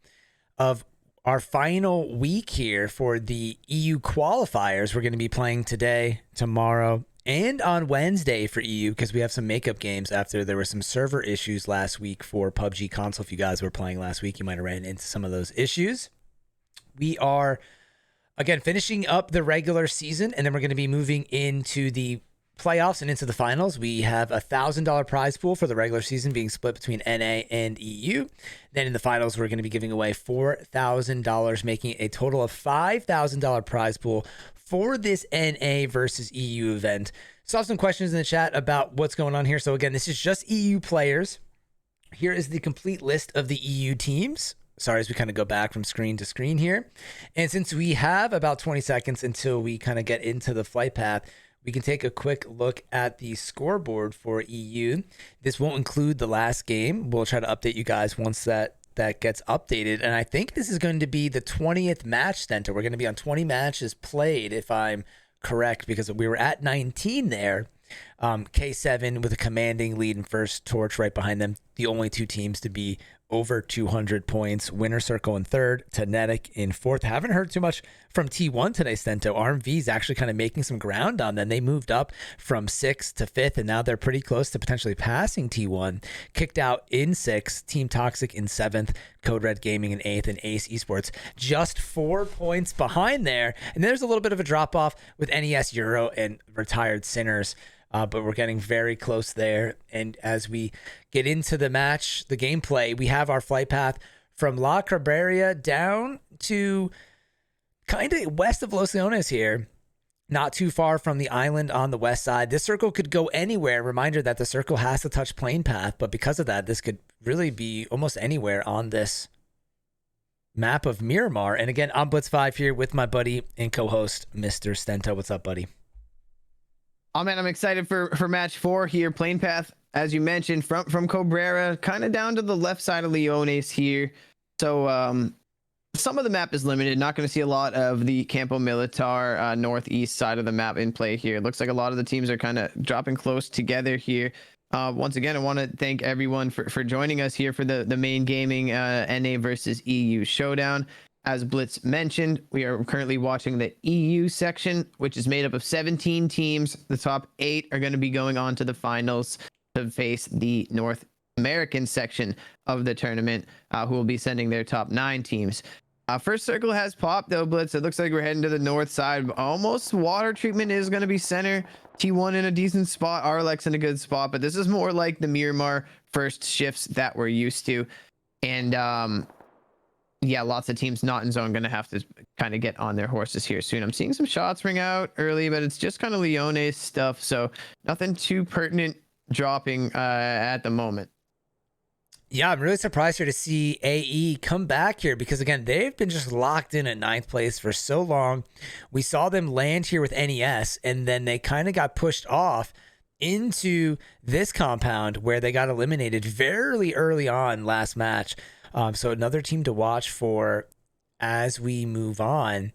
of our final week here for the EU qualifiers. We're going to be playing today, tomorrow, and on Wednesday for EU because we have some makeup games after there were some server issues last week for PUBG console. If you guys were playing last week, you might have ran into some of those issues. We are, again, finishing up the regular season, and then we're going to be moving into the playoffs and into the finals. We have a $1,000 prize pool for the regular season being split between NA and EU. Then in the finals, we're going to be giving away $4,000, making it a total of $5,000 prize pool for this NA versus EU event. Saw some questions in the chat about what's going on here. So again, this is just EU players. Here is the complete list of the EU teams. Sorry, as we kind of go back from screen to screen here. And since we have about 20 seconds until we kind of get into the flight path, we can take a quick look at the scoreboard for EU. This won't include the last game. We'll try to update you guys once that gets updated. And I think this is going to be the 20th match center. We're going to be on 20 matches played, if I'm correct, because we were at 19 there. K7 with a commanding lead in first, Torch right behind them. The only two teams to be over 200 points. Winner Circle in third, Tanetic in fourth. Haven't heard too much from T1 today, Stento. RMV is actually kind of making some ground on them. They moved up from 6th to 5th, and now they're pretty close to potentially passing T1. Kicked out in 6th, Team Toxic in 7th, Code Red Gaming in 8th, and Ace Esports just 4 points behind there. And there's a little bit of a drop-off with NES Euro and Retired Sinners. But we're getting very close there. And as we get into the match, the gameplay, we have our flight path from La Cabrera down to kind of west of Los Leones here. Not too far from the island on the west side. This circle could go anywhere. Reminder that the circle has to touch plane path. But because of that, this could really be almost anywhere on this map of Miramar. And again, I'm Blitz5 here with my buddy and co-host, Mr. Stento. What's up, buddy? Oh man, I'm excited for match 4 here. Plane path, as you mentioned, from Cabrera, kind of down to the left side of Leones here. So some of the map is limited. Not going to see a lot of the Campo Militar northeast side of the map in play here. It looks like a lot of the teams are kind of dropping close together here. Once again, I want to thank everyone for joining us here for the main gaming NA versus EU showdown. As Blitz mentioned, we are currently watching the EU section, which is made up of 17 teams. The top 8 are going to be going on to the finals to face the North American section of the tournament, who will be sending their top 9 teams. First circle has popped, though, Blitz. It looks like we're heading to the north side. Almost water treatment is going to be center. T1 in a decent spot. Arlex in a good spot. But this is more like the Miramar first shifts that we're used to. And yeah, lots of teams not in zone going to have to kind of get on their horses here soon. I'm seeing some shots ring out early, but it's just kind of Leones stuff. So nothing too pertinent dropping at the moment. Yeah, I'm really surprised here to see AE come back here because, again, they've been just locked in at 9th place for so long. We saw them land here with NES, and then they kind of got pushed off into this compound where they got eliminated very early on last match. So another team to watch for as we move on.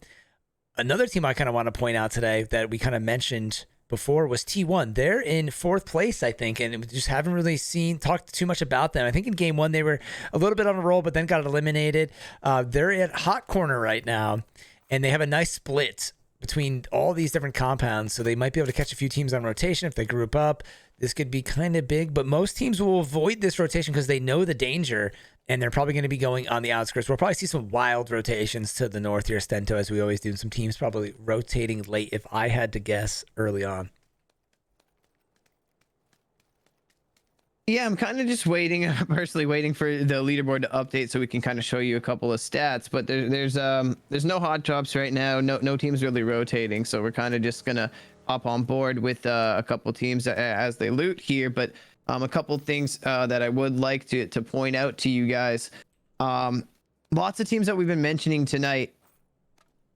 Another team I kind of want to point out today that we kind of mentioned before was T1. They're in 4th place, I think, and we just haven't really talked too much about them. I think in game 1 they were a little bit on a roll, but then got eliminated. They're at hot corner right now, and they have a nice split between all these different compounds, so they might be able to catch a few teams on rotation if they group up. This could be kind of big, but most teams will avoid this rotation because they know the danger, and they're probably going to be going on the outskirts. We'll probably see some wild rotations to the north here, Stento, as we always do. Some teams probably rotating late, if I had to guess early on. Yeah, I'm kind of just waiting, personally waiting for the leaderboard to update so we can kind of show you a couple of stats. But there's no hot drops right now. No teams really rotating, so we're kind of just gonna hop on board with a couple teams as they loot here. But a couple things that I would like to point out to you guys. Lots of teams that we've been mentioning tonight.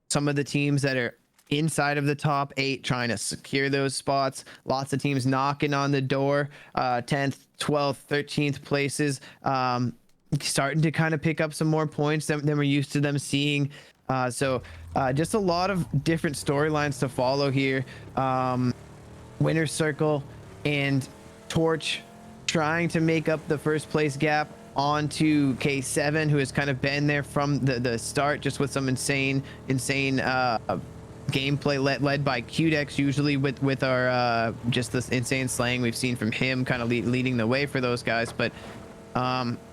Some of the teams that are inside of the top 8 trying to secure those spots. Lots of teams knocking on the door. 10th, 12th, 13th places. Starting to kind of pick up some more points than we're used to them seeing. So just a lot of different storylines to follow here. Winner's Circle and Torch trying to make up the first place gap onto K7, who has kind of been there from the start, just with some insane gameplay led by QDex, usually with our just this insane slaying we've seen from him, kind of leading the way for those guys. But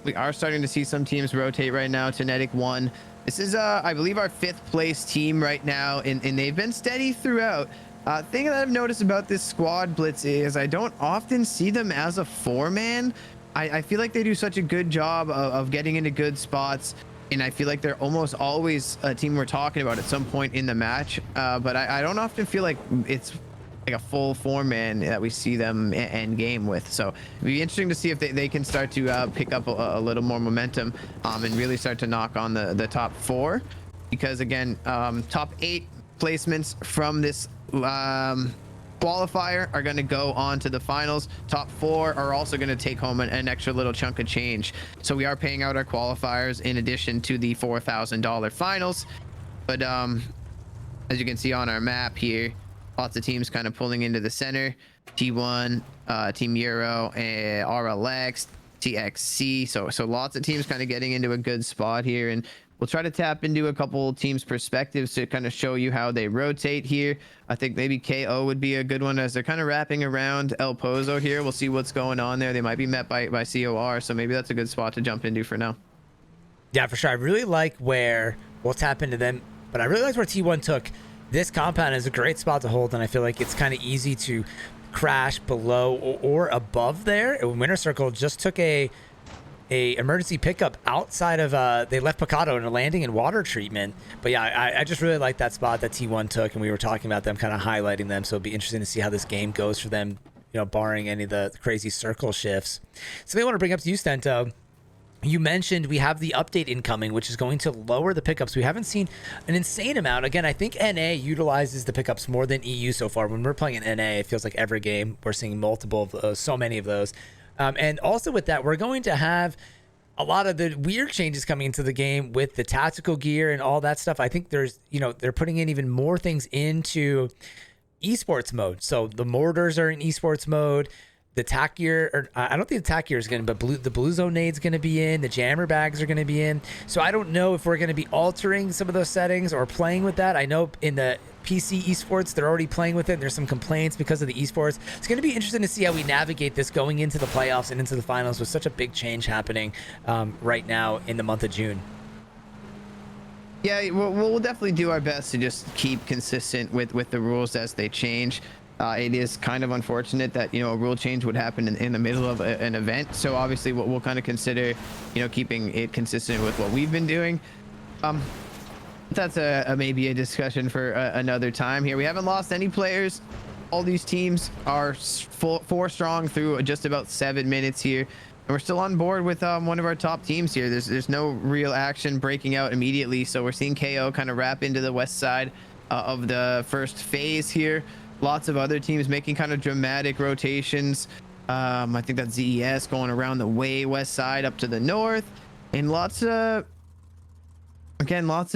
we are starting to see some teams rotate right now. Tenetic 1. This is I believe our 5th place team right now, and they've been steady throughout. Thing that I've noticed about this squad blitz is I don't often see them as a 4-man. I feel like they do such a good job of getting into good spots, and I feel like they're almost always a team we're talking about at some point in the match. But I don't often feel like it's like a full 4-man that we see them end game with. So it'd be interesting to see if they can start to pick up a little more momentum and really start to knock on the top 4. Because again, top 8 placements from this qualifier are going to go on to the finals. Top 4 are also going to take home an extra little chunk of change. So we are paying out our qualifiers in addition to the $4,000 finals. But as you can see on our map here, lots of teams kind of pulling into the center. T1, Team Euro, RLX, TXC. So lots of teams kind of getting into a good spot here, and we'll try to tap into a couple teams' perspectives to kind of show you how they rotate here. I think maybe KO would be a good one as they're kind of wrapping around El Pozo here. We'll see what's going on there. They might be met by COR, so maybe that's a good spot to jump into for now. Yeah, for sure. I really like where we'll tap into them, but I really like where T1 took. This compound is a great spot to hold, and I feel like it's kind of easy to crash below or above there. Winter Circle just took a emergency pickup outside of they left Picado in a landing and water treatment. But yeah, I just really like that spot that T1 took, and we were talking about them, kind of highlighting them. So it'll be interesting to see how this game goes for them, you know, barring any of the crazy circle shifts. So I want to bring up to you, Stento. You mentioned we have the update incoming, which is going to lower the pickups. We haven't seen an insane amount. Again, I think NA utilizes the pickups more than EU so far. When we're playing in NA, it feels like every game we're seeing multiple of those, so many of those. And also with that, we're going to have a lot of the weird changes coming into the game with the tactical gear and all that stuff. I think there's, you know, they're putting in even more things into esports mode. So the mortars are in esports mode. The tac gear, or I don't think the tac gear is going to, but the blue zone nade's going to be in. The jammer bags are going to be in. So I don't know if we're going to be altering some of those settings or playing with that. I know in the PC esports, they're already playing with it. There's some complaints because of the esports. It's going to be interesting to see how we navigate this going into the playoffs and into the finals with such a big change happening right now in the month of June. Yeah, we'll definitely do our best to just keep consistent with the rules as they change. It is kind of unfortunate that, you know, a rule change would happen in the middle of an event. So obviously we'll kind of consider, you know, keeping it consistent with what we've been doing. That's maybe a discussion for another time here. We haven't lost any players. All these teams are 4 strong through just about 7 minutes here. And we're still on board with one of our top teams here. There's no real action breaking out immediately. So we're seeing KO kind of wrap into the west side of the first phase here. Lots of other teams making kind of dramatic rotations. I think that's ZES going around the way west side up to the north, and lots of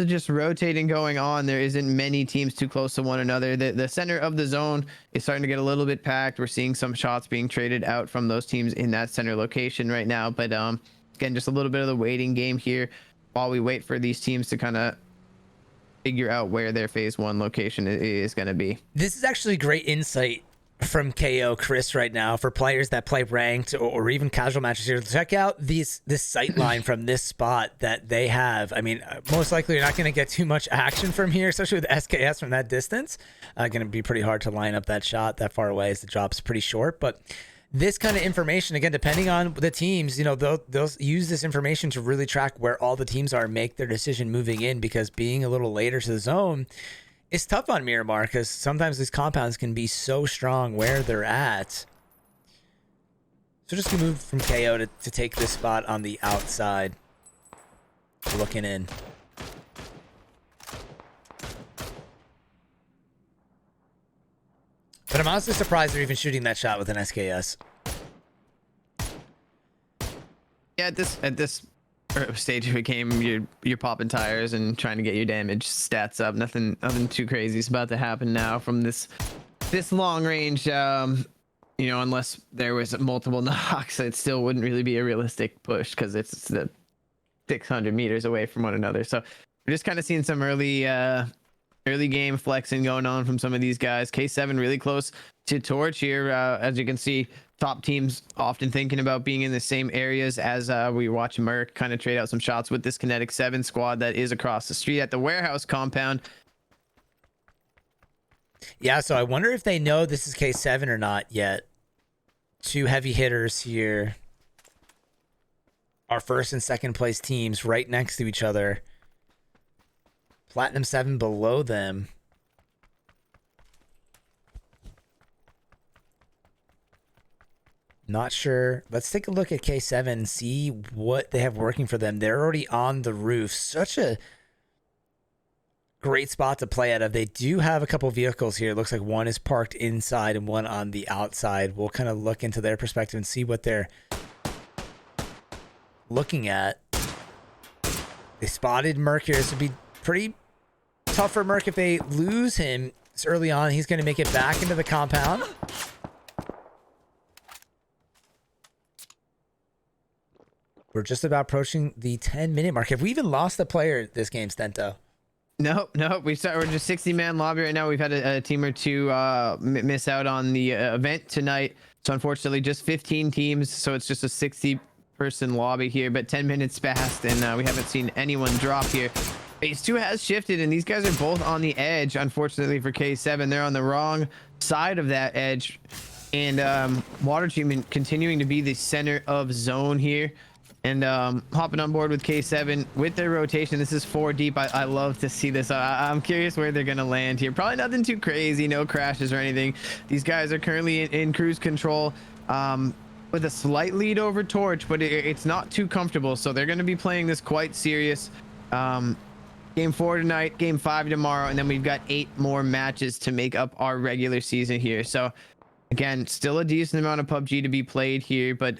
just rotating going on. There isn't many teams too close to one another. The center of the zone is starting to get a little bit packed. We're seeing some shots being traded out from those teams in that center location right now. But again, just a little bit of the waiting game here while we wait for these teams to kind of figure out where their phase 1 location is going to be. This is actually great insight from KO Chris right now for players that play ranked or even casual matches here. Check out this sight line from this spot that they have. I mean, most likely you're not going to get too much action from here, especially with SKS from that distance. Going to be pretty hard to line up that shot that far away as the drop's pretty short. But this kind of information, again, depending on the teams, you know, they'll use this information to really track where all the teams are and make their decision moving in, because being a little later to the zone is tough on Miramar, because sometimes these compounds can be so strong where they're at. So just gonna move from KO to take this spot on the outside, looking in. But I'm honestly surprised they're even shooting that shot with an SKS. Yeah, at this stage of a game, you're popping tires and trying to get your damage stats up. Nothing too crazy is about to happen now from this long range you know, unless there was multiple knocks, it still wouldn't really be a realistic push because it's the 600 meters away from one another. So we're just kind of seeing some early game flexing going on from some of these guys. K7 really close to Torch here. As you can see, top teams often thinking about being in the same areas as we watch Merc kind of trade out some shots with this Kinetic 7 squad that is across the street at the warehouse compound. Yeah, so I wonder if they know this is K7 or not yet. Two heavy hitters here. Our first and second place teams right next to each other. Platinum 7 below them. Not sure. Let's take a look at K7 and see what they have working for them. They're already on the roof. Such a great spot to play out of. They do have a couple vehicles here. It looks like one is parked inside and one on the outside. We'll kind of look into their perspective and see what they're looking at. They spotted Merc here. This would be pretty tough for Merc if they lose him this early on. He's going to make it back into the compound. We're just about approaching the 10-minute mark. Have we even lost a player this game, Stento? No, we're just 60-man lobby right now. We've had a team or two miss out on the event tonight. So unfortunately, just 15 teams. So it's just a 60-person lobby here. But 10 minutes passed, and we haven't seen anyone drop here. Phase 2 has shifted, and these guys are both on the edge. Unfortunately for K7, they're on the wrong side of that edge. And water treatment continuing to be the center of zone here. And hopping on board with K7 with their rotation. This is 4 deep. I love to see this. I'm curious where they're going to land here. Probably nothing too crazy, no crashes or anything. These guys are currently in cruise control with a slight lead over Torch, but it's not too comfortable. So they're going to be playing this quite serious. Game 4 tonight, game 5 tomorrow, and then we've got 8 more matches to make up our regular season here. So again, still a decent amount of PUBG to be played here, but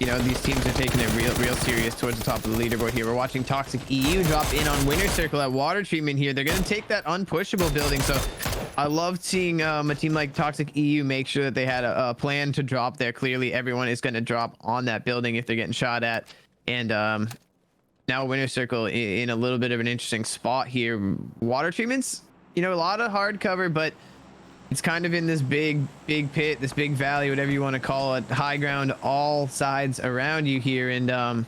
you know, these teams are taking it real serious towards the top of the leaderboard here. We're watching Toxic EU drop in on Winter Circle at water treatment here. They're going to take that unpushable building. So I loved seeing a team like Toxic EU make sure that they had a plan to drop there. Clearly, everyone is going to drop on that building if they're getting shot at. And now Winter Circle in a little bit of an interesting spot here. Water treatments, you know, a lot of hard cover, but it's kind of in this big pit, this big valley, whatever you want to call it. High ground, all sides around you here. And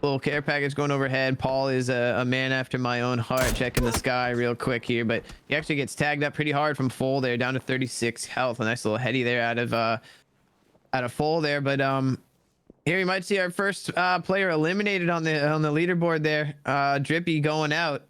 little care package going overhead. Paul is a man after my own heart, checking the sky real quick here. But he actually gets tagged up pretty hard from full there, down to 36 health. A nice little heady there out of full there. But here we might see our first player eliminated on the leaderboard there. Drippy going out.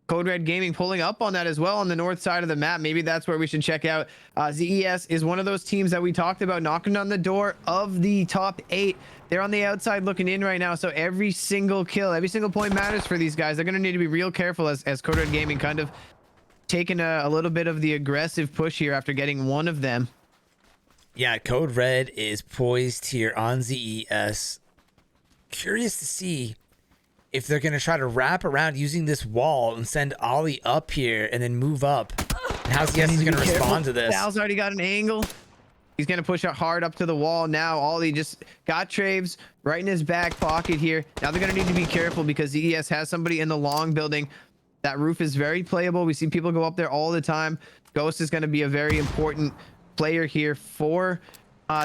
Code Red Gaming pulling up on that as well on the north side of the map. Maybe that's where we should check out. ZES is one of those teams that we talked about knocking on the door of the top 8. They're on the outside looking in right now. So every single kill, every single point matters for these guys. They're going to need to be real careful as Code Red Gaming kind of taking a little bit of the aggressive push here after getting one of them. Yeah, Code Red is poised here on ZES. Curious to see if they're going to try to wrap around using this wall and send Ollie up here and then move up. And how's ZES going to respond to this? Sal's already got an angle. He's going to push it hard up to the wall. Now Ollie just got Traves right in his back pocket here. Now they're going to need to be careful because ZES has somebody in the long building. That roof is very playable. We see people go up there all the time. Ghost is going to be a very important player here for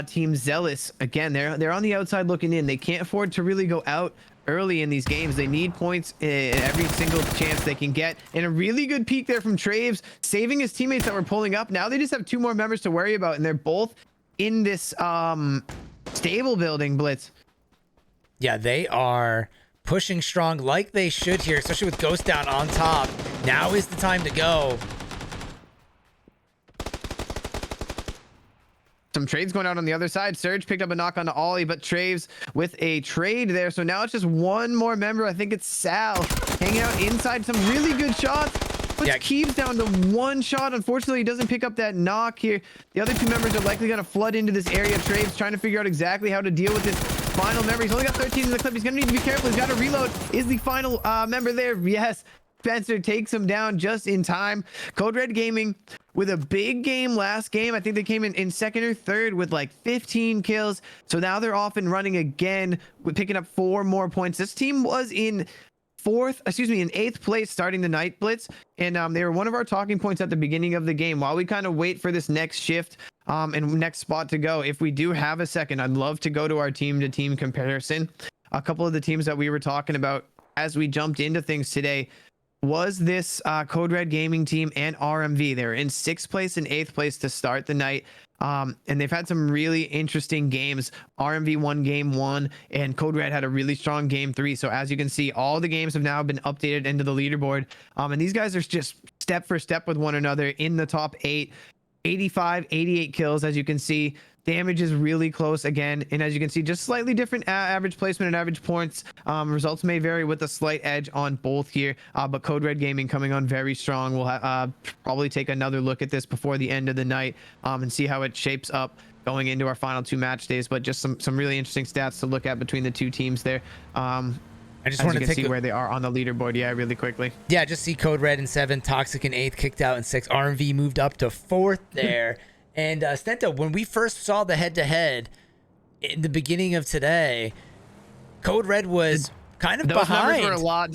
Team Zealous. Again, they're on the outside looking in. They can't afford to really go out early in these games. They need points every single chance they can get. And a really good peek there from Traves, saving his teammates that were pulling up. Now they just have 2 more members to worry about, and they're both in this stable building, Blitz. Yeah, they are pushing strong like they should here, especially with Ghost down on top. Now is the time to go. Some trades going out on the other side. Surge picked up a knock onto Ollie, but Traves with a trade there. So now it's just one more member. I think it's Sal hanging out inside. Some really good shots. Puts Keeves down to 1 shot. Unfortunately, he doesn't pick up that knock here. The other 2 members are likely going to flood into this area. Traves trying to figure out exactly how to deal with this final member. He's only got 13 in the clip. He's going to need to be careful. He's got to reload. Is the final member there? Yes. Spencer takes him down just in time. Code Red Gaming with a big game last game. I think they came in second or third with like 15 kills. So now they're off and running again with picking up 4 more points. This team was in eighth place starting the night blitz, and they were one of our talking points at the beginning of the game while we kind of wait for this next shift and next spot to go. If we do have a second, I'd love to go to our team to team comparison. A couple of the teams that we were talking about as we jumped into things today was this Code Red Gaming team and RMV. They were in 6th place and 8th place to start the night. And they've had some really interesting games. RMV won game 1 and Code Red had a really strong game 3. So as you can see, all the games have now been updated into the leaderboard. And these guys are just step for step with one another in the top 8, 85, 88 kills. As you can see, damage is really close again. And as you can see, just slightly different average placement and average points. Results may vary with a slight edge on both here. But Code Red Gaming coming on very strong. We'll probably take another look at this before the end of the night and see how it shapes up going into our final 2 match days. But just some really interesting stats to look at between the 2 teams there. I just want to see where they are on the leaderboard. Yeah, really quickly. Yeah, just see Code Red in 7, Toxic in 8th, kicked out in 6. RMV moved up to 4th there. And Stento, when we first saw the head-to-head in the beginning of today, Code Red was kind of Those behind. Numbers were a lot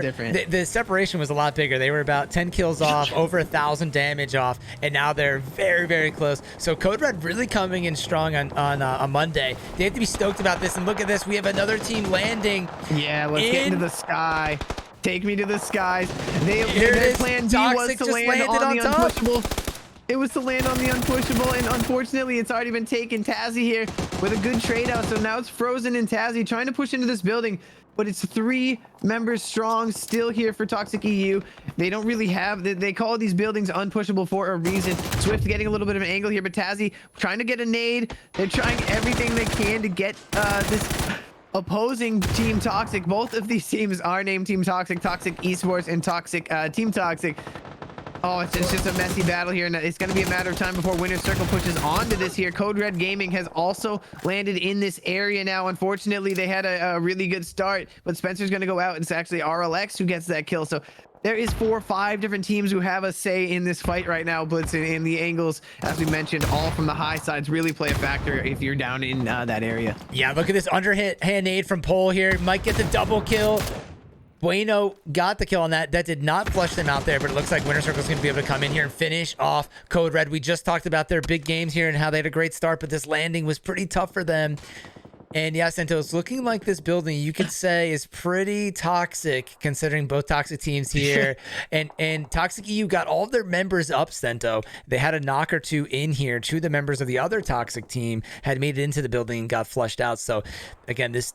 different. The separation was a lot bigger. They were about 10 kills off, over 1,000 damage off, and now they're very, very close. So Code Red really coming in strong on Monday. They have to be stoked about this. And look at this, we have another team landing. Yeah, let's get into the sky. Take me to the skies. Here Their plan B was to land on the top. unpushable. It was to land on the unpushable, and unfortunately, it's already been taken. Tazzy here with a good trade out, so now it's Frozen and Tazzy trying to push into this building, but it's 3 members strong still here for Toxic EU. They don't really have, they call these buildings unpushable for a reason. Swift getting a little bit of an angle here, but Tazzy trying to get a nade. They're trying everything they can to get this opposing Team Toxic. Both of these teams are named Team Toxic, Toxic Esports and Toxic Team Toxic. Oh, it's just a messy battle here, and it's going to be a matter of time before Winner's Circle pushes on to this here. Code Red Gaming has also landed in this area now. Unfortunately, they had a really good start, but Spencer's going to go out. It's actually RLX who gets that kill. So there is 4 or 5 different teams who have a say in this fight right now. Blitz and the angles, as we mentioned, all from the high sides really play a factor if you're down in that area. Yeah, look at this underhand nade from Pole here. Might get the double kill. Bueno got the kill on that. That did not flush them out there, but it looks like Winner Circle is going to be able to come in here and finish off Code Red. We just talked about their big games here and how they had a great start, but this landing was pretty tough for them. And yeah, Sento, it's looking like this building, you could say, is pretty toxic, considering both toxic teams here. and Toxic EU got all of their members up, Sento. They had a knock or 2 in here. 2 of the members of the other toxic team had made it into the building and got flushed out. So again, this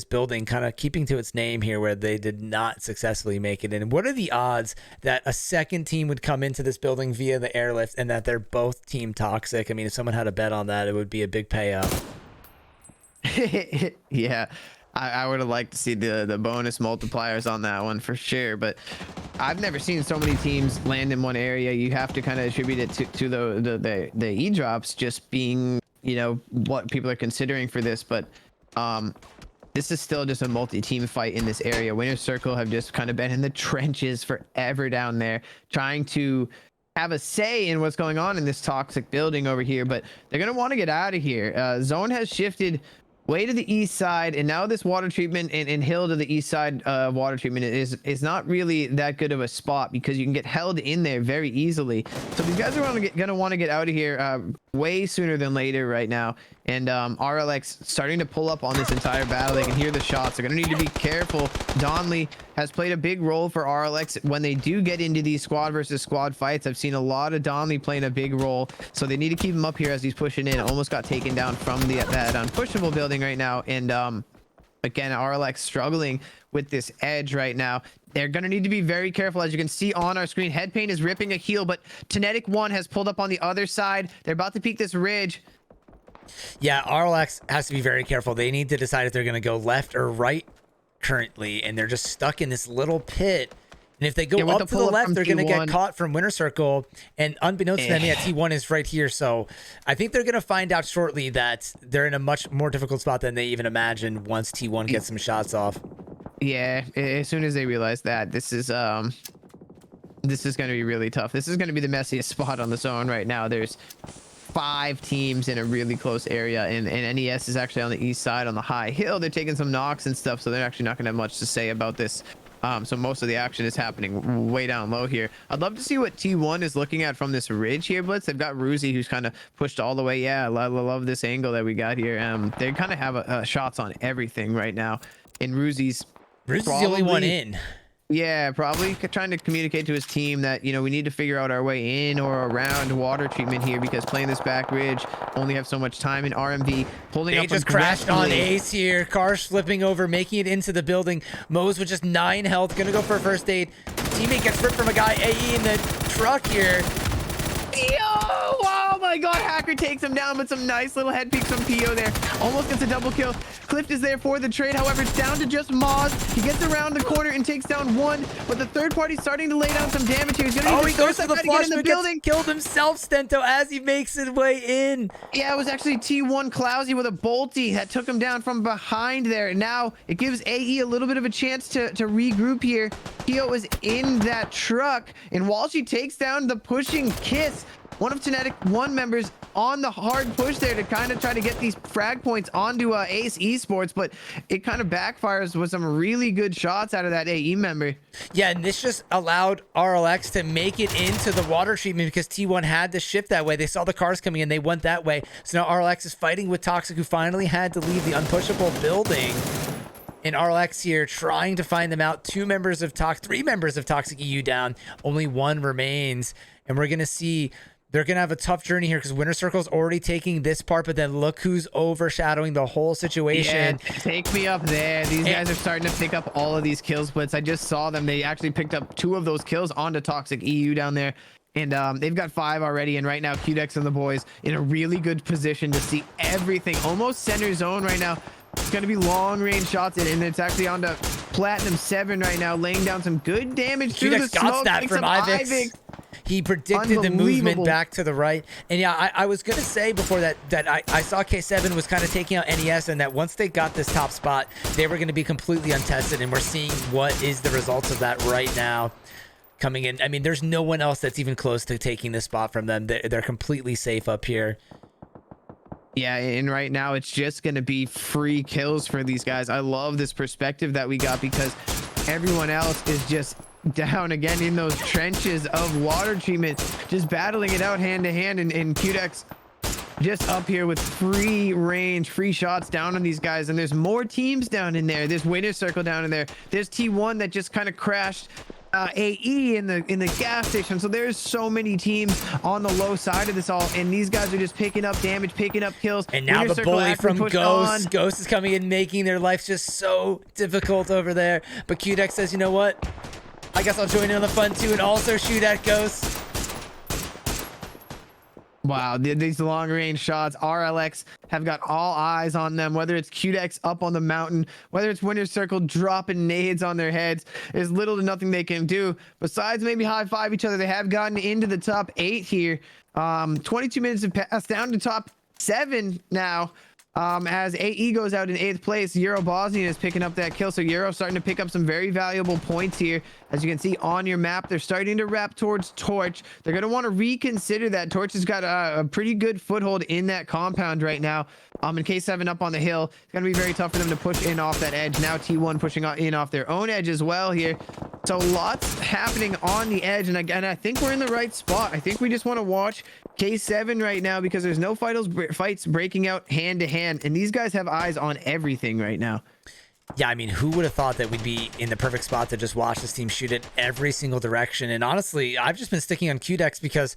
building kind of keeping to its name here, where they did not successfully make it in. What are the odds that a second team would come into this building via the airlift and that they're both Team Toxic? I mean, if someone had a bet on that, it would be a big payout. Yeah, I would have liked to see the bonus multipliers on that one for sure, but I've never seen so many teams land in one area. You have to kind of attribute it to the e-drops just being, you know, what people are considering for this, but this is still just a multi-team fight in this area. Winner's Circle have just kind of been in the trenches forever down there, trying to have a say in what's going on in this toxic building over here, but they're going to want to get out of here. Zone has shifted way to the east side, and now this water treatment and hill to the east side water treatment is not really that good of a spot, because you can get held in there very easily. So these guys are gonna want to get out of here way sooner than later right now. And RLX starting to pull up on this entire battle. They can hear the shots. They're gonna need to be careful. Donley has played a big role for RLX when they do get into these squad versus squad fights. I've seen a lot of Donley playing a big role, so they need to keep him up here as he's pushing in. Almost got taken down from that unpushable building right now. And again, RLX struggling with this edge right now. They're going to need to be very careful. As you can see on our screen, Headpaint is ripping a heal, but Kinetic 1 has pulled up on the other side. They're about to peek this ridge. Yeah, RLX has to be very careful. They need to decide if they're going to go left or right currently, and they're just stuck in this little pit. And if they go up to the left, they're going to get caught from Winner Circle. And unbeknownst to them, yeah, T1 is right here. So I think they're going to find out shortly that they're in a much more difficult spot than they even imagined once T1 gets some shots off. Yeah, as soon as they realize that, this is going to be really tough. This is going to be the messiest spot on the zone right now. There's 5 teams in a really close area, and NES is actually on the east side on the high hill. They're taking some knocks and stuff, so they're actually not going to have much to say about this. So most of the action is happening way down low here. I'd love to see what T1 is looking at from this ridge here, Blitz. They've got Ruzi, who's kind of pushed all the way. Yeah, I love this angle that we got here. They kind of have shots on everything right now, and Ruzi's the only one in. Yeah, probably trying to communicate to his team that, you know, we need to figure out our way in or around water treatment here, because playing this back ridge, only have so much time. In RMV pulling They up just crashed on Ace here. Cars flipping over, making it into the building. Moe's with just 9 health, gonna go for a first aid. Teammate gets ripped from a guy. AE in the truck here. Yo! Oh my god, Hacker takes him down, but some nice little head peeks from PO there. Almost gets a double kill. Clift is there for the trade. However, it's down to just Moz. He gets around the corner and takes down 1, but the third party's starting to lay down some damage here. He's gonna He goes for the flush, in the but building. gets killed himself, Stento, as he makes his way in. Yeah, it was actually T1 Clousy with a bolty that took him down from behind there. Now it gives AE a little bit of a chance to regroup here. PO is in that truck, and while she takes down the pushing Kiss, one of Kinetic 1 members on the hard push there to kind of try to get these frag points onto Ace Esports, but it kind of backfires with some really good shots out of that AE member. Yeah, and this just allowed RLX to make it into the water treatment because T1 had to shift that way. They saw the cars coming in, they went that way. So now RLX is fighting with Toxic, who finally had to leave the unpushable building. And RLX here trying to find them out. 3 members of Toxic EU down. Only 1 remains. And we're going to see they're going to have a tough journey here because Winter Circle's already taking this part, but then look who's overshadowing the whole situation. Yeah, take me up there. These guys are starting to pick up all of these kills, Blitz. I just saw them. They actually picked up 2 of those kills onto Toxic EU down there. And they've got 5 already. And right now, QDex and the boys in a really good position to see everything. Almost center zone right now. It's going to be long range shots, and it's actually on to Platinum 7 right now, laying down some good damage through the smoke. Got that from Ivix. He predicted the movement back to the right. And yeah, I was going to say before that I saw K7 was kind of taking out NES, and that once they got this top spot, they were going to be completely untested. And we're seeing what is the results of that right now coming in. I mean, there's no one else that's even close to taking this spot from them. They're completely safe up here. Yeah, and right now it's just going to be free kills for these guys. I love this perspective that we got because everyone else is just down again in those trenches of water treatment, just battling it out hand to hand, and QDex just up here with free range, free shots down on these guys. And there's more teams down in there. There's Winter Circle down in there. There's T1 that just kind of crashed AE in the gas station. So there's so many teams on the low side of this all, and these guys are just picking up damage, picking up kills. And now the bully from Ghost. Ghost is coming in, making their life just so difficult over there. But QDex says, you know what? I guess I'll join in on the fun too and also shoot at Ghost. Wow, these long range shots, RLX have got all eyes on them, whether it's QDex up on the mountain, whether it's Winter Circle dropping nades on their heads. There's little to nothing they can do besides maybe high five each other. They have gotten into the top 8 here. 22 minutes have passed, down to top 7 now. As AE goes out in 8th place, Euro Bosnian is picking up that kill. So Euro starting to pick up some very valuable points here. As you can see on your map, they're starting to wrap towards Torch. They're going to want to reconsider that. Torch has got a pretty good foothold in that compound right now. And K7 up on the hill. It's going to be very tough for them to push in off that edge. Now T1 pushing in off their own edge as well here. So lots happening on the edge. And again, I think we're in the right spot. I think we just want to watch K7 right now because there's no fights breaking out hand to hand. And these guys have eyes on everything right now. Yeah, I mean, who would have thought that we'd be in the perfect spot to just watch this team shoot it every single direction? And honestly, I've just been sticking on QDex because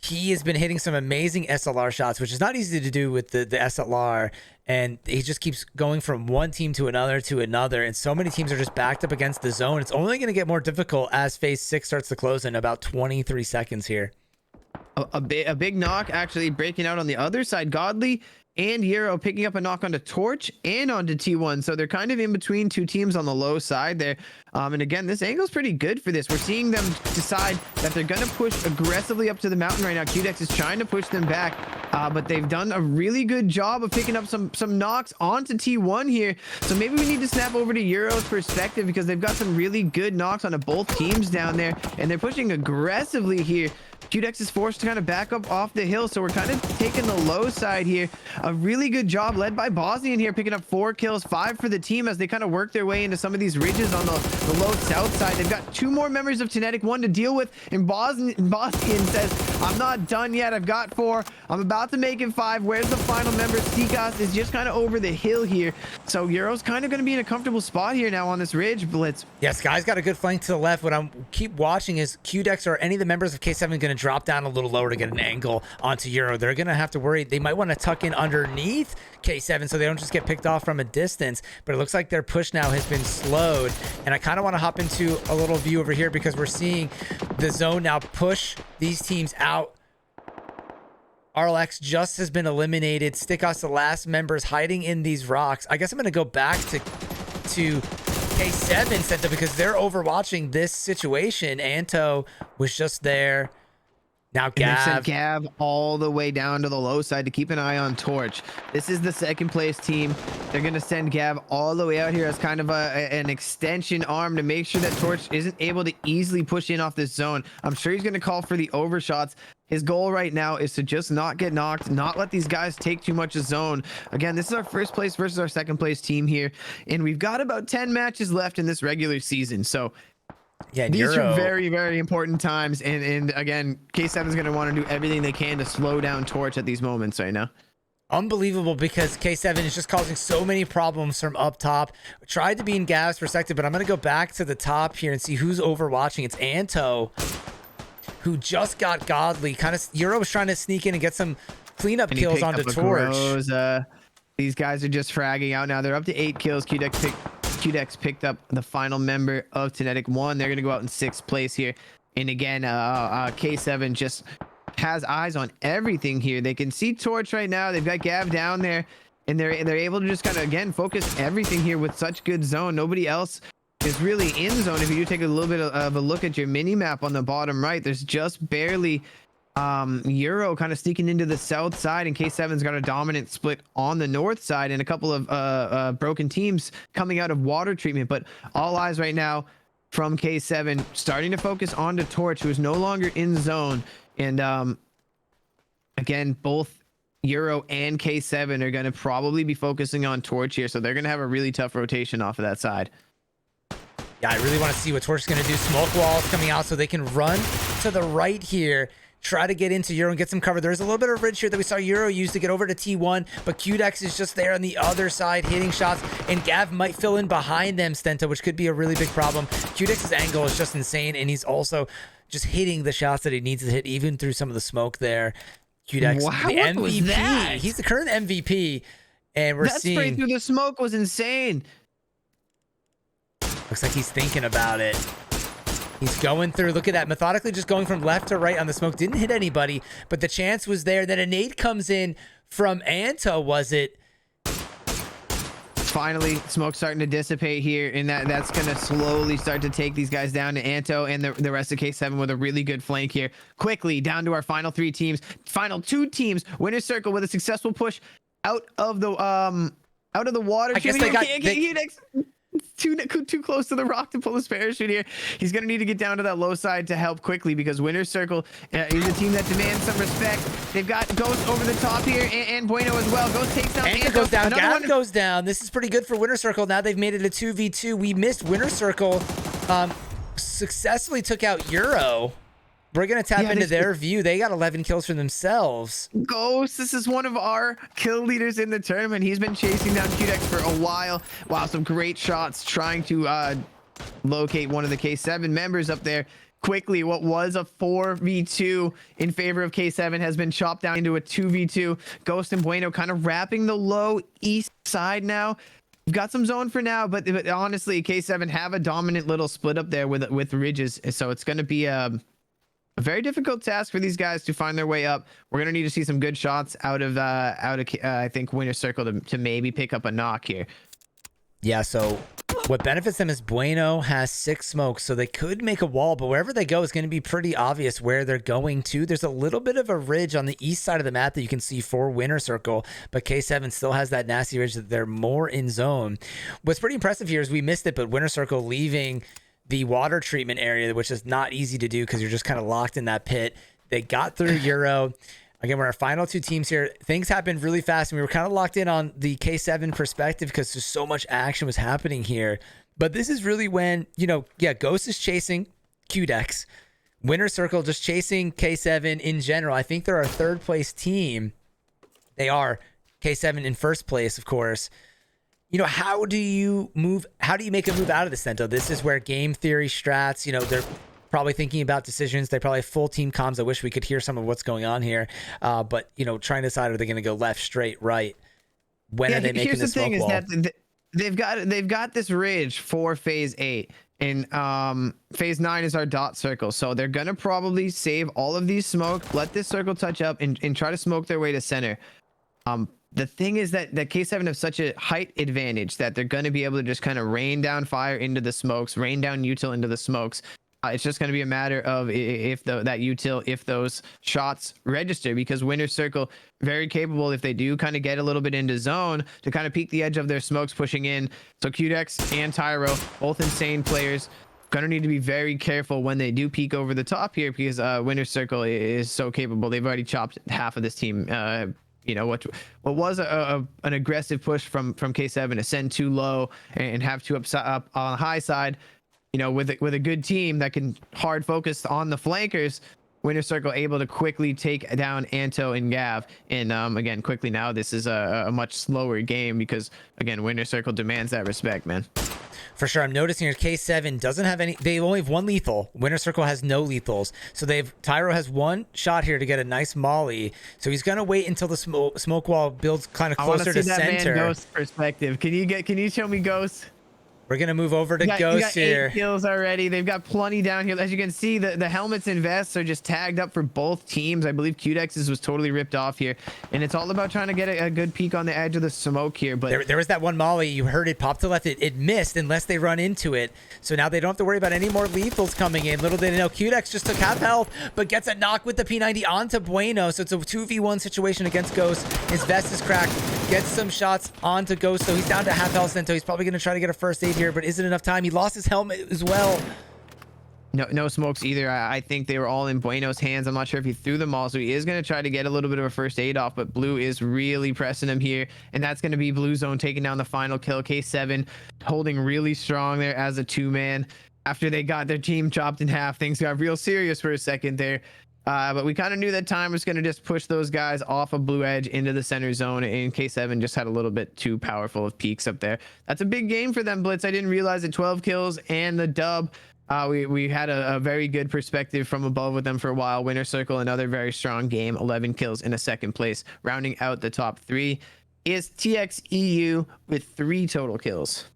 he has been hitting some amazing SLR shots, which is not easy to do with the SLR. And he just keeps going from one team to another. And so many teams are just backed up against the zone. It's only going to get more difficult as phase 6 starts to close in about 23 seconds here. A big knock actually breaking out on the other side. Godly and Euro picking up a knock onto Torch and onto T1. So they're kind of in between 2 teams on the low side there. And again, this angle's pretty good for this. We're seeing them decide that they're going to push aggressively up to the mountain right now. QDex is trying to push them back. but they've done a really good job of picking up some knocks onto T1 here. So maybe we need to snap over to Euro's perspective, because they've got some really good knocks onto both teams down there, and they're pushing aggressively here. QDex is forced to kind of back up off the hill, so we're kind of taking the low side here. A really good job led by Bosnian here, picking up 4 kills, 5 for the team as they kind of work their way into some of these ridges on the low south side. They've got 2 more members of Kinetic 1 to deal with, and Bosnian says, I'm not done yet. I've got 4. I'm about to make it 5. Where's the final member? Stikas is just kind of over the hill here. So Euro's kind of going to be in a comfortable spot here now on this ridge, Blitz. Yeah, Sky's got a good flank to the left. What I'm keep watching is QDex or any of the members of K7 going to drop down a little lower to get an angle onto Euro. They're going to have to worry. They might want to tuck in underneath K7 so they don't just get picked off from a distance, but it looks like their push now has been slowed. And I kind of want to hop into a little view over here because we're seeing the zone now push these teams out. RLX just has been eliminated. Stickos, the last members hiding in these rocks. I guess I'm going to go back to K7 Senta because they're overwatching this situation. Anto was just there. Now And they've sent Gav. Gav all the way down to the low side to keep an eye on Torch. This is the second place team. They're going to send Gav all the way out here as kind of an extension arm to make sure that Torch isn't able to easily push in off this zone. I'm sure he's going to call for the overshots. His goal right now is to just not get knocked, not let these guys take too much of zone. Again, this is our first place versus our second place team here, and we've got about 10 matches left in this regular season. So Yeah, these Euro. are very, very important times, and again, K7 is going to want to do everything they can to slow down Torch at these moments right now. Unbelievable, because K7 is just causing so many problems from up top. Tried to be in Gav's perspective, but I'm going to go back to the top here and see who's overwatching. It's Anto, who just got godly. Kind of Euro was trying to sneak in and get some cleanup And he kills picked onto up a Torch. Groza. These guys are just fragging out now. They're up to 8 kills. QDex picked up the final member of Kinetic 1. They're going to go out in 6th place here. And again, K7 just has eyes on everything here. They can see Torch right now. They've got Gav down there, and they're able to just kind of, again, focus everything here with such good zone. Nobody else is really in zone. If you do take a little bit of a look at your mini map on the bottom right, there's just barely Euro kind of sneaking into the south side, and K7's got a dominant split on the north side, and a couple of broken teams coming out of water treatment. But all eyes right now from K7 starting to focus on the Torch, who is no longer in zone. And again, both Euro and K7 are going to probably be focusing on Torch here, so they're going to have a really tough rotation off of that side. Yeah, I really want to see what Torch is going to do. Smoke walls coming out so they can run to the right here, try to get into Euro and get some cover. There's a little bit of ridge here that we saw Euro use to get over to T1, but QDex is just there on the other side hitting shots, and Gav might fill in behind them, Stenta, which could be a really big problem. QDex's angle is just insane, and he's also just hitting the shots that he needs to hit, even through some of the smoke there. QDex, Wow, the what was MVP. that? He's the current MVP, and we're That spray seeing... through the smoke was insane. Looks like he's thinking about it. He's going through. Look at that. Methodically just going from left to right on the smoke. Didn't hit anybody, but the chance was there. Then a nade comes in from Anto, was it? Finally, smoke starting to dissipate here, and that's going to slowly start to take these guys down to Anto and the rest of K7 with a really good flank here. Quickly, down to our final 3 teams. Final 2 teams. Winner's Circle with a successful push out of the water. I guess they got... Too close to the rock to pull his parachute here. He's going to need to get down to that low side to help quickly, because Winner's Circle is a team that demands some respect. They've got Ghost over the top here, and Bueno as well. Ghost takes down Anchor Anto. goes down. Gav goes down. This is pretty good for Winner's Circle. Now they've made it a 2v2. We missed Winner's Circle. Successfully took out Euro. We're going to tap into their view. They got 11 kills for themselves. Ghost, this is one of our kill leaders in the tournament. He's been chasing down QDex for a while. Wow, some great shots trying to locate one of the K7 members up there. Quickly, what was a 4v2 in favor of K7 has been chopped down into a 2v2. Ghost and Bueno kind of wrapping the low east side now. We've got some zone for now, but honestly, K7 have a dominant little split up there with ridges, so it's going to be a very difficult task for these guys to find their way up. We're going to need to see some good shots out of I think Winner's Circle to maybe pick up a knock here. Yeah, so What benefits them is Bueno has 6 smokes, so they could make a wall, but wherever they go is going to be pretty obvious where they're going to. There's a little bit of a ridge on the east side of the map that you can see for Winter Circle, but K7 still has that nasty ridge that they're more in zone. What's pretty impressive here is we missed it, but Winter Circle leaving the water treatment area, which is not easy to do because you're just kind of locked in that pit. They got through Euro. Again, we're our final 2 teams here. Things happened really fast, and we were kind of locked in on the K7 perspective because there's so much action was happening here. But this is really when, Ghost is chasing QDex. Winter Circle just chasing K7 in general. I think they're our 3rd place team. They are. K7 in 1st place, of course. How do you make a move out of this, Stento? This is where game theory strats, they're probably thinking about decisions. They probably have full team comms. I wish we could hear some of what's going on here. But trying to decide, are they going to go left, straight, right? When are they making this smoke wall? Here's the thing is that they've got this ridge for phase 8. And phase 9 is our dot circle. So they're going to probably save all of these smoke, let this circle touch up and try to smoke their way to center. The thing is that K7 have such a height advantage that they're going to be able to just kind of rain down fire into the smokes, rain down util into the smokes. It's just going to be a matter of if those shots register, because Winter Circle very capable if they do kind of get a little bit into zone to kind of peek the edge of their smokes pushing in. So QDex and Tyro, both insane players, gonna need to be very careful when they do peek over the top here, because Winter Circle is so capable. They've already chopped half of this team. What was an aggressive push from K7 to send too low and have two up on the high side. With a good team that can hard focus on the flankers, Winter Circle able to quickly take down Anto and Gav. And again, quickly now, this is a much slower game because, again, Winter Circle demands that respect, man. For sure. I'm noticing here K7 doesn't have any. They only have 1 lethal. Winter Circle has no lethals. So Tyro has 1 shot here to get a nice molly. So he's going to wait until the smoke wall builds kind of closer to center. I want to see that man Ghost perspective. Can you show me Ghost? We're going to move over to Ghost here. 8 kills already. They've got plenty down here. As you can see, the helmets and vests are just tagged up for both teams. I believe QDex's was totally ripped off here. And it's all about trying to get a good peek on the edge of the smoke here. But there was that one molly. You heard it pop to the left. It missed unless they run into it. So now they don't have to worry about any more lethals coming in. Little did they know, QDex just took half health, but gets a knock with the P90 onto Bueno. So it's a 2v1 situation against Ghost. His vest is cracked. Gets some shots onto Ghost. So he's down to half health. So he's probably going to try to get a first aid here, but isn't enough time. He lost his helmet as well. No smokes either. I think they were all in Bueno's hands. I'm not sure if he threw them all, so he is going to try to get a little bit of a first aid off, but Blue is really pressing him here, and that's going to be Blue Zone taking down the final kill. K7 holding really strong there as a 2-man. After they got their team chopped in half, things got real serious for a second there. But we kind of knew that time was going to just push those guys off of Blue Edge into the center zone, and K7 just had a little bit too powerful of peaks up there. That's a big game for them, Blitz. I didn't realize it. 12 kills and the dub. We had a very good perspective from above with them for a while. Winter Circle, another very strong game. 11 kills in a 2nd place. Rounding out the top 3 is TXEU with 3 total kills.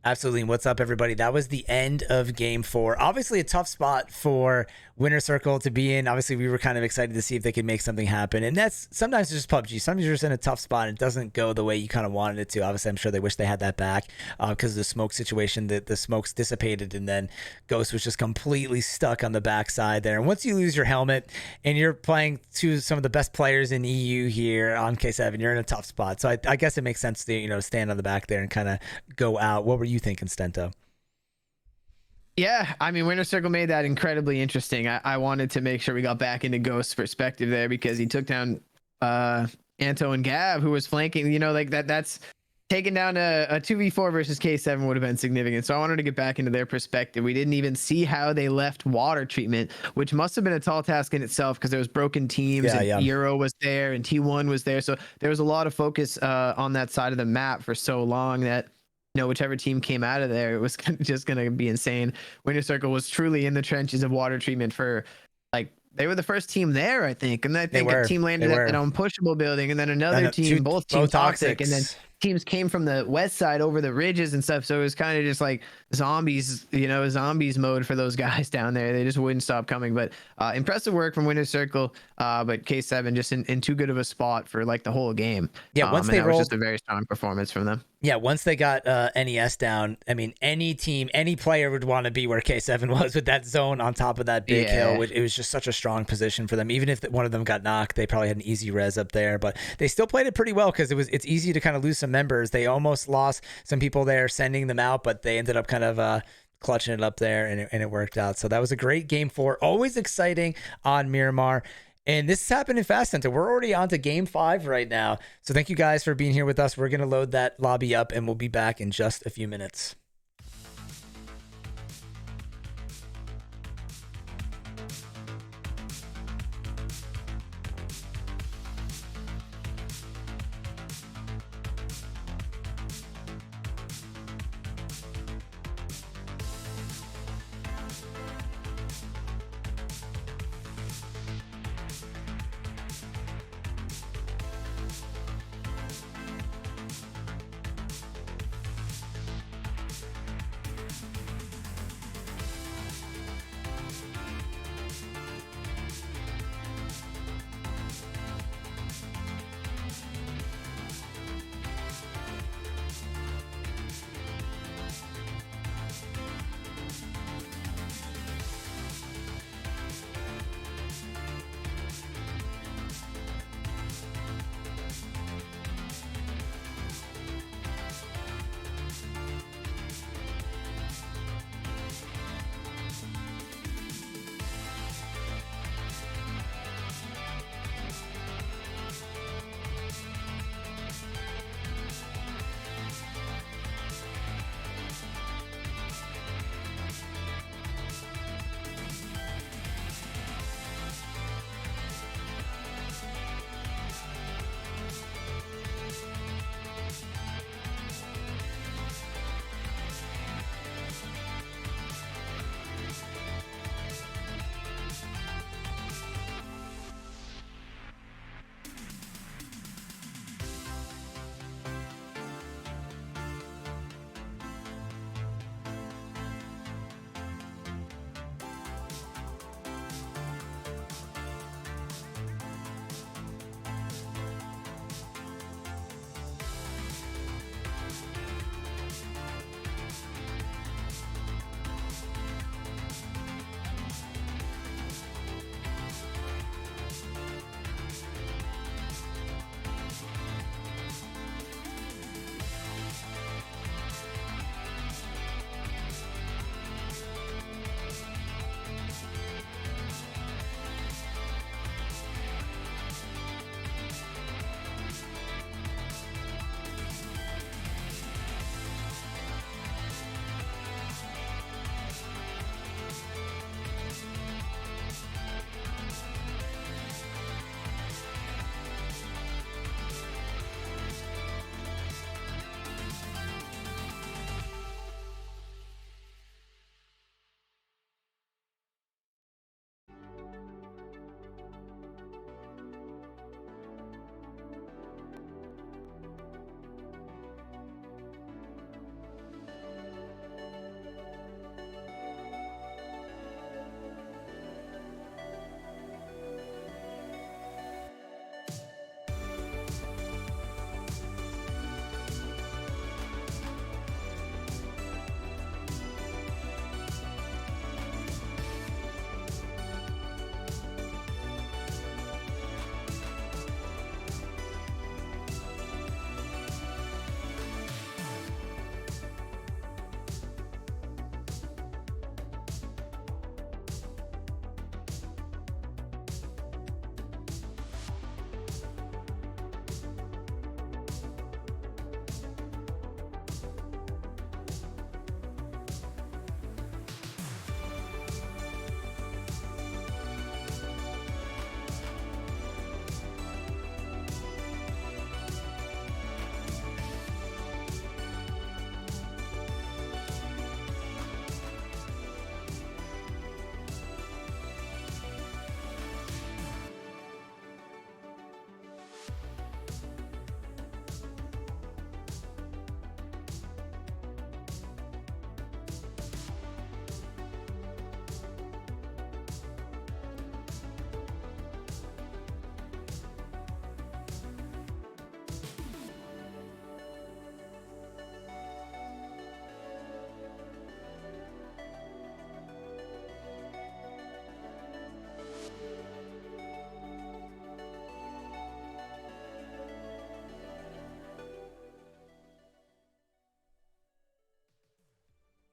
Absolutely. And what's up, everybody? That was the end of game 4. Obviously a tough spot for Winter Circle to be in. Obviously we were kind of excited to see if they could make something happen, and that's sometimes it's just PUBG. Sometimes you're just in a tough spot and it doesn't go the way you kind of wanted it to. Obviously I'm sure they wish they had that back because of the smoke situation. The smokes dissipated, and then Ghost was just completely stuck on the backside there. And once you lose your helmet and you're playing to some of the best players in EU here on K7, you're in a tough spot. So I guess it makes sense to stand on the back there and kind of go out. What were you thinking, Stento? Yeah, I mean, Winter Circle made that incredibly interesting. I wanted to make sure we got back into Ghost's perspective there, because he took down Anto and Gav, who was flanking. That's taking down a 2v4 versus K7 would have been significant. So I wanted to get back into their perspective. We didn't even see how they left water treatment, which must have been a tall task in itself, because there was broken teams, Euro was there and T1 was there. So there was a lot of focus on that side of the map for so long that whichever team came out of there, it was just going to be insane. Winter Circle was truly in the trenches of water treatment for, they were the first team there, I think. And I think a team landed at that unpushable building, and then another team, both teams toxic. And then teams came from the west side over the ridges and stuff. So it was kind of just like zombies, zombies mode for those guys down there. They just wouldn't stop coming. But impressive work from Winter Circle. But K7 just in too good of a spot for the whole game. Yeah, once and they that rolled, was just a very strong performance from them. Yeah, once they got NES down, I mean, any team, any player would want to be where K7 was with that zone on top of that big hill. It was just such a strong position for them. Even if one of them got knocked, they probably had an easy res up there. But they still played it pretty well because it's easy to kind of lose some members. They almost lost some people there, sending them out, but they ended up kind of clutching it up there, and it worked out. So that was a great game 4. Always exciting on Miramar. And this is happening in Fast Center. We're already on to game 5 right now. So thank you guys for being here with us. We're going to load that lobby up, and we'll be back in just a few minutes.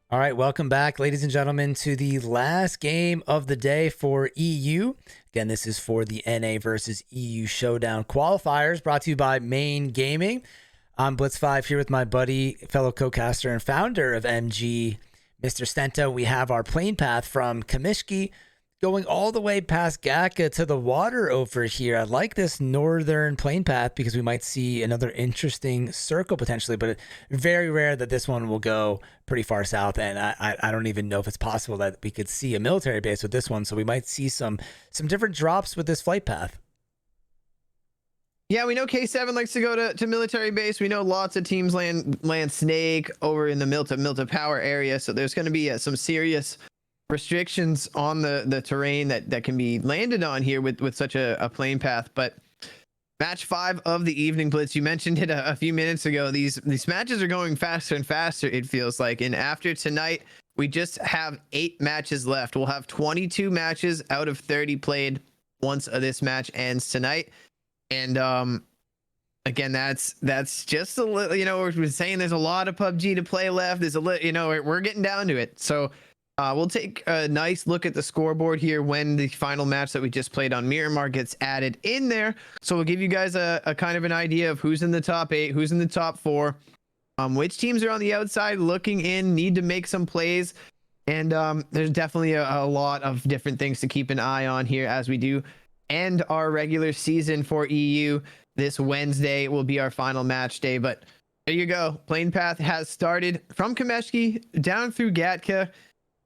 All right, welcome back, ladies and gentlemen, to the last game of the day for EU. Again, this is for the NA versus EU Showdown qualifiers, brought to you by Main Gaming. I'm Blitz5 here with my buddy, fellow co-caster and founder of MG, Mr. Stento. We have our plane path from Kamishki going all the way past Gatka to the water over here. I like this northern plane path because we might see another interesting circle potentially, but very rare that this one will go pretty far south. And I don't even know if it's possible that we could see a military base with this one. So we might see some different drops with this flight path. Yeah, we know K7 likes to go to military base. We know lots of teams land Snake over in the Milta Power area. So there's going to be some serious restrictions on the terrain that can be landed on here with such a plane path. But match 5 of the evening, Blitz, you mentioned it a few minutes ago. These matches are going faster and faster, it feels like. And after tonight, we just have 8 matches left. We'll have 22 matches out of 30 played once this match ends tonight. And again, that's just a little, we're saying there's a lot of PUBG to play left. There's a little, we're getting down to it. So we'll take a nice look at the scoreboard here when the final match that we just played on Miramar gets added in there. So we'll give you guys a kind of an idea of who's in the top 8, who's in the top 4, which teams are on the outside looking in, need to make some plays. And there's definitely a lot of different things to keep an eye on here as we do end our regular season for EU. This Wednesday will be our final match day. But there you go. Plane path has started from Kameshki down through Gatka.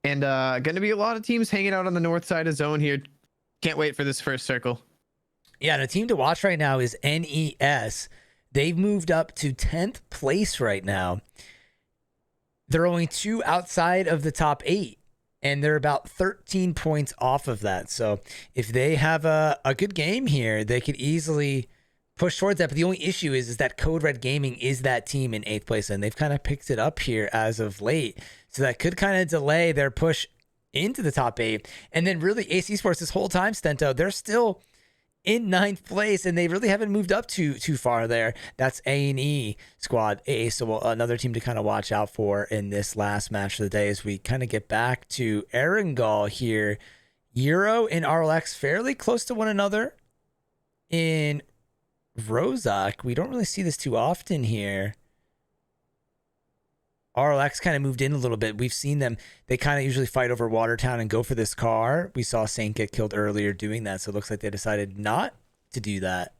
And going to be a lot of teams hanging out on the north side of zone here. Can't wait for this first circle. Yeah, and a team to watch right now is NES. They've moved up to 10th place right now. They're only 2 outside of the top 8, and they're about 13 points off of that. So if they have a good game here, they could easily push towards that. But the only issue is that Code Red Gaming is that team in 8th place, and they've kind of picked it up here as of late. So that could kind of delay their push into the top 8. And then really AC Esports this whole time, Stento, they're still in 9th place, and they really haven't moved up too far there. That's A&E squad A. So another team to kind of watch out for in this last match of the day as we kind of get back to Erangel here. Euro and RLX fairly close to one another. In Rozak, we don't really see this too often here. RLX kind of moved in a little bit. We've seen them. They kind of usually fight over Watertown and go for this car. We saw Saint get killed earlier doing that, so it looks like they decided not to do that.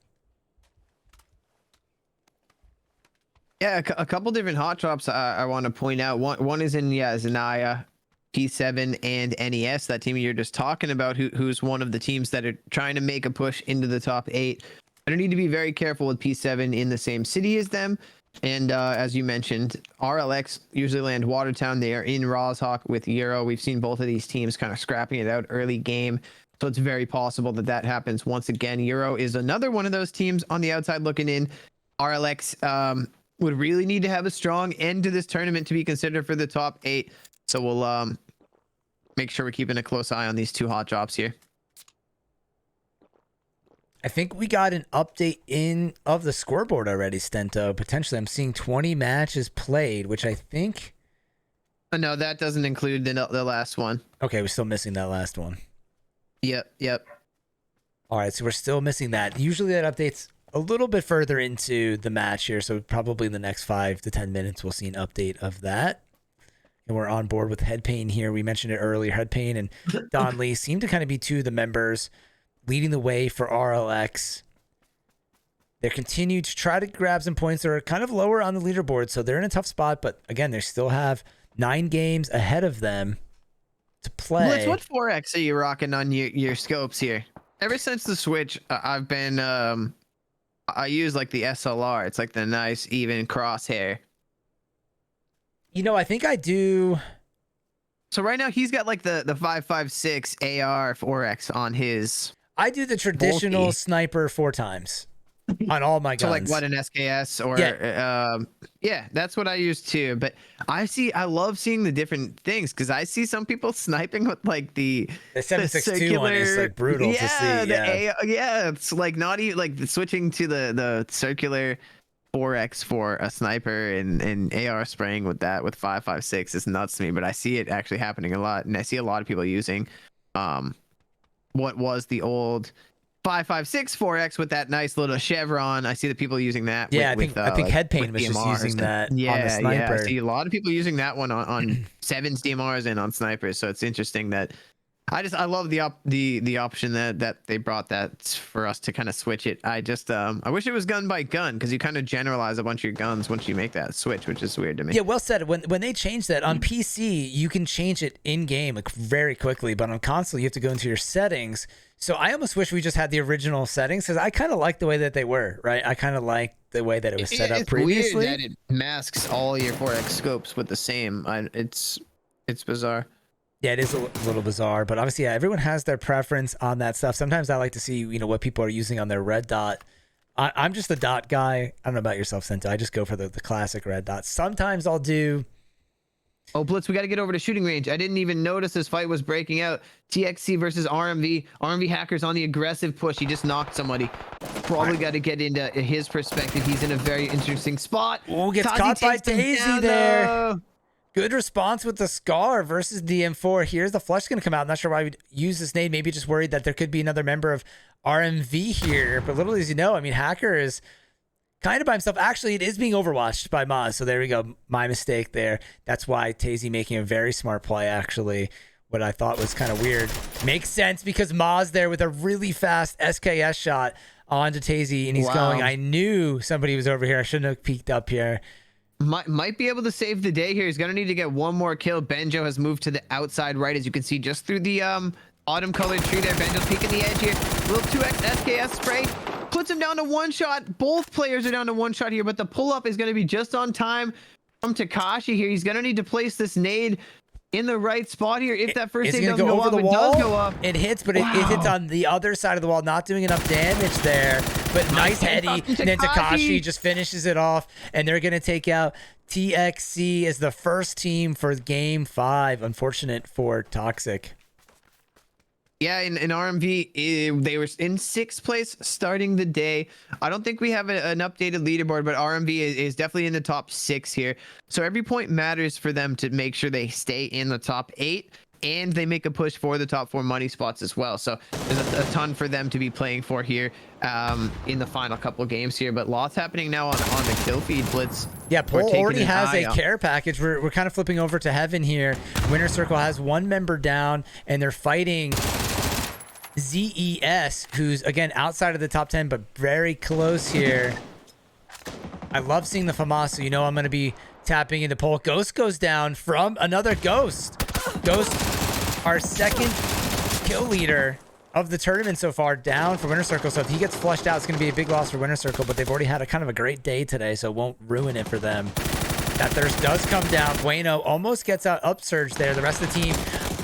Yeah, a couple different hot drops I want to point out. One is in Zanaya, P7, and NES, that team you're just talking about, who's one of the teams that are trying to make a push into the top 8. I don't need to be very careful with P7 in the same city as them. And as you mentioned, RLX usually land Watertown. They are in Rozhawk with Euro. We've seen both of these teams kind of scrapping it out early game. So it's very possible that happens once again. Euro is another one of those teams on the outside looking in. RLX would really need to have a strong end to this tournament to be considered for the top 8. So we'll make sure we're keeping a close eye on these 2 hot drops here. I think we got an update of the scoreboard already, Stento. Potentially, I'm seeing 20 matches played, which I think... No, that doesn't include the last one. Okay, we're still missing that last one. Yep. All right, so we're still missing that. Usually that updates a little bit further into the match here, so probably in the next 5 to 10 minutes, we'll see an update of that. And we're on board with Headpain here. We mentioned it earlier. Headpain and Don Lee seem to kind of be 2 of the members leading the way for RLX. They continue to try to grab some points. They're kind of lower on the leaderboard, so they're in a tough spot. But again, they still have 9 games ahead of them to play. Blitz, what 4X are you rocking on your scopes here? Ever since the Switch, I've been I use like the SLR. It's like the nice even crosshair. I think I do. So right now he's got like the 5.56 AR 4X on his. I do the traditional bulky sniper 4 times on all my guns. So like what, an SKS or yeah, that's what I use too. But I love seeing the different things because I see some people sniping with like the 7.62 one is like brutal to see. Yeah, it's like not even like switching to the circular 4x for a sniper and AR spraying with that with 5.56 is nuts to me, but I see it actually happening a lot, and I see a lot of people using what was the old 5.56 4x with that nice little chevron. I see the people using that. Yeah, with, I think like, Headpain with was just DMRs. using that Yeah, on the sniper. yeah. I see a lot of people using that one on sevens DMRs and on snipers. So it's interesting that I love the option that they brought that for us to kind of switch it. I wish it was gun by gun, because you kind of generalize a bunch of your guns once you make that switch, which is weird to me. Yeah, well said. When they changed that on PC, you can change it in game like very quickly, but on console you have to go into your settings. So I almost wish we just had the original settings, because I kind of like the way that they were, right? I kind of like the way that it was set up previously. It's weird that it masks all your 4x scopes with the same. It's bizarre. Yeah, it is a little bizarre, but obviously, yeah, everyone has their preference on that stuff. Sometimes I like to see, what people are using on their red dot. I'm just a dot guy. I don't know about yourself, Senta. I just go for the classic red dot. Sometimes I'll do... Oh, Blitz, we got to get over to shooting range. I didn't even notice this fight was breaking out. TXC versus RMV. RMV Hacker's on the aggressive push. He just knocked somebody. Probably got to get into his perspective. He's in a very interesting spot. Oh, gets caught by Daisy there. Good response with the Scar versus the M4. Here's the flush going to come out. I'm not sure why we'd use this nade. Maybe just worried that there could be another member of RMV here. But little as you know, I mean, Hacker is kind of by himself. Actually, it is being overwatched by Maz. So there we go. My mistake there. That's why Tazy making a very smart play, actually. What I thought was kind of weird. Makes sense because Maz there with a really fast SKS shot onto Tazy. And he's going, I knew somebody was over here. I shouldn't have peeked up here. Might be able to save the day here. He's gonna need to get one more kill. Benjo has moved to the outside right, as you can see just through the autumn colored tree there. Benjo's peeking the edge here. Little 2x SKS spray puts him down to one shot. Both players are down to one shot here, but the pull up is going to be just on time from Takashi here. He's gonna need to place this nade in the right spot here. If that first nade doesn't go up, it does go up. It hits, but it hits on the other side of the wall, not doing enough damage there. But nice heady. And then Takashi just finishes it off, and they're going to take out TXC as the first team for game 5. Unfortunate for Toxic. Yeah, in RMV, they were in 6th place starting the day. I don't think we have an updated leaderboard, but RMV is definitely in the top 6 here. So every point matters for them to make sure they stay in the top 8, and they make a push for the top 4 money spots as well. So there's a ton for them to be playing for here in the final couple games here. But lots happening now on the kill feed, Blitz. Yeah, Pole already has a care package. We're kind of flipping over to Heaven here. Winner Circle has one member down, and they're fighting ZES, who's again outside of the top 10 but very close here. I love seeing the FAMAS, so I'm going to be tapping into Pole. Ghost goes down from another Ghost. Ghost, our second kill leader of the tournament so far, down for Winner Circle. So if he gets flushed out, it's going to be a big loss for Winner Circle, but they've already had a kind of a great day today, so it won't ruin it for them. That thirst does come down. Bueno almost gets out upsurge there. The rest of the team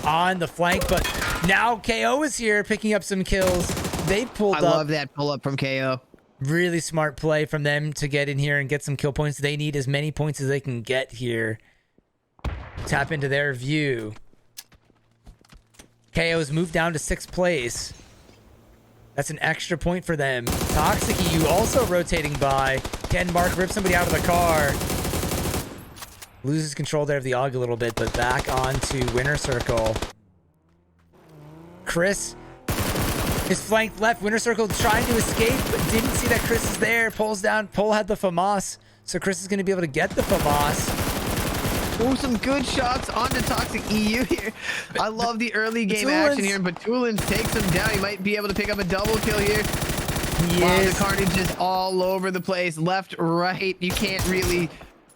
on the flank, but now KO is here picking up some kills. They pulled up. I love that pull up from KO. Really smart play from them to get in here and get some kill points. They need as many points as they can get here. Tap into their view. KO's moved down to 6th place. That's an extra point for them. Toxic EU also rotating by. Can Mark rip somebody out of the car? Loses control there of the AUG a little bit, but back on to Winner Circle. Chris is flanked left. Winner Circle trying to escape, but didn't see that Chris is there. Pulls down. Pole had the FAMAS, so Chris is going to be able to get the FAMAS. Oh, some good shots onto Toxic EU here. I love the early game action here, but Tulin takes him down. He might be able to pick up a double kill here. Wow, the carnage is all over the place. Left, right. You can't really...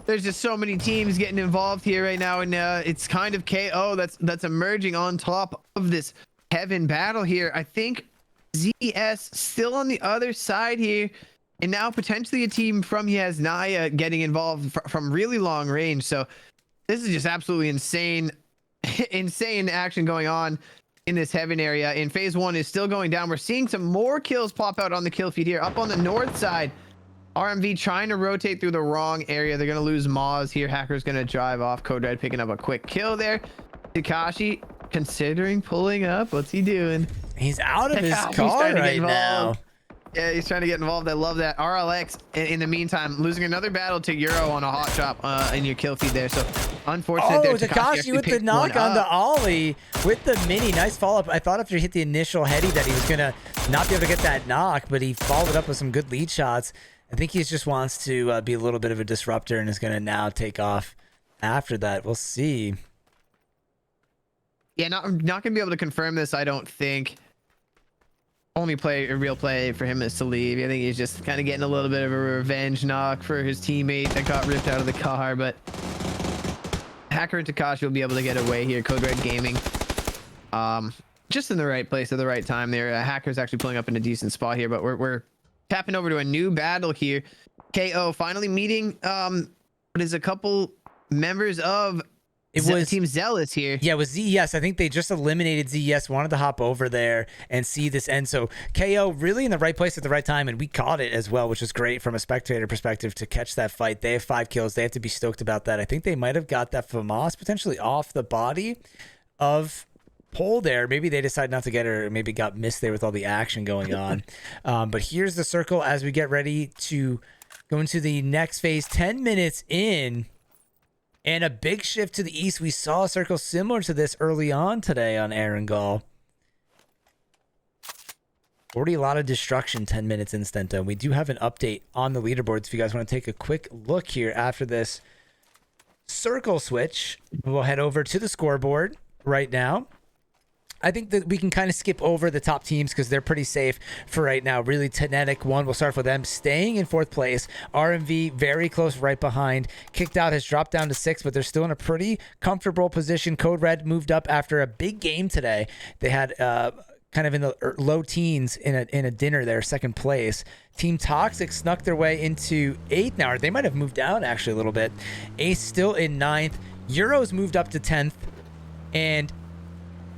There's just so many teams getting involved here right now, and it's kind of KO that's emerging on top of this Heaven battle here. I think ZS still on the other side here, and now potentially a team from Yasnaya getting involved from really long range. So this is just absolutely insane action going on in this Heaven area. And phase 1 is still going down. We're seeing some more kills pop out on the kill feed here. Up on the north side, RMV trying to rotate through the wrong area. They're going to lose Maz here. Hacker's going to drive off. Code Red picking up a quick kill there. Takashi considering pulling up. What's he doing? He's out of his car right now. Yeah, he's trying to get involved. I love that. RLX, in the meantime, losing another battle to Euro on a hot shot in your kill feed there. So unfortunate there. Oh, Takashi with the knock on the ollie with the mini. Nice follow-up. I thought after he hit the initial heady that he was going to not be able to get that knock, but he followed up with some good lead shots. I think he just wants to be a little bit of a disruptor and is going to now take off after that. We'll see. Yeah, not going to be able to confirm this, I don't think. Only real play for him is to leave. I think he's just kind of getting a little bit of a revenge knock for his teammate that got ripped out of the car, but Hacker and Takashi will be able to get away here. Code Red Gaming, just in the right place at the right time there. Hacker's actually pulling up in a decent spot here, but we're tapping over to a new battle here. KO finally meeting what is a couple members of Team Zealous here. Yeah, it was ZES. I think they just eliminated ZES, wanted to hop over there and see this end. So KO really in the right place at the right time, and we caught it as well, which is great from a spectator perspective to catch that fight. They have 5 kills. They have to be stoked about that. I think they might have got that FAMAS potentially off the body of Pole there. Maybe they decided not to get her, or maybe got missed there with all the action going on. But here's the circle as we get ready to go into the next phase. 10 minutes in. And a big shift to the east. We saw a circle similar to this early on today on Erangel. Already a lot of destruction 10 minutes in Stento. We do have an update on the leaderboards if you guys want to take a quick look here after this circle switch. We'll head over to the scoreboard right now. I think that we can kind of skip over the top teams because they're pretty safe for right now. Really, Tenetic, we'll start with them, staying in 4th place. RMV, very close right behind. Kicked Out has dropped down to 6th, but they're still in a pretty comfortable position. Code Red moved up after a big game today. They had kind of in the low teens in a dinner there, 2nd place. Team Toxic snuck their way into 8th now. They might have moved down actually a little bit. Ace still in 9th. Euros moved up to 10th. And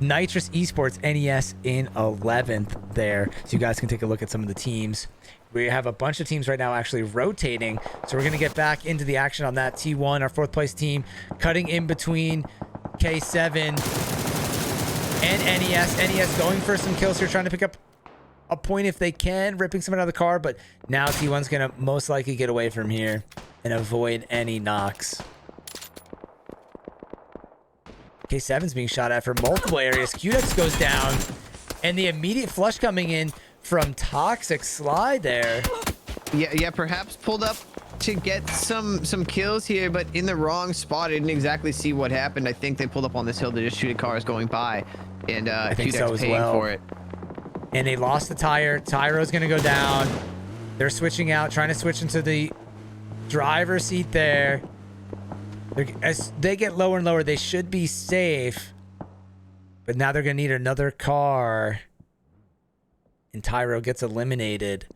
Nitrous Esports NES in 11th there. So you guys can take a look at some of the teams. We have a bunch of teams right now actually rotating. So we're going to get back into the action on that. T1, our 4th place team, cutting in between K7 and NES. NES going for some kills here, trying to pick up a point if they can, ripping someone out of the car. But now T1's going to most likely get away from here and avoid any knocks. K7's being shot at from multiple areas. QDex goes down, and the immediate flush coming in from Toxic Sly there. Yeah, perhaps pulled up to get some kills here, but in the wrong spot. I didn't exactly see what happened. I think they pulled up on this hill to just shoot at cars going by, and I think QDex so as paying well. for it. And they lost the tire. Tyro's going to go down. They're switching out, trying to switch into the driver's seat there. As they get lower and lower, they should be safe. But now they're going to need another car. And Tyro gets eliminated.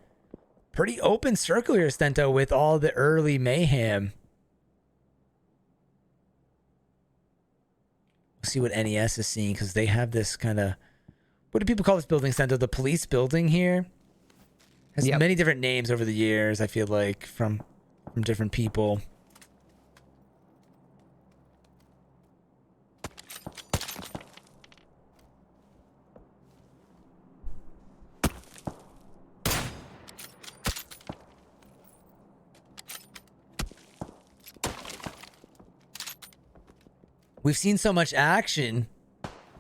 Pretty open circle here, Stento, with all the early mayhem. We'll see what NES is seeing, because they have this kind of... What do people call this building, Stento? The police building here? Has many different names over the years, I feel like, from different people. We've seen so much action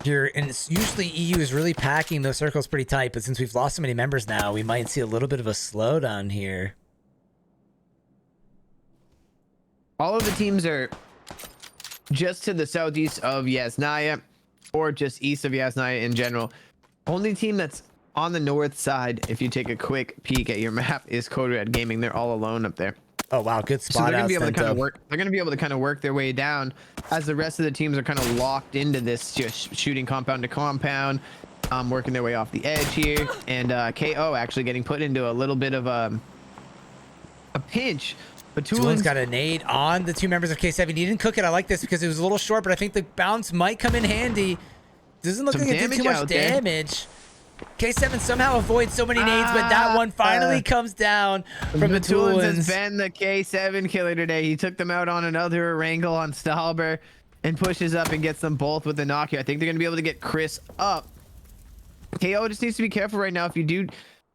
here, and it's usually EU is really packing those circles pretty tight, but since we've lost so many members now, we might see a little bit of a slowdown here. All of the teams are just to the southeast of Yasnaya, or just east of Yasnaya in general. Only team that's on the north side, if you take a quick peek at your map, is Code Red Gaming. They're all alone up there. Oh wow, good spot. So they're gonna out, be able to kind of Stento. work. They're gonna be able to kind of work their way down, as the rest of the teams are kind of locked into this, just shooting compound to compound, working their way off the edge here. And KO actually getting put into a little bit of a pinch. But Tulin's got a nade on the 2 members of K7. He didn't cook it. I like this because it was a little short, but I think the bounce might come in handy. Doesn't look like it did too much damage. K7 somehow avoids so many nades, but that one finally comes down from the Tulins Tulins. has been the K7 killer today. He took them out on another wrangle on Stalber and pushes up and gets them both with the knock here. I think they're going to be able to get Chris up. KO just needs to be careful right now. If you do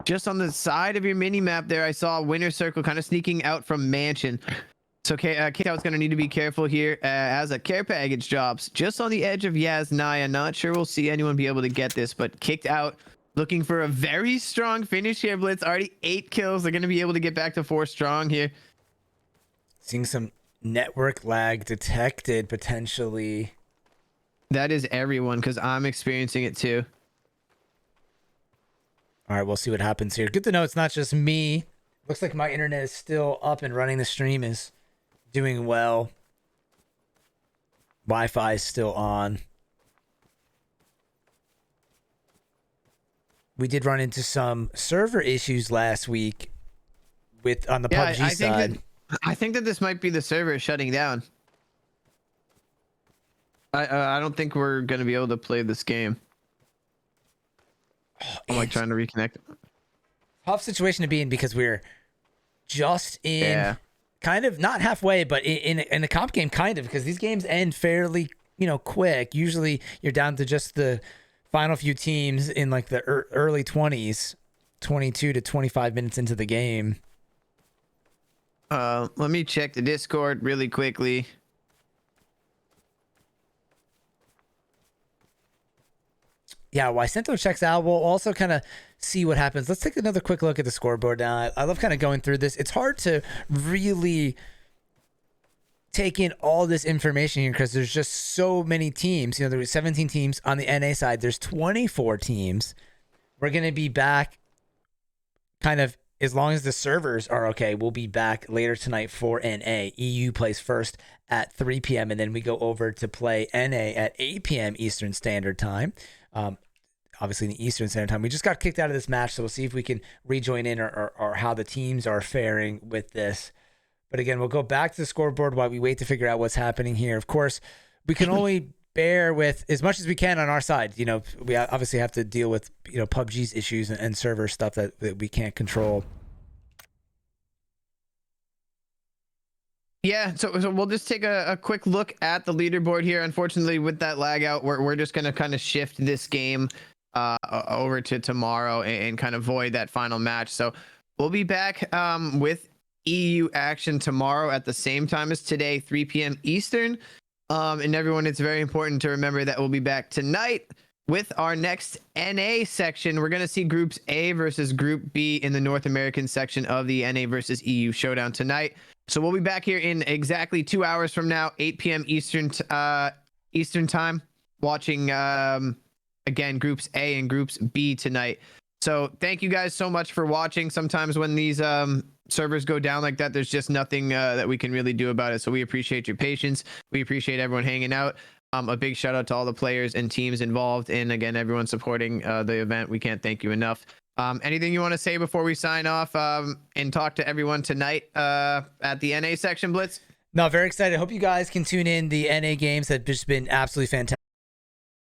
just on the side of your mini map there, I saw Winter Circle kind of sneaking out from Mansion. So Kicked Out's going to need to be careful here as a care package drops just on the edge of Yasnaya. Not sure we'll see anyone be able to get this, but Kicked Out looking for a very strong finish here, Blitz. Already 8 kills. They're going to be able to get back to 4 strong here. Seeing some network lag detected potentially. That is everyone, because I'm experiencing it too. All right, we'll see what happens here. Good to know it's not just me. Looks like my internet is still up and running. The stream is doing well. Wi-Fi is still on. We did run into some server issues last week with on the PUBG side. I think that this might be the server shutting down. I don't think we're going to be able to play this game. I'm like trying to reconnect. Tough situation to be in because we're just in kind of not halfway, but in a comp game, kind of, because these games end fairly, quick. Usually you're down to just the final few teams in like the early 20s, 22 to 25 minutes into the game. Let me check the Discord really quickly. Yeah, while Cento checks out, we'll also kind of see what happens. Let's take another quick look at the scoreboard now. I love kind of going through this. It's hard to really take in all this information here because there's just so many teams. There were 17 teams on the NA side. There's 24 teams. We're going to be back kind of as long as the servers are okay. We'll be back later tonight for NA. EU plays first at 3 p.m. and then we go over to play NA at 8 p.m. Eastern Standard Time. Obviously in the Eastern Standard Time. We just got kicked out of this match, so we'll see if we can rejoin in or how the teams are faring with this. But again, we'll go back to the scoreboard while we wait to figure out what's happening here. Of course, we can only bear with as much as we can on our side. We obviously have to deal with PUBG's issues and server stuff that we can't control. Yeah, so we'll just take a quick look at the leaderboard here. Unfortunately, with that lag out, we're just going to kind of shift this game over to tomorrow and kind of void that final match. So we'll be back with EU action tomorrow at the same time as today, 3 p.m. Eastern. And everyone, it's very important to remember that we'll be back tonight with our next NA section. We're going to see Groups A versus Group B in the North American section of the NA versus EU Showdown tonight. So we'll be back here in exactly 2 hours from now, 8 p.m. Eastern time, watching again Groups A and Groups B tonight. So thank you guys so much for watching. Sometimes when these servers go down like that, there's just nothing that we can really do about it. So we appreciate your patience. We appreciate everyone hanging out. A big shout out to all the players and teams involved, and again, everyone supporting the event. We can't thank you enough. Anything you want to say before we sign off and talk to everyone tonight at the NA section, Blitz? No, very excited. Hope you guys can tune in. The NA games have just been absolutely fantastic.